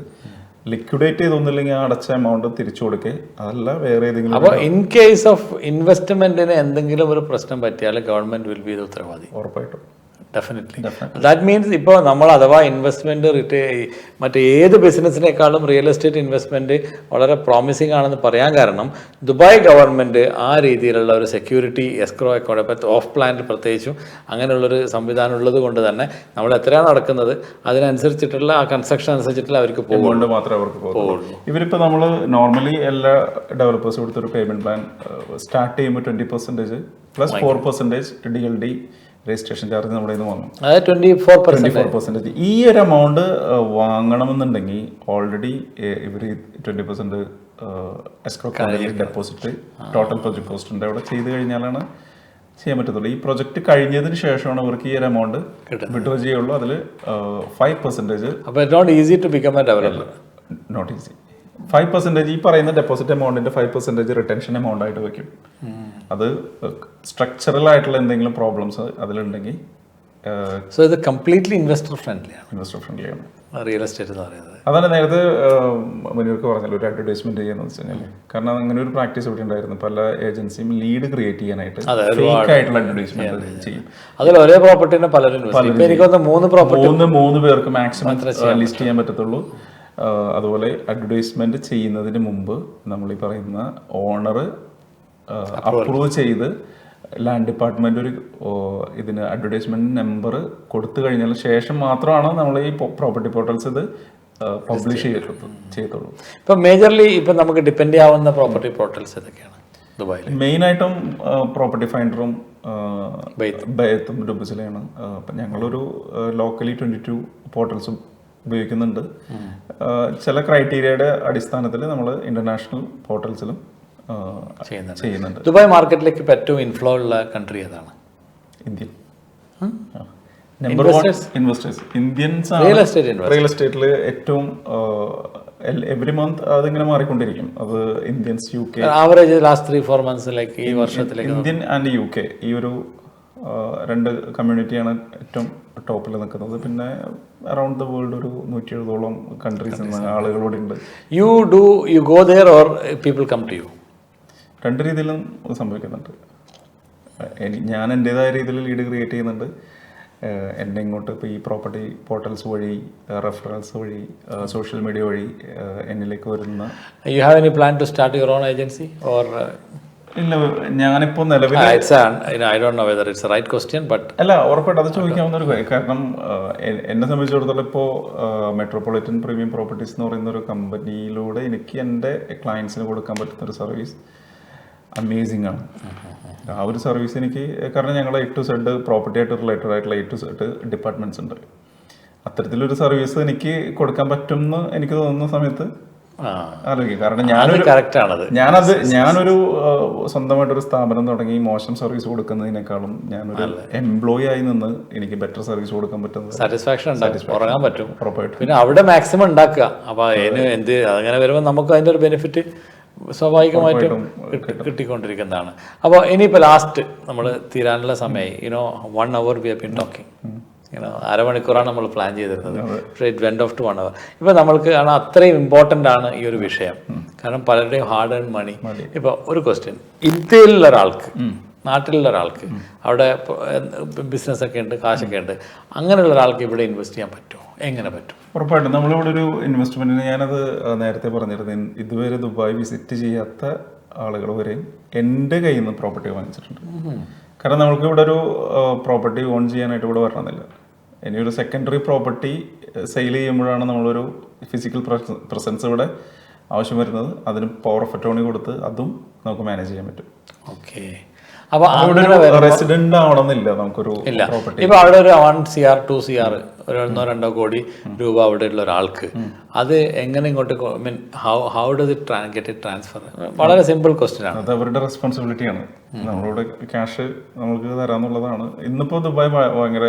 ലിക്വിഡേറ്റ് ചെയ്തൊന്നില്ലെങ്കിൽ അടച്ച എമൗണ്ട് തിരിച്ചു കൊടുക്കേ, അതല്ല വേറെ ഏതെങ്കിലും. അപ്പോൾ ഇൻ കേസ് ഓഫ് ഇൻവെസ്റ്റ്മെന്റിന് എന്തെങ്കിലും ഒരു പ്രശ്നം പറ്റിയാൽ ഗവൺമെന്റ് വിൽ ബി ദ ഉത്തരവാദി. ഉറപ്പായിട്ടും. ഡെഫിനറ്റ്ലി. ദാറ്റ് മീൻസ് ഇപ്പോൾ നമ്മൾ അഥവാ ഇൻവെസ്റ്റ്മെന്റ് മറ്റേ ഏത് ബിസിനസ്സിനേക്കാളും റിയൽ എസ്റ്റേറ്റ് ഇൻവെസ്റ്റ്മെന്റ് വളരെ പ്രോമിസിംഗ് ആണെന്ന് പറയാൻ കാരണം ദുബായ് ഗവൺമെന്റ് ആ രീതിയിലുള്ള ഒരു സെക്യൂരിറ്റി എസ്ക്രോ അക്കൗണ്ട് ഇപ്പം ഓഫ് പ്ലാനിൽ പ്രത്യേകിച്ചും അങ്ങനെയുള്ളൊരു സംവിധാനം ഉള്ളത് കൊണ്ട് തന്നെ നമ്മൾ എത്രയാണ് നടക്കുന്നത് അതിനനുസരിച്ചിട്ടുള്ള ആ കൺസ്ട്രക്ഷൻ അനുസരിച്ചിട്ടുള്ള അവർക്ക് പോകുന്നുണ്ട് മാത്രമേ അവർക്ക് പോകുള്ളൂ. ഇവരിപ്പോൾ നമ്മൾ നോർമലി എല്ലാ ഡെവലപ്പേഴ്സും കൊടുത്തൊരു പേയ്മെന്റ് പ്ലാൻ സ്റ്റാർട്ട് ചെയ്യുമ്പോൾ 20% പ്ലസ് 4% DLD രജിസ്ട്രേഷൻ ചാർജ് നമ്മുടെ നിന്ന് വാങ്ങും. അതായത് 24%. ഈ ഒരു എമൗണ്ട് വാങ്ങണമെന്നുണ്ടെങ്കിൽ ഓൾറെഡി ഇവർ 20% എസ്ക്രോ ഡെപ്പോസിറ്റ് ടോട്ടൽ പ്രൊജക്ട് കോസ്റ്റിന്റെ അവിടെ ചെയ്ത് കഴിഞ്ഞാലാണ് ചെയ്യാൻ പറ്റത്തുള്ളൂ. ഈ പ്രൊജക്ട് കഴിഞ്ഞതിന് ശേഷമാണ് അവർക്ക് ഈ ഒരു എമൗണ്ട് വിഡ്രോ ചെയ്യുള്ളൂ. അതിൽ 5% അപ്പോൾ not easy to become a developer. Not easy. 5% ഈ പറയുന്ന ഡെപ്പോസിറ്റ് എമൗണ്ടിന്റെ 5% റിട്ടൻഷൻ എമൗണ്ട് ആയിട്ട് വെക്കും. അത് സ്ട്രക്ചറൽ ആയിട്ടുള്ള എന്തെങ്കിലും പ്രോബ്ലംസ് അതിലുണ്ടെങ്കിൽ സോ ഇത് കംപ്ലീറ്റ്ലി ഇൻവെസ്റ്റർ ഫ്രണ്ട്ലിയാണ്. ഇൻവെസ്റ്റർ ഫ്രണ്ട്ലിയാണ് റിയൽ എസ്റ്റേറ്റ് എന്ന് പറയുന്നത്. അതാണ് നേരത്തെ മുനീർക്ക് പറഞ്ഞല്ലോ ഒരു അഡ്വർടൈസ്മെന്റ് ചെയ്യുന്നത് വെച്ച് കഴിഞ്ഞാൽ. കാരണം അങ്ങനെ ഒരു പ്രാക്ടീസ് ഇവിടെ ഉണ്ടായിരുന്നു. പല ഏജൻസിയും ലീഡ് ക്രിയേറ്റ് ചെയ്യാനായിട്ട് ഫേക്ക് ആയിട്ടുള്ള അഡ്വർടൈസ്മെന്റ് ചെയ്യും. അതിൽ ഒരേ പ്രോപ്പർട്ടിനെ പലരും എനിക്കൊന്ന് 3 പേർക്ക് മാക്സിമം ലിസ്റ്റ് ചെയ്യാൻ പറ്റത്തുള്ളൂ. അതുപോലെ അഡ്വർടൈസ്മെന്റ് ചെയ്യുന്നതിന് മുമ്പ് നമ്മൾ ഈ പറയുന്ന ഓണർ അപ്രൂവ് ചെയ്ത് ലാൻഡ് ഡിപ്പാർട്ട്മെന്റ് ഒരു ഇതിന് അഡ്വർടൈസ്മെന്റ് നമ്പർ കൊടുത്തു കഴിഞ്ഞാൽ ശേഷം മാത്രമാണ് നമ്മൾ ഈ പ്രോപ്പർട്ടി പോർട്ടൽസ് ഇത് പബ്ലിഷ് ചെയ്യത്തുള്ളൂ. ഇപ്പം മേജർലി ഇപ്പം നമുക്ക് ഡിപ്പെൻഡ് ചെയ്യാവുന്ന പ്രോപ്പർട്ടി പോർട്ടൽസ് ഏതൊക്കെയാണ് ദുബായിൽ? മെയിനായിട്ടും പ്രോപ്പർട്ടി ഫൈൻഡറും ബയത്തും ഡുബസിലാണ്. അപ്പം ഞങ്ങളൊരു ലോക്കലി 22 പോർട്ടൽസും ഉപയോഗിക്കുന്നുണ്ട്. ചില ക്രൈറ്റീരിയയുടെ അടിസ്ഥാനത്തിൽ നമ്മൾ ഇന്റർനാഷണൽ പോർട്ടൽസിലും ചെയ്യുന്നുണ്ട്. ദുബായ് മാർക്കറ്റിലേക്ക് ഇപ്പോൾ ഏറ്റവും ഇൻഫ്ലോ ഉള്ള കൺട്രി ഏതാണ്? Indian. Number 1 investors Indians. Real എസ്റ്റേറ്റിൽ ഏറ്റവും എവറി മന്ത് അതിങ്ങനെ മാറിക്കൊണ്ടിരിക്കും. അത് ഇന്ത്യൻസ്, UK ആവറേജ് ലാസ്റ്റ് 3-4 മന്ത്സിലേക്ക് ഈ വർഷത്തിലേക്ക് ഇന്ത്യൻ ആൻഡ് UK ഈ ഒരു 2 കമ്മ്യൂണിറ്റിയാണ് ഏറ്റവും ടോപ്പിൽ നിൽക്കുന്നത്. പിന്നെ അറൗണ്ട് ദ വേൾഡ് ഒരു 170ഓളം കൺട്രീസ് ആളുകളോട് ഉണ്ട്. You go there or people come to you? 2 രീതിയിലും സംഭവിക്കുന്നുണ്ട്. ഞാൻ എൻ്റെതായ രീതിയിൽ ലീഡ് ക്രിയേറ്റ് ചെയ്യുന്നുണ്ട്. എന്നെ ഇങ്ങോട്ട് ഇപ്പോൾ ഈ പ്രോപ്പർട്ടി പോർട്ടൽസ് വഴി, റെഫറൻസ് വഴി, സോഷ്യൽ മീഡിയ വഴി എന്നിലേക്ക് വരുന്ന. You have any plan to start your own agency or? ഇല്ല, ഞാനിപ്പോൾ നിലവിൽ അല്ല, ഉറപ്പായിട്ട് അത് ചോദിക്കാവുന്ന ഒരു കാര്യം. കാരണം എന്നെ സംബന്ധിച്ചിടത്തോളം ഇപ്പോൾ മെട്രോപൊളിറ്റൻ പ്രീമിയം പ്രോപ്പർട്ടീസ് എന്ന് പറയുന്ന ഒരു കമ്പനിയിലൂടെ എനിക്ക് എൻ്റെ ക്ലയൻസിന് കൊടുക്കാൻ പറ്റുന്ന ഒരു സർവീസ് അമേസിംഗ് ആണ്. ആ ഒരു സർവീസ് എനിക്ക്, കാരണം ഞങ്ങൾ A to Z പ്രോപ്പർട്ടി ആയിട്ട് റിലേറ്റഡ് ആയിട്ടുള്ള A to Z ഡിപ്പാർട്ട്മെന്റ്സ് ഉണ്ട്. അത്തരത്തിലൊരു സർവീസ് എനിക്ക് കൊടുക്കാൻ പറ്റും എന്ന് എനിക്ക് തോന്നുന്ന സമയത്ത് ആലോചിക്കും. കാരണം ഞാനൊരു സ്വന്തമായിട്ടൊരു സ്ഥാപനം തുടങ്ങി മോശം സർവീസ് കൊടുക്കുന്നതിനേക്കാളും ഞാനൊരു എംപ്ലോയി ആയി നിന്ന് എനിക്ക് ബെറ്റർ സർവീസ് കൊടുക്കാൻ പറ്റുന്നത് സാറ്റിസ്ഫാക്ഷൻ ഉറങ്ങാൻ പറ്റും. പിന്നെ അവിടെ മാക്സിമം ഉണ്ടാക്കുക. അപ്പൊ എന്ത് അങ്ങനെ വരുമ്പോൾ നമുക്ക് അതിന്റെ ഒരു ബെനിഫിറ്റ് സ്വാഭാവികമായിട്ടും കിട്ടിക്കൊണ്ടിരിക്കുന്നതാണ്. അപ്പോൾ ഇനിയിപ്പോൾ ലാസ്റ്റ് നമ്മൾ തീരാനുള്ള സമയമായി. 1 hour we have been talking. അരമണിക്കൂറാണ് നമ്മൾ പ്ലാൻ ചെയ്തിരുന്നത്. പക്ഷേ it went off to 1 hour. ഇപ്പം നമ്മൾക്ക് കാരണം അത്രയും ഇമ്പോർട്ടൻ്റ് ആണ് ഈ ഒരു വിഷയം. കാരണം പലരുടെയും ഹാർഡ് ഏൺ മണി. ഇപ്പോൾ ഒരു ക്വസ്റ്റ്യൻ, ഇന്ത്യയിലുള്ള ഒരാൾക്ക്, നാട്ടിലുള്ള ഒരാൾക്ക്, അവിടെ ബിസിനസ്സൊക്കെ ഉണ്ട്, കാശൊക്കെ ഉണ്ട്, അങ്ങനെയുള്ള ഒരാൾക്ക് ഇവിടെ ഇൻവെസ്റ്റ് ചെയ്യാൻ പറ്റുമോ? എങ്ങനെ പറ്റും? ഉറപ്പായിട്ടും. നമ്മളിവിടെ ഒരു ഇൻവെസ്റ്റ്മെന്റിന്, ഞാനത് നേരത്തെ പറഞ്ഞിരുന്നു, ഇതുവരെ ദുബായ് വിസിറ്റ് ചെയ്യാത്ത ആളുകൾ വരെയും എൻ്റെ കയ്യിൽ നിന്ന് പ്രോപ്പർട്ടി വാങ്ങിച്ചിട്ടുണ്ട്. കാരണം നമ്മൾക്ക് ഇവിടെ ഒരു പ്രോപ്പർട്ടി ഓൺ ചെയ്യാനായിട്ട് ഇവിടെ വരണമെന്നില്ല. ഇനി ഒരു സെക്കൻഡറി പ്രോപ്പർട്ടി സെയിൽ ചെയ്യുമ്പോഴാണ് നമ്മളൊരു ഫിസിക്കൽ പ്രസൻസ് ഇവിടെ ആവശ്യം വരുന്നത്. അതിന് പവർ ഓഫ് അറ്റോർണി കൊടുത്ത് അതും നമുക്ക് മാനേജ് ചെയ്യാൻ പറ്റും. ഓക്കെ. അപ്പോൾ റെസിഡന്റ് ആവണമെന്നില്ല നമുക്കൊരു പ്രോപ്പർട്ടി. ഇപ്പോൾ അവിടെ ഒരു 1 CR 2 CR 1-2 കോടി രൂപ അവിടെ ഉള്ള ഒരാൾക്ക് അത് എങ്ങനെ ഇങ്ങോട്ട്, mean how does it get it transfer? വളരെ സിമ്പിൾ ക്വസ്റ്റ്യൻ ആണ്. അത് അവരുടെ റെസ്പോൺസിബിലിറ്റിയാണ്. നമ്മളിവിടെ ക്യാഷ് നമുക്ക് തരാന്നുള്ളതാണ്. ഇന്നിപ്പോൾ ദുബായ്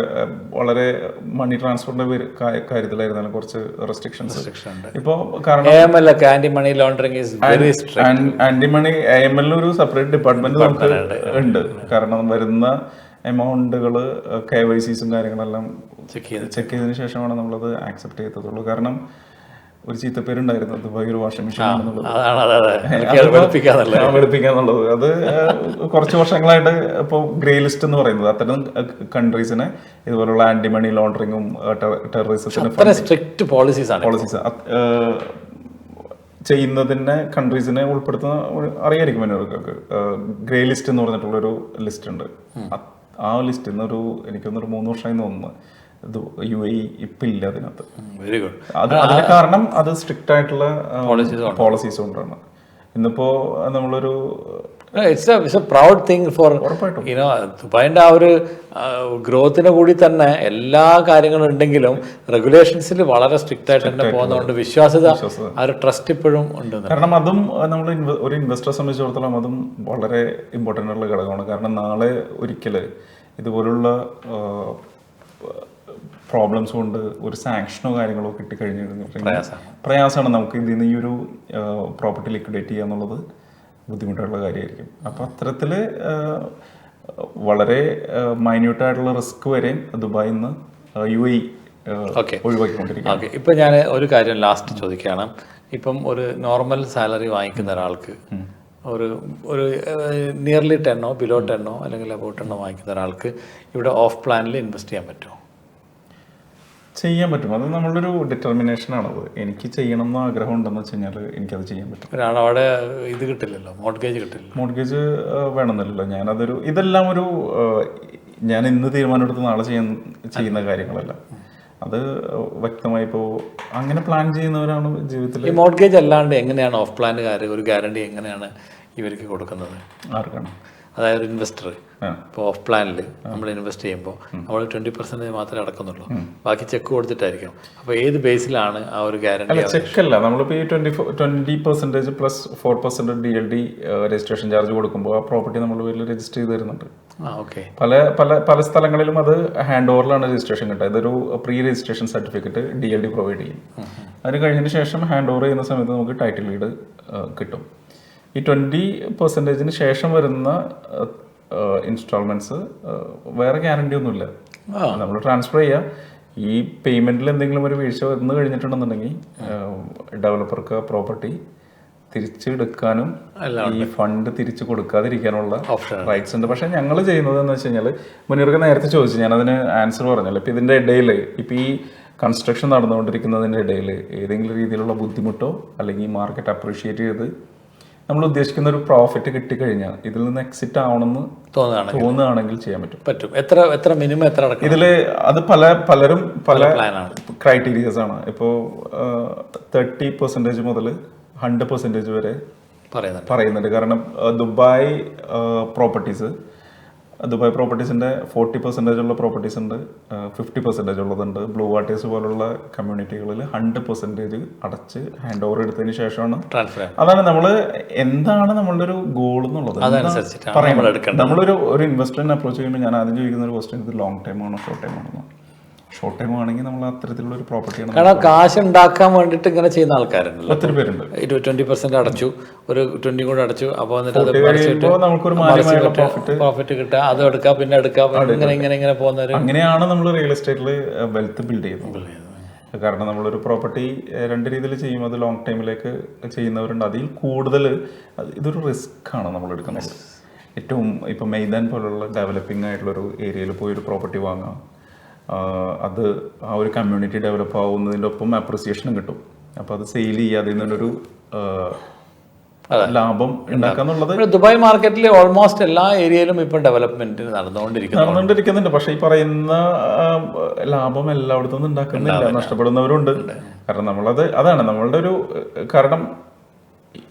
വളരെ മണി ട്രാൻസ്ഫറിന്റെ കാര്യത്തിലായിരുന്നാലും കുറച്ച് റെസ്ട്രിക്ഷൻസ് ഉണ്ട്. ഇപ്പോൾ കാരണം anti money laundering is very strict. Anti money AML ഒരു സെപ്പറേറ്റ് ഡിപ്പാർട്ട്മെന്റ് നമുക്ക് ഉണ്ട്. കാരണം വരുന്ന എമൗണ്ടുകൾ KYCസും കാര്യങ്ങളെല്ലാം ചെക്ക് ചെയ്തതിനു ശേഷമാണ് നമ്മളത് ആക്സെപ്റ്റ് ചെയ്തതുള്ളൂ. കാരണം ഒരു ചീത്തപ്പേരുണ്ടായിരുന്നു ദുബായ് ഒരു വാഷിംഗ് മെഷീൻ വെളുപ്പിക്കാന്നുള്ളത്. അത് കുറച്ച് വർഷങ്ങളായിട്ട് ഇപ്പോൾ ഗ്രേ ലിസ്റ്റ് എന്ന് പറയുന്നത് അത്തരം കൺട്രീസിനെ ഇതുപോലുള്ള ആന്റി മണി ലോണ്ടറിങ്ങും ടെററിസത്തിന് സ്ട്രിക്റ്റ് പോളിസീസ് ചെയ്യുന്നതിനെ കൺട്രീസിനെ ഉൾപ്പെടുത്തുന്ന അറിയായിരിക്കും അവർക്ക്. ഗ്രേ ലിസ്റ്റ് എന്ന് പറഞ്ഞിട്ടുള്ളൊരു ലിസ്റ്റ് ഉണ്ട്. ആ ലിസ്റ്റിൽ നിന്നൊരു എനിക്കൊന്നൊരു 3 വർഷമായി തോന്നുന്നു UAE ഇപ്പം ഇല്ല അതിനകത്ത്. Very good. അതിന് കാരണം അത് സ്ട്രിക്റ്റ് ആയിട്ടുള്ള പോളിസീസ് കൊണ്ടാണ്. ഇന്നിപ്പോൾ നമ്മളൊരു it's a proud thing for you know ദുബായിൻ്റെ ആ ഒരു ഗ്രോത്തിനെ കൂടി തന്നെ എല്ലാ കാര്യങ്ങളും ഉണ്ടെങ്കിലും റെഗുലേഷൻസിൽ വളരെ സ്ട്രിക്റ്റ് ആയിട്ട് തന്നെ പോകുന്നതുകൊണ്ട് വിശ്വാസ്യത ആ ഒരു ട്രസ്റ്റ് ഇപ്പോഴും ഉണ്ട്. കാരണം അതും നമ്മൾ ഒരു ഇൻവെസ്റ്ററെ സംബന്ധിച്ചിടത്തോളം അതും വളരെ ഇമ്പോർട്ടൻ്റ് ഉള്ള ഘടകമാണ്. കാരണം നാളെ ഒരിക്കൽ ഇതുപോലുള്ള പ്രോബ്ലംസ് കൊണ്ട് ഒരു സാങ്ഷനോ കാര്യങ്ങളോ കിട്ടിക്കഴിഞ്ഞിട്ടുണ്ടെങ്കിൽ പ്രയാസമാണ് നമുക്ക് ഇതിൽ നിന്ന് ഈ ഒരു പ്രോപ്പർട്ടി ലിക്വിഡേറ്റ് ചെയ്യുക എന്നുള്ളത് ബുദ്ധിമുട്ടുള്ള കാര്യമായിരിക്കും. അപ്പോൾ അത്തരത്തിൽ വളരെ മൈന്യൂട്ടായിട്ടുള്ള റിസ്ക് വരെയും ദുബായിൽ നിന്ന് UAE ഒഴിവാക്കിക്കൊണ്ടിരിക്കും. ഇപ്പം ഞാൻ ഒരു കാര്യം ലാസ്റ്റ് ചോദിക്കുകയാണ്. ഇപ്പം ഒരു നോർമൽ സാലറി വാങ്ങിക്കുന്ന ഒരാൾക്ക് ഒരു നിയർലി 10 ബിലോ 10 അല്ലെങ്കിൽ അബൌട്ട് 10 വാങ്ങിക്കുന്ന ഒരാൾക്ക് ഇവിടെ ഓഫ് പ്ലാനിൽ ഇൻവെസ്റ്റ് ചെയ്യാൻ പറ്റുമോ? ചെയ്യാൻ പറ്റും. അത് നമ്മളൊരു ഡിറ്റർമിനേഷനാണത്. എനിക്ക് ചെയ്യണം എന്ന് ആഗ്രഹം ഉണ്ടെന്ന് വെച്ച് കഴിഞ്ഞാൽ എനിക്കത് ചെയ്യാൻ പറ്റും. അവിടെ ഇത് കിട്ടില്ലല്ലോ, മോർഗേജ് കിട്ടില്ല. മോർഗേജ് വേണമെന്നില്ലല്ലോ. ഞാനതൊരു ഇതെല്ലാം ഒരു ഞാൻ ഇന്ന് തീരുമാനമെടുത്ത് നാളെ ചെയ്യുന്ന കാര്യങ്ങളല്ല. അത് വ്യക്തമായി ഇപ്പോൾ അങ്ങനെ പ്ലാൻ ചെയ്യുന്നവരാണ് ജീവിതത്തിൽ. ഈ മോർഗേജ് അല്ലാണ്ട് എങ്ങനെയാണ് ഓഫ് പ്ലാനുകാർ ഒരു ഗ്യാരണ്ടി എങ്ങനെയാണ് ഇവർക്ക് കൊടുക്കുന്നത്? ആർക്കാണ്? അതായത് ഒരു ഇൻവെസ്റ്റർ ഇപ്പോൾ ഓഫ് പ്ലാനിൽ നമ്മൾ ഇൻവെസ്റ്റ് ചെയ്യുമ്പോൾ നമ്മൾ 20% മാത്രമേ അടക്കുന്നുള്ളൂ, ബാക്കി ചെക്ക് കൊടുത്തിട്ടായിരിക്കും. അപ്പോൾ ഏത് ബേസിലാണ് ആ ഒരു ഗ്യാരണ്ടി? ചെക്കല്ല, നമ്മളിപ്പോൾ ഈ 20% പ്ലസ് 4% DLD രജിസ്ട്രേഷൻ ചാർജ് കൊടുക്കുമ്പോൾ ആ പ്രോപ്പർട്ടി നമ്മൾ പേരിൽ രജിസ്റ്റർ ചെയ്ത് തരുന്നുണ്ട്. പല സ്ഥലങ്ങളിലും അത് ഹാൻഡ് ഓവറിലാണ് രജിസ്ട്രേഷൻ കിട്ടുക. ഇതൊരു pre registration certificate DLD provide ചെയ്യും. അതിന് കഴിഞ്ഞതിന് ശേഷം ഹാൻഡ് ഓവർ ചെയ്യുന്ന സമയത്ത് നമുക്ക് ടൈറ്റിൽ ഡീഡ് കിട്ടും. ഈ 20% ശേഷം വരുന്ന ഇൻസ്റ്റാൾമെന്റ്സ് വേറെ ഗ്യാരണ്ടി ഒന്നുമില്ല. നമ്മൾ ട്രാൻസ്ഫർ ചെയ്യുക. ഈ പേയ്മെന്റിൽ എന്തെങ്കിലും ഒരു വീഴ്ച വന്നു കഴിഞ്ഞിട്ടുണ്ടെന്നുണ്ടെങ്കിൽ ഡെവലപ്പർക്ക് പ്രോപ്പർട്ടി തിരിച്ചെടുക്കാനും ഈ ഫണ്ട് തിരിച്ചു കൊടുക്കാതിരിക്കാനുള്ള റൈറ്റ്സ് ഉണ്ട്. പക്ഷെ ഞങ്ങൾ ചെയ്യുന്നത് എന്ന് വെച്ച് കഴിഞ്ഞാൽ, മുനീർക്ക് നേരത്തെ ചോദിച്ചു, ഞാനതിന് ആൻസർ പറഞ്ഞല്ലോ. ഇപ്പം ഇതിൻ്റെ ഇടയിൽ ഇപ്പം ഈ കൺസ്ട്രക്ഷൻ നടന്നുകൊണ്ടിരിക്കുന്നതിൻ്റെ ഇടയിൽ ഏതെങ്കിലും രീതിയിലുള്ള ബുദ്ധിമുട്ടോ അല്ലെങ്കിൽ മാർക്കറ്റ് അപ്രീഷിയേറ്റ് ചെയ്ത് നമ്മൾ ഉദ്ദേശിക്കുന്ന ഒരു പ്രോഫിറ്റ് കിട്ടിക്കഴിഞ്ഞാൽ ഇതിൽ നിന്ന് എക്സിറ്റ് ആവണമെന്ന് തോന്നുകയാണെങ്കിൽ ചെയ്യാൻ പറ്റും. എത്ര മിനിമം എത്ര ഇതില് അത് പലരും പല ക്രൈറ്റീരിയസ് ആണ്. ഇപ്പോൾ 30% മുതൽ 100% വരെ പറയുന്നുണ്ട്. കാരണം ദുബായ് പ്രോപ്പർട്ടീസിന്റെ 40% ഉള്ള പ്രോപ്പർട്ടീസ് ഉണ്ട്, 50% ഉള്ളതുണ്ട്. ബ്ലൂ വാട്ടേഴ്സ് പോലുള്ള കമ്മ്യൂണിറ്റികളിൽ 100% അടച്ച് ഹാൻഡ് ഓവർ എടുത്തതിന് ശേഷമാണ് ട്രാൻസ്ഫർ. അതാണ് എന്താണ് നമ്മളുടെ ഒരു ഗോൾ എന്നുള്ളത് പറയുന്നത്. നമ്മളൊരു ഇൻവെസ്റ്ററിനെ അപ്രോച്ച് ചെയ്യുമ്പോൾ ഞാൻ ആദ്യം ചോദിക്കുന്ന ഒരു ക്വസ്റ്റ്യൻ, ഇത് ലോങ് ടൈം ആണോ ഷോർട്ട് ടൈം ആണോ? ഷോർട്ട് ടൈം ആണെങ്കിൽ നമ്മൾ അത്തരത്തിലുള്ള ഒരു പ്രോപ്പർട്ടിയാണ്. കാരണം കാശ് ഉണ്ടാക്കാൻ വേണ്ടിയിട്ട് ഇങ്ങനെ ചെയ്യുന്ന ആൾക്കാരുണ്ട്, ഒത്തിരി പേരുണ്ട്. 20% അടച്ചു, ഒരു 20 കൂടെ അടച്ചു, അപ്പോൾ പ്രോഫിറ്റ് കിട്ടുക, അത് എടുക്കാം, പിന്നെ എടുക്കാം, ഇങ്ങനെ പോകുന്നവര്. അങ്ങനെയാണ് നമ്മൾ റിയൽ എസ്റ്റേറ്റിൽ വെൽത്ത് ബിൽഡ് ചെയ്യുന്നത്. കാരണം നമ്മളൊരു പ്രോപ്പർട്ടി 2 രീതിയിൽ ചെയ്യും. അത് ലോങ് ടൈമിലേക്ക് ചെയ്യുന്നവരുണ്ട്. അതിൽ കൂടുതൽ ഇതൊരു റിസ്ക് ആണ് നമ്മൾ എടുക്കുന്നത്. ഏറ്റവും ഇപ്പം മെയ്ദാൻ പോലുള്ള ഡെവലപ്പിംഗ് ആയിട്ടുള്ളൊരു ഏരിയയിൽ പോയി ഒരു പ്രോപ്പർട്ടി വാങ്ങാം. അത് ആ ഒരു കമ്മ്യൂണിറ്റി ഡെവലപ്പ് ആവുന്നതിൻ്റെ ഒപ്പം അപ്രിസിയേഷനും കിട്ടും. അപ്പോൾ അത് സെയിൽ ചെയ്യാതെ നിന്നൊരു ലാഭം ഉണ്ടാക്കാന്നുള്ളത്. ദുബായ് മാർക്കറ്റിൽ ഓൾമോസ്റ്റ് എല്ലാ ഏരിയയിലും ഇപ്പം ഡെവലപ്മെന്റ് നടന്നുകൊണ്ടിരിക്കുന്നുണ്ട്. പക്ഷെ ഈ പറയുന്ന ലാഭം എല്ലായിടത്തും ഒന്നും ഉണ്ടാക്കുന്നില്ല, നഷ്ടപ്പെടുന്നവരുണ്ട്. കാരണം അതാണ് നമ്മളുടെ ഒരു കാരണം.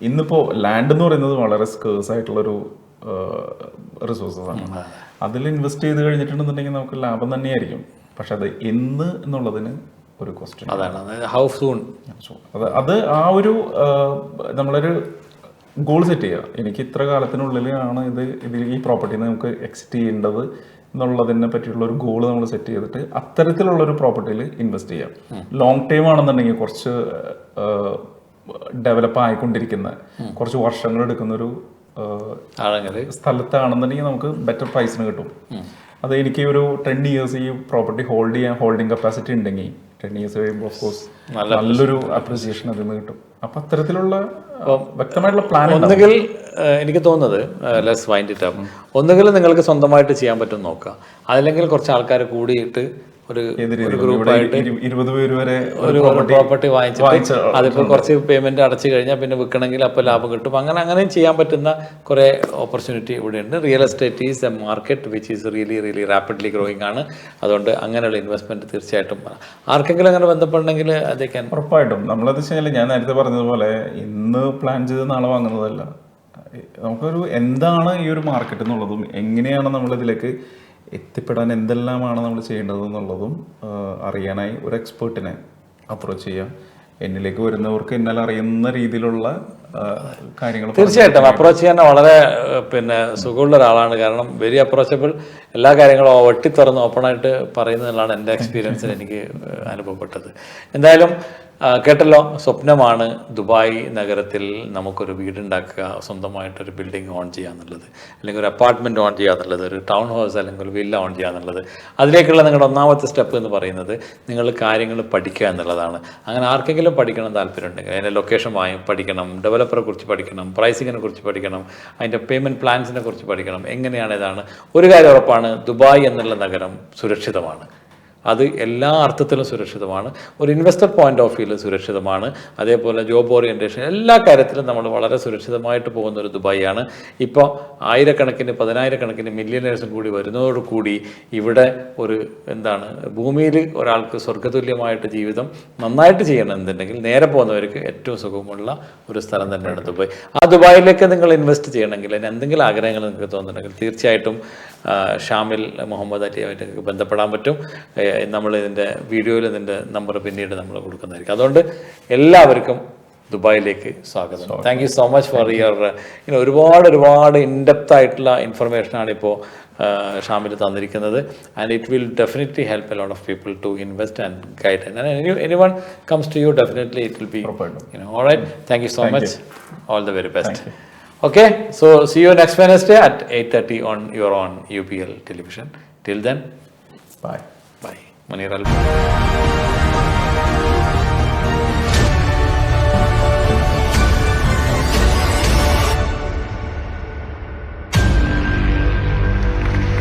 ഇന്നിപ്പോ ലാൻഡ് എന്ന് പറയുന്നത് വളരെ സ്കേഴ്സ് ആയിട്ടുള്ളൊരു റിസോഴ്സസ് ആണ്. അതിൽ ഇൻവെസ്റ്റ് ചെയ്ത് കഴിഞ്ഞിട്ടുണ്ടെന്നുണ്ടെങ്കിൽ നമുക്ക് ലാഭം തന്നെയായിരിക്കും. പക്ഷെ അത് എന്നുള്ളതിന് ഒരു ക്വസ്റ്റ്യൻ. അതാണ് ഹൗ സൂൺ. അത് ആ ഒരു നമ്മളൊരു ഗോൾ സെറ്റ് ചെയ്യുക. എനിക്ക് ഇത്ര കാലത്തിനുള്ളിലാണ് ഇതിൽ ഈ പ്രോപ്പർട്ടിന്ന് നമുക്ക് എക്സിറ്റ് ചെയ്യേണ്ടത് എന്നുള്ളതിനെ പറ്റിയുള്ള ഒരു ഗോൾ നമ്മൾ സെറ്റ് ചെയ്തിട്ട് അത്തരത്തിലുള്ള ഒരു പ്രോപ്പർട്ടിയിൽ ഇൻവെസ്റ്റ് ചെയ്യാം. ലോങ് ടൈം ആണെന്നുണ്ടെങ്കിൽ കുറച്ച് ഡെവലപ്പ് ആയിക്കൊണ്ടിരിക്കുന്ന കുറച്ച് വർഷങ്ങൾ എടുക്കുന്നൊരു സ്ഥലത്താണെന്നുണ്ടെങ്കിൽ നമുക്ക് ബെറ്റർ പ്രൈസിന് കിട്ടും. അത് എനിക്ക് ഒരു 10 years ഈ പ്രോപ്പർട്ടി ഹോൾഡിംഗ് കപ്പാസിറ്റി ഉണ്ടെങ്കിൽ 10 years കഴിയുമ്പോൾ ഓഫ്കോഴ്സ് നല്ലൊരു അപ്രിസിയേഷൻ അതിൽ നിന്ന് കിട്ടും. അപ്പം അത്തരത്തിലുള്ള വ്യക്തമായിട്ടുള്ള പ്ലാൻ. ഒന്നുകിൽ എനിക്ക് തോന്നുന്നത് ലെറ്റ്സ് വൈൻഡ് ഇറ്റ് അപ്പ്, ഒന്നുകിൽ നിങ്ങൾക്ക് സ്വന്തമായിട്ട് ചെയ്യാൻ പറ്റും നോക്കുക, അതല്ലെങ്കിൽ കുറച്ച് ആൾക്കാർ കൂടിയിട്ട് ഒരു ഗ്രൂപ്പായിട്ട് 20 പേര് വരെ ഒരു പ്രോപ്പർട്ടി വാങ്ങിച്ചിട്ട് അതിപ്പോൾ കുറച്ച് പേയ്മെന്റ് അടച്ചു കഴിഞ്ഞാൽ പിന്നെ വിൽക്കണമെങ്കിൽ അപ്പോൾ ലാഭം കിട്ടും. അങ്ങനെയും ചെയ്യാൻ പറ്റുന്ന കുറേ ഓപ്പർച്യൂണിറ്റി ഇവിടെയുണ്ട്. Real estate is A market which is really rapidly growing ആണ്. അതുകൊണ്ട് അങ്ങനെയുള്ള ഇൻവെസ്റ്റ്മെന്റ് തീർച്ചയായിട്ടും ആർക്കെങ്കിലും അങ്ങനെ ബന്ധപ്പെടണമെങ്കിൽ അതേക്കാൻ ഉറപ്പായിട്ടും. നമ്മളത് വെച്ചാൽ ഞാൻ നേരത്തെ പറഞ്ഞതുപോലെ ഇന്ന് പ്ലാൻ ചെയ്ത് നാളെ വാങ്ങുന്നതല്ല. നമുക്കൊരു എന്താണ് ഈ ഒരു മാർക്കറ്റ് എന്നുള്ളതും എങ്ങനെയാണ് നമ്മളിതിലേക്ക് എത്തിപ്പെടാൻ എന്തെല്ലാമാണ് നമ്മൾ ചെയ്യേണ്ടത് എന്നുള്ളതും അറിയാനായി ഒരു എക്സ്പേർട്ടിനെ അപ്രോച്ച് ചെയ്യാം. എന്നിലേക്ക് വരുന്നവർക്ക് എന്നാൽ അറിയുന്ന രീതിയിലുള്ള കാര്യങ്ങൾ തീർച്ചയായിട്ടും അപ്രോച്ച് ചെയ്യാൻ വളരെ സുഖമുള്ള ഒരാളാണ്. കാരണം വെരി അപ്രോച്ചബിൾ, എല്ലാ കാര്യങ്ങളും വെട്ടിത്തുറന്ന് ഓപ്പണായിട്ട് പറയുന്നതിലാണ് എൻ്റെ എക്സ്പീരിയൻസിൽ എനിക്ക് അനുഭവപ്പെട്ടത്. എന്തായാലും കേട്ടല്ലോ, സ്വപ്നമാണ് ദുബായ് നഗരത്തിൽ നമുക്കൊരു വീടുണ്ടാക്കുക, സ്വന്തമായിട്ടൊരു ബിൽഡിംഗ് ഓൺ ചെയ്യുക എന്നുള്ളത്, അല്ലെങ്കിൽ ഒരു അപ്പാർട്ട്മെൻറ്റ് ഓൺ ചെയ്യുക എന്നുള്ളത്, ഒരു ടൗൺ ഹൗസ് അല്ലെങ്കിൽ ഒരു വില്ല ഓൺ ചെയ്യുക എന്നുള്ളത്. അതിലേക്കുള്ള നിങ്ങളുടെ ഒന്നാമത്തെ സ്റ്റെപ്പ് എന്ന് പറയുന്നത് നിങ്ങൾ കാര്യങ്ങൾ പഠിക്കുക എന്നുള്ളതാണ്. അങ്ങനെ ആർക്കെങ്കിലും പഠിക്കണം താല്പര്യമുണ്ടെങ്കിൽ അതിൻ്റെ ലൊക്കേഷൻ പഠിക്കണം, ഡെവലപ്പറെ കുറിച്ച് പഠിക്കണം, പ്രൈസിങ്ങിനെ കുറിച്ച് പഠിക്കണം, അതിൻ്റെ പേയ്മെൻറ്റ് പ്ലാൻസിനെ കുറിച്ച് പഠിക്കണം. എങ്ങനെയാണ് ഇതാണ് ഒരു കാര്യം ഉറപ്പാണ്, ദുബായ് എന്നുള്ള നഗരം സുരക്ഷിതമാണ്. അത് എല്ലാ അർത്ഥത്തിലും സുരക്ഷിതമാണ്. ഒരു ഇൻവെസ്റ്റർ പോയിന്റ് ഓഫ് വ്യൂവിൽ സുരക്ഷിതമാണ്. അതേപോലെ ജോബ് ഓറിയൻറ്റേഷൻ എല്ലാ കാര്യത്തിലും നമ്മൾ വളരെ സുരക്ഷിതമായിട്ട് പോകുന്ന ഒരു ദുബായിയാണ്. ഇപ്പോൾ ആയിരക്കണക്കിന് 10,000-കണക്കിന് മില്യനേഴ്സും കൂടി വരുന്നതോടുകൂടി ഇവിടെ ഒരു ഭൂമിയിൽ ഒരാൾക്ക് സ്വർഗ്ഗതുല്യമായിട്ട് ജീവിതം നന്നായിട്ട് ചെയ്യണമെന്നുണ്ടെങ്കിൽ നേരെ പോകുന്നവർക്ക് ഏറ്റവും സുഖമുള്ള ഒരു സ്ഥലം തന്നെയാണ് ദുബായ്. ആ ദുബായിലേക്ക് നിങ്ങൾ ഇൻവെസ്റ്റ് ചെയ്യണമെങ്കിൽ അതിന് എന്തെങ്കിലും ആഗ്രഹങ്ങൾ നിങ്ങൾക്ക് തോന്നുന്നുണ്ടെങ്കിൽ തീർച്ചയായിട്ടും ഷാമിൽ മുഹമ്മദ് അലിയുമായിട്ട് ബന്ധപ്പെടാൻ പറ്റും. നമ്മൾ ഇതിൻ്റെ വീഡിയോയിൽ ഇതിൻ്റെ നമ്പർ പിന്നീട് നമ്മൾ കൊടുക്കുന്നതായിരിക്കും. അതുകൊണ്ട് എല്ലാവർക്കും ദുബായിലേക്ക് സ്വാഗതം. Thank you so much for your ഒരുപാട് ഇൻഡെപ്ത് ആയിട്ടുള്ള ഇൻഫർമേഷനാണ് ഇപ്പോൾ ഷാമിൽ തന്നിരിക്കുന്നത്. And it will definitely help a lot of people to invest and guide. And anyone comes to you, definitely it will be alright. Thank you so much. All the very best. Okay, so see you next Wednesday at 8:30 on your own UPL television. Till then, bye. Munir Al.